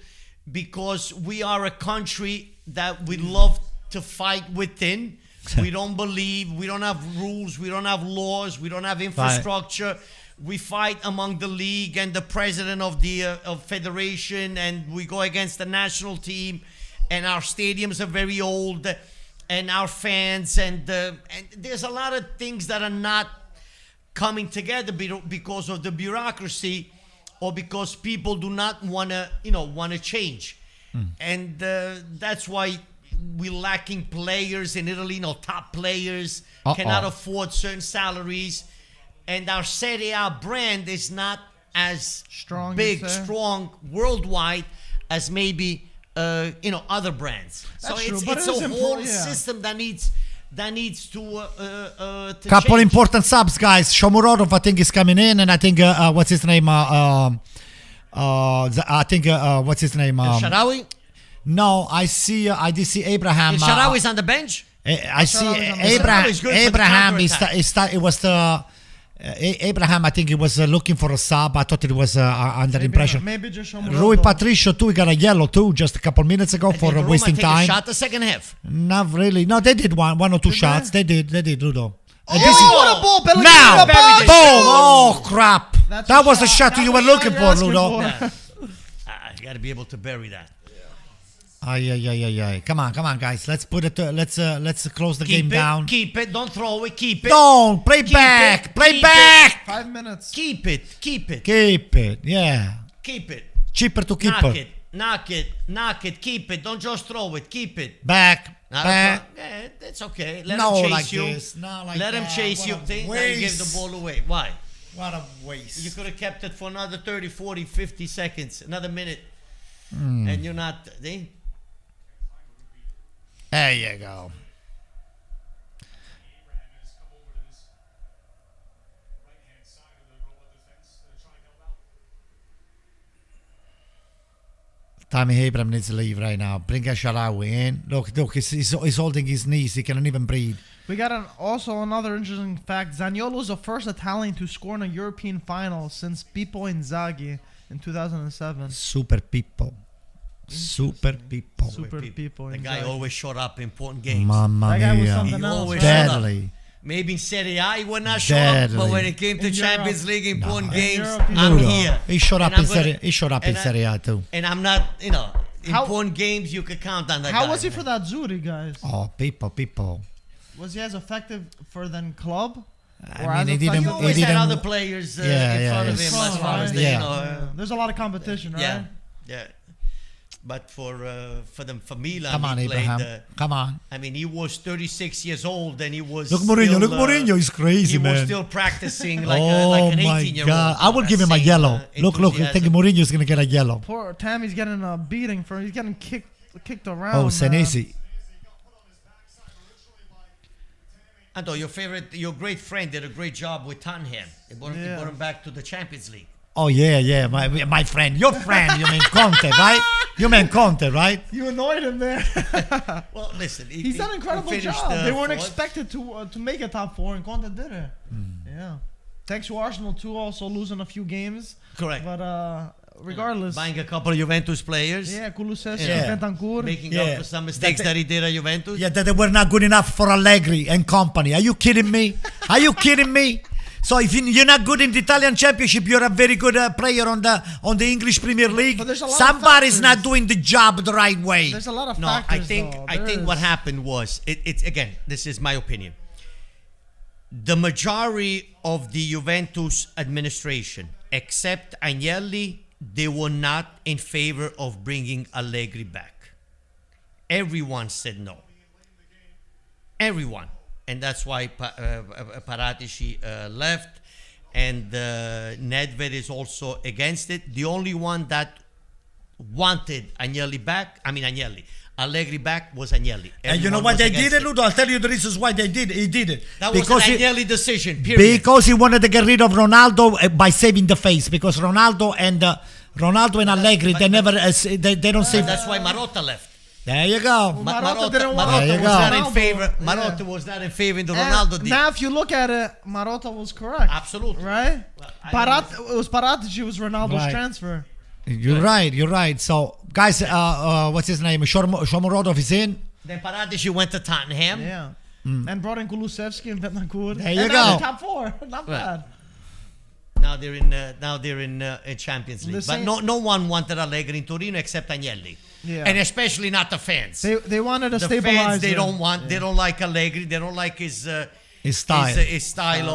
because we are a country that we love to fight within. We don't believe, we don't have rules, we don't have laws, we don't have infrastructure. We fight among the league and the president of the federation, and we go against the national team. And our stadiums are very old. And our fans, and there's a lot of things that are not coming together because of the bureaucracy, or because people do not want to change, and that's why we're lacking players in Italy. Top players cannot afford certain salaries, and our Serie A brand is not as Strong, strong worldwide as maybe. Other brands. That's so true, it's but it's it is a whole yeah. system that needs to Couple change. important subs, guys. Shomurodov, I think, is coming in, and I think what's his name? What's his name? Sharawi? No, I did see Abraham. Sharawi's on the bench? I see Abraham is good for the Abraham. counterattack. It was the Abraham. I think he was looking for a sub. I thought it was under impression. Maybe just show Rui Patricio too. He got a yellow too, just a couple minutes ago for Did Roma wasting take time. a shot the second half. Not really. No, they did one or two shots. They did, Ludo. And what a ball! Pellegrini, now, a ball! boom! Oh crap! That's That a was the shot. shot you That's were what looking you're for, asking Ludo. for. You got to be able to bury that. Ay. Come on, guys. Let's put it. Let's close the game down. Keep it. Don't throw it. Keep it. Don't play back. Play keep back. 5 minutes. Keep it. Keep it. Yeah. Keep it. Cheaper to keep it. Knock it. Keep it. Don't just throw it. Keep it. Back. Yeah, it's okay. Let No, him chase like you. this. Not like Let him that. chase What you. a Think that you give the waste. ball away. Why? What a waste. You could have kept it for another 30, 40, 50 seconds. Another minute. And you're not... See? There you go. Tammy Abraham needs to leave right now. Bring Asharawi in. Look, he's holding his knees. He cannot even breathe. We got also another interesting fact. Zaniolo is the first Italian to score in a European final since Pippo Inzaghi in 2007. Super people. Super people. Super Pippo The guy Inzaghi. always showed up in important games. Mamma That guy was mia. something He else. always right? showed up. Deadly. Maybe in Serie A he would not show up, but when it came to In Champions Europe. League important No. games, In Europe, I'm Ludo. here. He showed up And in I'm gonna- Serie. He showed up in and I- Serie A too. And I'm not, How- important games you could count on that guy. How was he man. for that Zuri, guys? Oh, people. Was he as effective for then club? Or I as mean, he effective- didn't. He He always had didn't. other players in Yeah, front of yeah, him yeah. as far as Right. the, Yeah. There's a lot of competition, right? yeah. But for Milan, Come on, he played. Abraham. Come on. I mean, he was 36 years old, and he was. Look, Mourinho. still, Look, Mourinho. He's crazy, He man. was still practicing like Oh an my 18-year-old. God! I will give him a yellow. Look. I think Mourinho's gonna get a yellow. Poor Tammy's getting a beating for. He's getting kicked around. Oh, man. Senesi. Anto, your great friend did a great job with Tottenham. They brought him back to the Champions League. Oh yeah. My friend. Your friend. You mean Conte, right? You mean Conte, right? You annoyed him there. Well, listen, He's done an incredible finished, job. They weren't fourth. expected to make a top four, and Conte did it. Yeah. Thanks to Arsenal too, also losing a few games. Correct. But regardless. Buying a couple of Juventus players. Yeah, Kulusevski, Yeah. Bentancur. Making up for some mistakes that he did at Juventus. Yeah, that they were not good enough for Allegri and company. Are you kidding me? Are you kidding me? So if you're not good in the Italian Championship, you're a very good player on the English Premier League. But there's a lot of Somebody's not factors. doing the job the right way. There's a lot of No, factors. I think what happened was it's again. This is my opinion. The majority of the Juventus administration, except Agnelli, they were not in favor of bringing Allegri back. Everyone said no. Everyone. And that's why Paratici left, and Nedved is also against it. The only one that wanted Allegri back was Agnelli. And you know Everyone why was they against did it, Ludo? I'll tell you the reasons why they did it. He did it. That was an Agnelli decision, period. Because he wanted to get rid of Ronaldo by saving the face. Because Ronaldo and Allegri, they never, they don't save. That's why Marotta left. There you go. Marotta didn't want There you was go. not in Ronaldo. favor. Yeah. Marotta was not in favor in the And Ronaldo deal. now, if you look at it, Marotta was correct. Absolutely. Right? I It was Paratici was Ronaldo's Right. transfer. You're right. So, guys, what's his name? Shomurodov is in. Then Paratici went to Tottenham. Yeah. And brought in Kulusevski and Bentancur. There you and now go. they're top four. Not bad. Now they're in Champions League. The But same- no one wanted Allegri in Torino except Agnelli. Yeah. And especially not the fans. They wanted to The stabilize fans, they him. don't want. They don't like Allegri. They don't like his Style. his style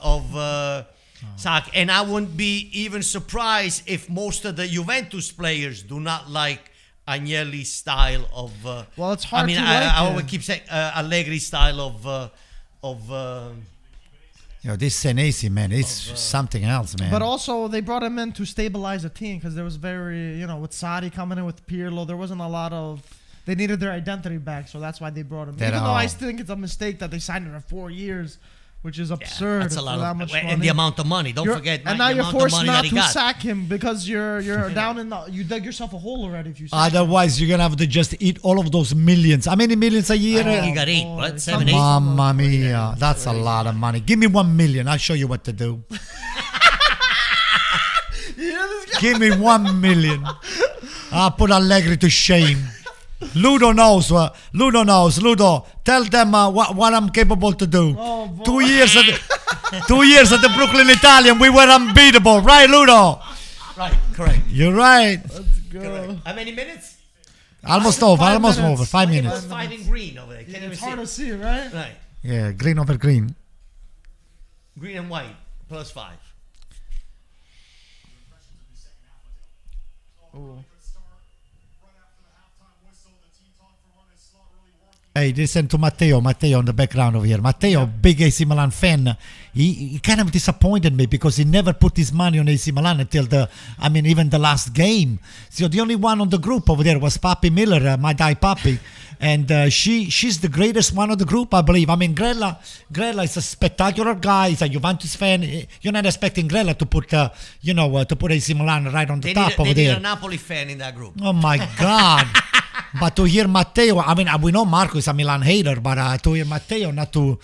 of soccer. And I wouldn't be even surprised if most of the Juventus players do not like Agnelli's style of. Well, it's hard I mean, to I like always it. keep saying Allegri's style of. This Senesi, man, it's something else, man. But also, they brought him in to stabilize the team because there was very, with Sarri coming in with Pirlo, there wasn't a lot of. They needed their identity back, so that's why they brought him. That Even though I all. still think it's a mistake that they signed him for 4 years, which is absurd. That's a lot for that of much and money. the amount of money. Don't forget, and Mike, now the you're amount of forced money that not he to got. sack him because you're down in the. You dug yourself a hole already if you sack him. Otherwise, you're gonna have to just eat all of those millions. How many millions a year? He got 8, boy. what? Some 7, 8? Mamma mia, that's a lot of money. Give me 1 million. I'll show you what to do. You hear this guy? Give me 1 million. I'll put Allegri to shame. Ludo knows. Ludo, tell them what I'm capable to do. Oh, boy. 2 years at 2 years at the Brooklyn Italian, we were unbeatable, right, Ludo? Right, correct. You're right. Let's go. Correct. How many minutes? Almost over. 5 Almost minutes. over. 5 Look at minutes. us fighting green over there. Can't even It's see hard it. to see, right? Right. Yeah, green over green. Green and white, +5. Ooh. Hey, listen to Matteo in the background over here. Matteo, big AC Milan fan. He kind of disappointed me because he never put his money on AC Milan until even the last game. So the only one on the group over there was Papi Miller, my guy Papi. And she's the greatest one of the group, I believe. I mean, Grella is a spectacular guy. He's a Juventus fan. You're not expecting Grella to put, to put AC Milan right on the top over they need there. a Napoli fan in that group. Oh my God. But to hear Matteo, I mean, we know Marco is a Milan hater, but to hear Matteo not to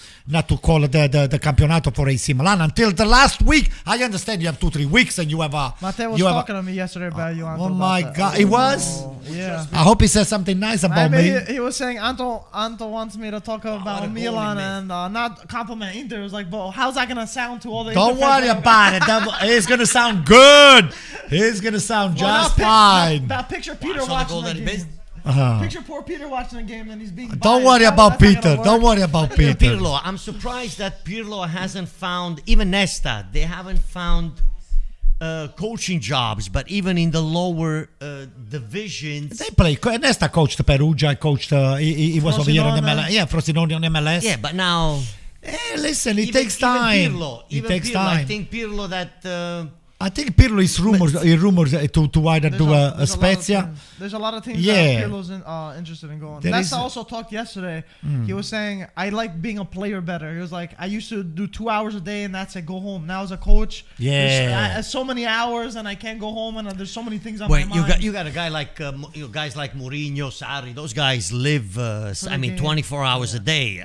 call the campionato for AC Milan until the last week. I understand you have 2-3 weeks and you have a. Matteo was talking to me yesterday about you, Anto. Oh my God, he was. Yeah. I hope he says something nice about me. He was saying Anto wants me to talk what a about goal Milan he and not compliment Inter. It was like, but how's that gonna sound to all the? Don't Inter fans worry that- about it. It's gonna sound good. It's gonna sound Well, just now fine. That picture Peter Saw the watching goal the that he game. missed. Picture poor Peter watching the game and he's being. Don't biased. worry That's about not gonna Peter. work. Don't worry about Peter. Pirlo, I'm surprised that Pirlo hasn't found, even Nesta, they haven't found coaching jobs, but even in the lower divisions. They play. Nesta coached Perugia. Coached. He was over here on Frosinone. MLS. Yeah, Frosinone on MLS. Yeah, but now. Listen, it even- takes time. Even Pirlo, It takes Pirlo, time. I think Pirlo that. I think Pirlo is rumors to either There's do a there's lot of Spezia. teams- There's a lot of teams Yeah. that Pirlo's interested in going. There Nesta is- also talked yesterday. He was saying, I like being a player better. He was like, I used to do 2 hours a day and that's it, go home. Now as a coach, Yeah. there's so many hours and I can't go home and there's so many things on Wait, my mind. you got a guy like guys like Mourinho, Sarri. Those guys live, game. 24 hours a day.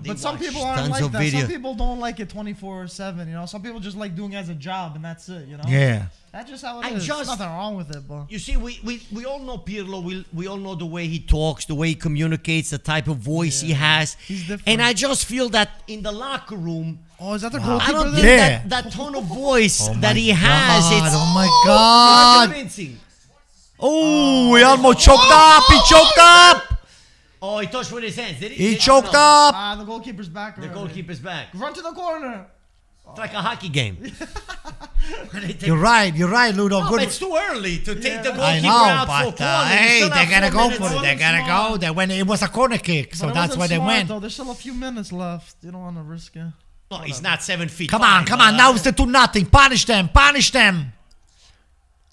They But some watch people aren't tons like of that. video. Some people don't like it 24/7. Some people just like doing it as a job and that's it. Yeah. That's just how it I is. just- Nothing wrong with it, but You see, we all know Pirlo. We all know the way he talks, the way he communicates, the type of voice he has. He's different. And I just feel that in the locker room, oh, is that the I goalkeeper don't there? think that tone of voice that he has, it's Oh my God. convincing. Oh, he almost choked up. He choked up. Oh, he touched with his hands, did he? He Did- choked no. up. The goalkeeper's back. The already. goalkeeper's back. Run to the corner. It's like a hockey game. You're right, Ludo. No, Good. but it's too early to take the goalkeeper I know, out for a but corner. You hey, still they're have gonna 4 go minutes. for it. They're gonna go. They went. It was a corner kick, so But it that's wasn't why they smart, went. Though. There's still a few minutes left. You don't want to risk it. No, he's not 7 feet. Come on. Now it's the 2-0. Punish them.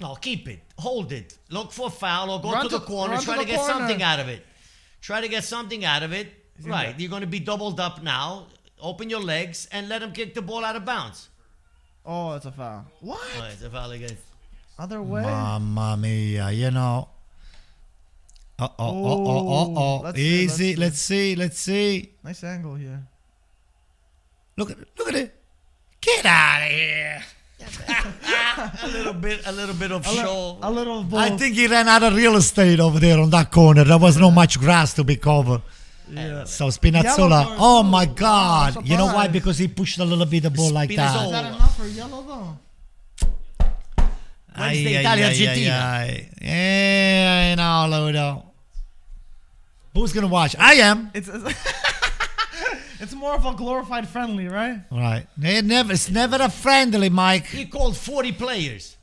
No, keep it. Hold it. Look for a foul or go Run to the to- corner. run Try to to the get corner. something out of it. Try to get something out of it. Right. You're going to be doubled up now. Open your legs and let him kick the ball out of bounds. Oh, it's a foul. What? Oh, it's a foul again. Other way? Mamma mia, you know. Oh. Let's see, Easy. Let's see. Nice angle here. Look at it. Get out of here. A little bit of show. A little ball. I think he ran out of real estate over there on that corner. There was no much grass to be covered. Yeah. So Yellow Spinazzola, card, oh too. my Wow, God. I'm You know why? surprised. Because he pushed a little bit the ball like Is Spinazzola. that. that enough for yellow though? Wednesday, Italia, Argentina. Yeah, I know, Ludo. Who's going to watch? I am. It's more of a glorified friendly, right? Right. It's never a friendly, Mike. He called 40 players.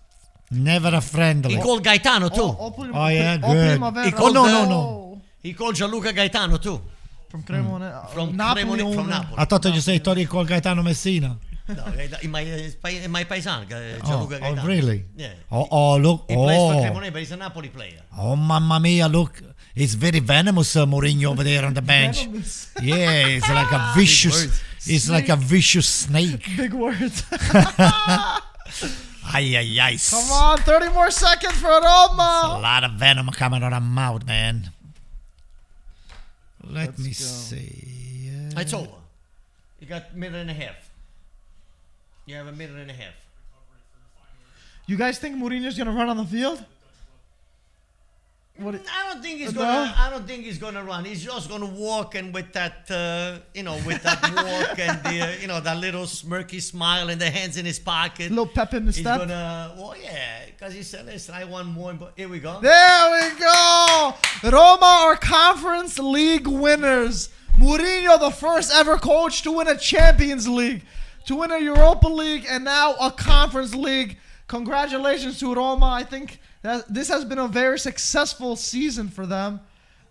Never a friendly. He called Gaetano too. Oh, yeah, good. He called no. He called Gianluca Gaetano too. From Cremona. From Napoli. Cremona, from owner. Napoli. I thought you thought he called Gaetano Messina. No, in my paisano, Gianluca Gaetano. Really? Yeah. Oh, look. He plays for Oh, Cremona, but he's a Napoli player. mamma mia, look. It's very venomous, Mourinho over there on the bench. Venomous. Yeah, it's like a vicious. words. It's like a vicious snake. Big words. Ay. Come on, 30 more seconds for A Roma. lot of venom coming out of my mouth, man. Let me go. see. It's over. You got a minute and a half. You have a minute and a half. You guys think Mourinho's gonna run on the field? What? I don't think he's No? gonna. I don't think he's gonna run. He's just gonna walk, and with that, with that walk and the, that little smirky smile and the hands in his pocket. Little pep in the He's step. gonna. Well, yeah, because he said, "Listen, I want more." But here we go. There we go. Roma are Conference League winners. Mourinho, the first ever coach to win a Champions League, to win a Europa League, and now a Conference League. Congratulations to Roma. I think that this has been a very successful season for them.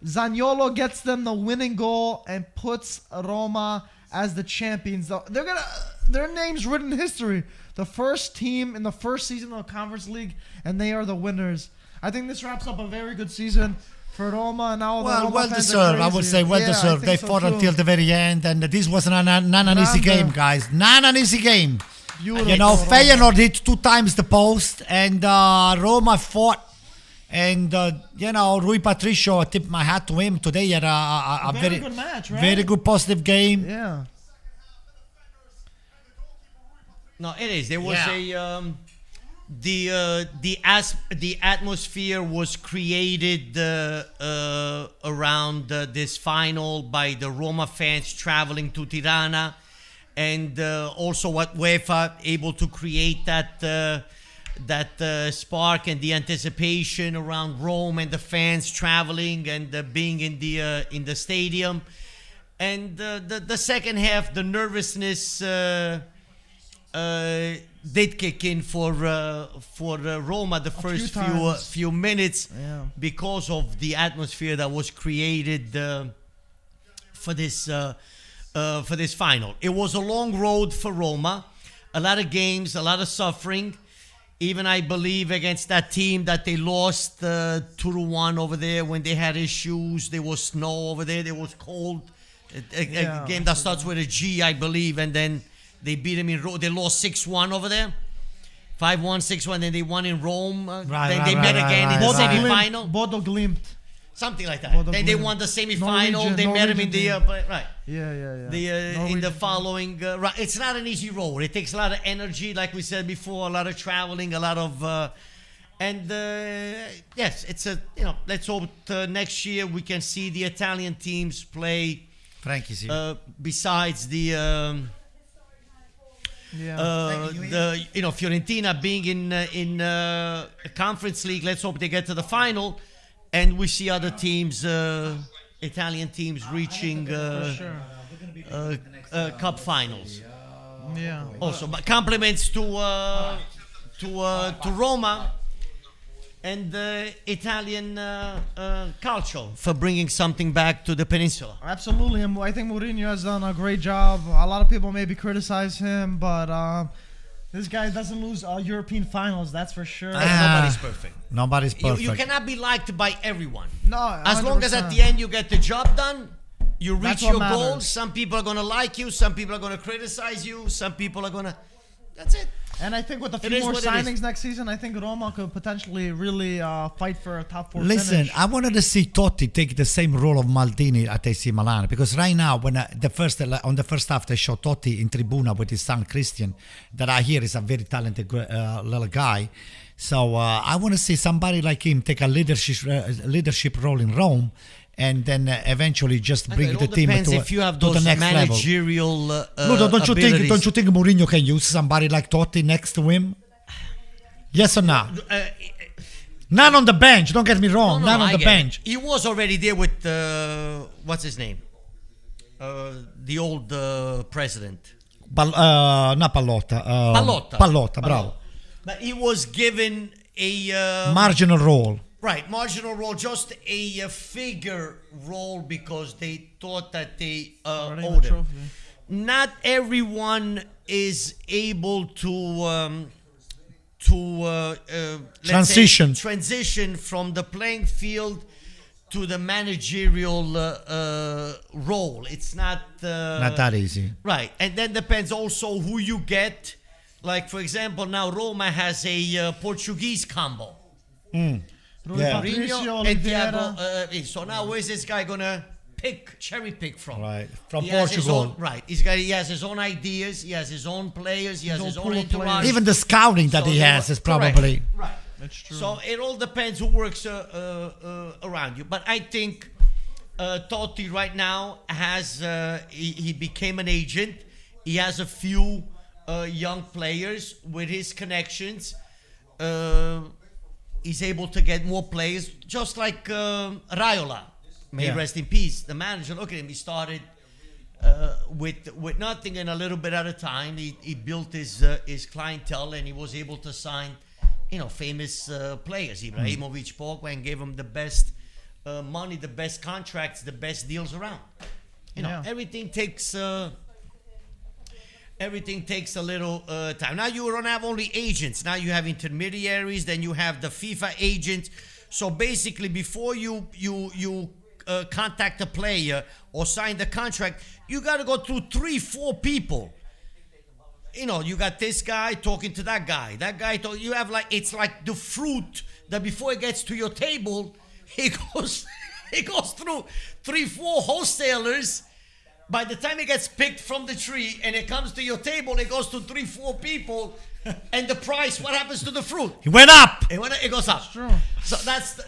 Zaniolo gets them the winning goal and puts Roma as the champions. Their names written in history. The first team in the first season of the Conference League, and they are the winners. I think this wraps up a very good season for Roma. And now the Well Roma fans are deserved. I would crazy. say well Yeah, I deserved. think They so fought too. until the very end, and this was not an easy game, guys. Not an easy game. Beautiful, You know, Roma. Feyenoord hit 2 times the post, and Roma fought. And Rui Patricio, I tip my hat to him today. He had a Very good match, right? very good positive game. Yeah. No, it is. There was Yeah. the atmosphere was created around this final by the Roma fans traveling to Tirana, and also what UEFA able to create that spark and the anticipation around Rome and the fans traveling and being in the stadium, and the second half, the nervousness did kick in for Roma the first times. few minutes, Yeah. because of the atmosphere that was created for this final. It was a long road for Roma, a lot of games, a lot of suffering. Even I believe against that team that they lost 2-1 over there when they had issues. There was snow over there. There was cold. A game that starts with a G, I believe, and then they beat them in Rome. They lost 6-1 over there. 5-1, 6-1, then they won in Rome. Then they met again in the semi-final. Bodo Glimt. something like that. Well, the Then they Norwegian- won the semi-final. They met him in the right. Yeah. In the following, it's not an easy road. It takes a lot of energy, like we said before, a lot of traveling, a lot of, yes, it's a let's hope next year we can see the Italian teams play. Frankie's here. Besides the Fiorentina being in a Conference League, let's hope they get to the final, and we see other teams, Italian teams reaching cup finals. Yeah. Also, but compliments to Roma and the Italian calcio for bringing something back to the peninsula. Absolutely, and I think Mourinho has done a great job. A lot of people maybe criticize him, but this guy doesn't lose European finals, that's for sure. Nobody's perfect. Nobody's perfect. You cannot be liked by everyone. No, As long as at the end you get the job done, you reach That's what your matters. goals. Some people are going to like you. Some people are going to criticize you. Some people are going to... That's it. And I think with a It few is more what it is. signings next season, I think Roma could potentially really fight for a top 4 Listen, finish. I wanted to see Totti take the same role of Maldini at AC Milan, because right now, when on the first half they show Totti in Tribuna with his son Christian, that I hear is a very talented little guy. So I want to see somebody like him take a leadership role in Rome, and then eventually just bring It the all team depends to if you have the those next level. managerial Ludo, don't you abilities. think Mourinho can use somebody like Totti next to him? Yes or no? Not on the bench. Don't get me wrong. No, not on I the get bench. it. He was already there with what's his name? The old president. Not Pallotta. Pallotta, bravo. But he was given a Marginal role. right marginal role, just a figure role because they thought that they owed him. Not everyone is able to let's say, transition from the playing field to the managerial role. It's not That easy. right, and then depends also who you get. Like for example, now Roma has a Portuguese combo. Yeah. Patricio Mourinho and Oliveira. Thiago. So now where's this guy gonna cherry pick from? Right. From He has his Portugal. own, right. He has his own ideas. He has his own players. He has His his own own pool of players. entourage. Even the scouting that So he they has were- is probably... right. That's true. So it all depends who works around you. But I think Totti right now has he became an agent. He has a few young players with his connections. He's able to get more players, just like Raiola. May rest in peace. The manager, look at him. He started with nothing and a little bit at a time. He built his clientele, and he was able to sign, famous players. Ibrahimovic, Pogba, and gave him the best money, the best contracts, the best deals around. Everything takes a little time. Now you don't have only agents. Now you have intermediaries. Then you have the FIFA agents. So basically, before you contact a player or sign the contract, you got to go through 3-4 people. You got this guy talking to that guy. That guy, you have it's like the fruit that before it gets to your table, it goes through 3-4 wholesalers. By the time it gets picked from the tree and it comes to your table, it goes to 3-4 people. And the price, what happens to the fruit? He went up! It goes up. That's true. So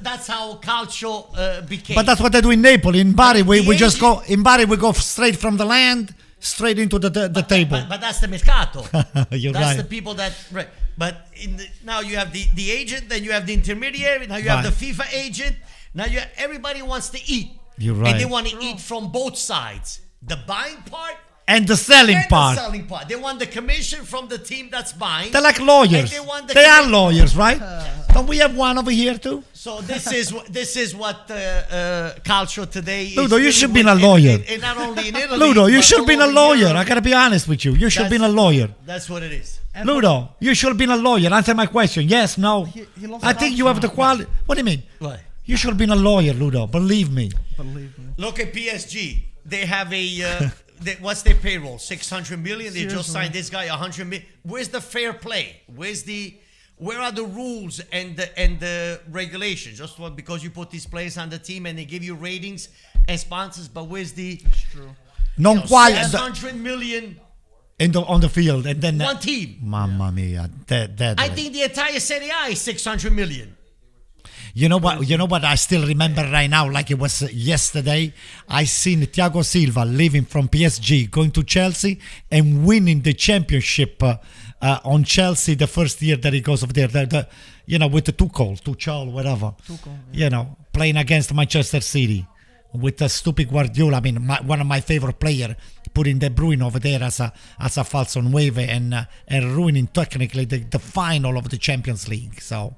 that's how calcio became. But that's what they do in Napoli. In Bari, we The just go... agent- In Bari, we go straight from the land, straight into the table. But that's the mercato. You're That's right. the people that... Right. But now you have the agent, then you have the intermediary, now you have the Right. FIFA agent. Now everybody wants to eat. You're right. And they want to eat from both sides. The buying part And the selling and part. the selling part. They want the commission from the team that's buying. They're like lawyers. And they want the They are commi- lawyers, right? Don't we have one over here too? So this is what culture today is. Ludo, you should be doing a lawyer. in not only in Italy. Ludo, you but should all be a over lawyer. Europe. I gotta be honest with you. You should be a lawyer. That's what it is. Ludo, you should be a lawyer. Answer my question. Yes, no. He loves I think you have the quality. What do you mean? What? You should be a lawyer, Ludo. Believe me. Believe me. Look at PSG. They have a what's their payroll? 600 million. They just Seriously. signed this guy 100 million. Where's the fair play? Where's the Where are the rules and the regulations? Just because you put these players on the team and they give you ratings and sponsors, but where's the It's true. Non quite 600 million on the field, and then one team? Mamma mia, I think the entire Serie A is 600 million. You know what? You know what? I still remember right now, like it was yesterday. I seen Thiago Silva leaving from PSG, going to Chelsea, and winning the championship on Chelsea the first year that he goes over there. With the Tuchel, whatever. Playing against Manchester City with the stupid Guardiola. I mean, one of my favorite players, putting De Bruyne over there as a falso nueve and ruining technically the final of the Champions League. So.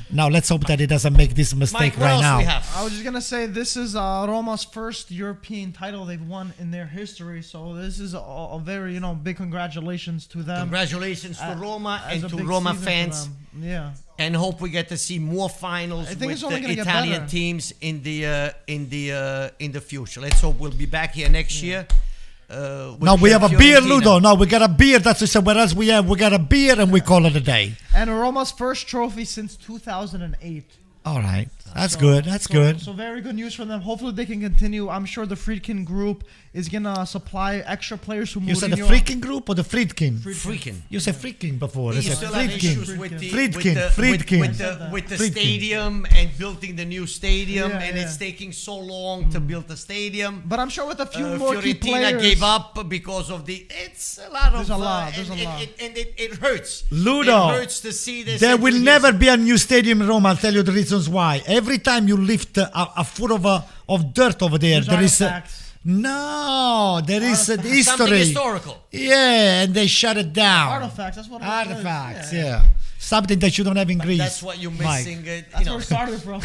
Now let's hope that he doesn't make this mistake Mike, what right else now. we have? I was just gonna say this is Roma's first European title they've won in their history, so this is a very big congratulations to them. Congratulations to Roma As and a to big Roma season for fans. them. Yeah. And hope we get to see more finals I think with it's only the gonna get Italian better. teams in the future. Let's hope we'll be back here next year. Now we have a beer, Fiorentina. Ludo. Now we got a beer. That's what where else we have. We got a beer and we call it a day. And Roma's first trophy since 2008. All right. That's good. That's good. So very good news for them. Hopefully they can continue. I'm sure the Friedkin group is gonna supply extra players who You said the Mourinho- Freaking group or the Friedkin? Freaking. You said Freaking before. You Is it still have issues Friedkin? with the Friedkin. with the Friedkin. stadium and building the new stadium, Yeah, and yeah. it's taking so long to build the stadium. But I'm sure with a few more key Fiorentina players. gave up because of it's a lot There's of a lot, there's and a lot. it hurts. Ludo, It hurts to see this. There and will to never listen. be a new stadium in Rome. I'll tell you the reasons why. Every time you lift a foot of dirt over there, There's there is artifacts. there is Artifacts. history. Something historical. Yeah, and they shut it down. Artifacts, that's what it is. Artifacts, yeah. Something that you don't have in Greece. That's what you're Mike. missing. That's where it started from.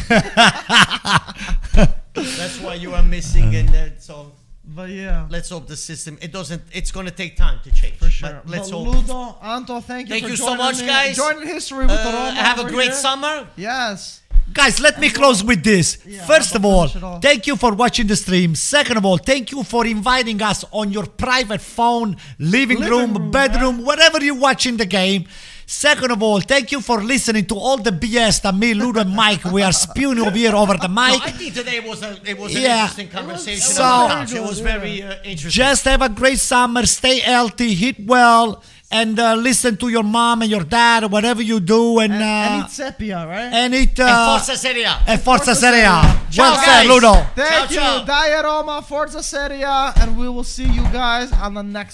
That's why you are missing, and so. But yeah. Let's hope the system. It's going to take time to change. For sure. But let's But hope. Ludo, Anto, thank you Thank for you so joining much, me. guys. Joining history with the Roma Have a over great here. summer. Yes. Guys, let me close with this. Yeah, First of all, finish it off. thank you for watching the stream. Second of all, thank you for inviting us on your private phone, living room, bedroom, wherever you're watching the game. Second of all, thank you for listening to all the BS that me, Ludo, and Mike, we are spewing over here over the No, mic. I think today was an Yeah. interesting conversation. So- on the couch. It was very interesting. Just have a great summer, stay healthy, hit well, and listen to your mom and your dad, whatever you do, and And eat sepia, right? and eat And Forza Serie A. and Forza Serie A. Ciao, Well said, guys. Ludo. Thank Ciao, you. ciao. Dai Roma, Forza Serie A, and we will see you guys on the next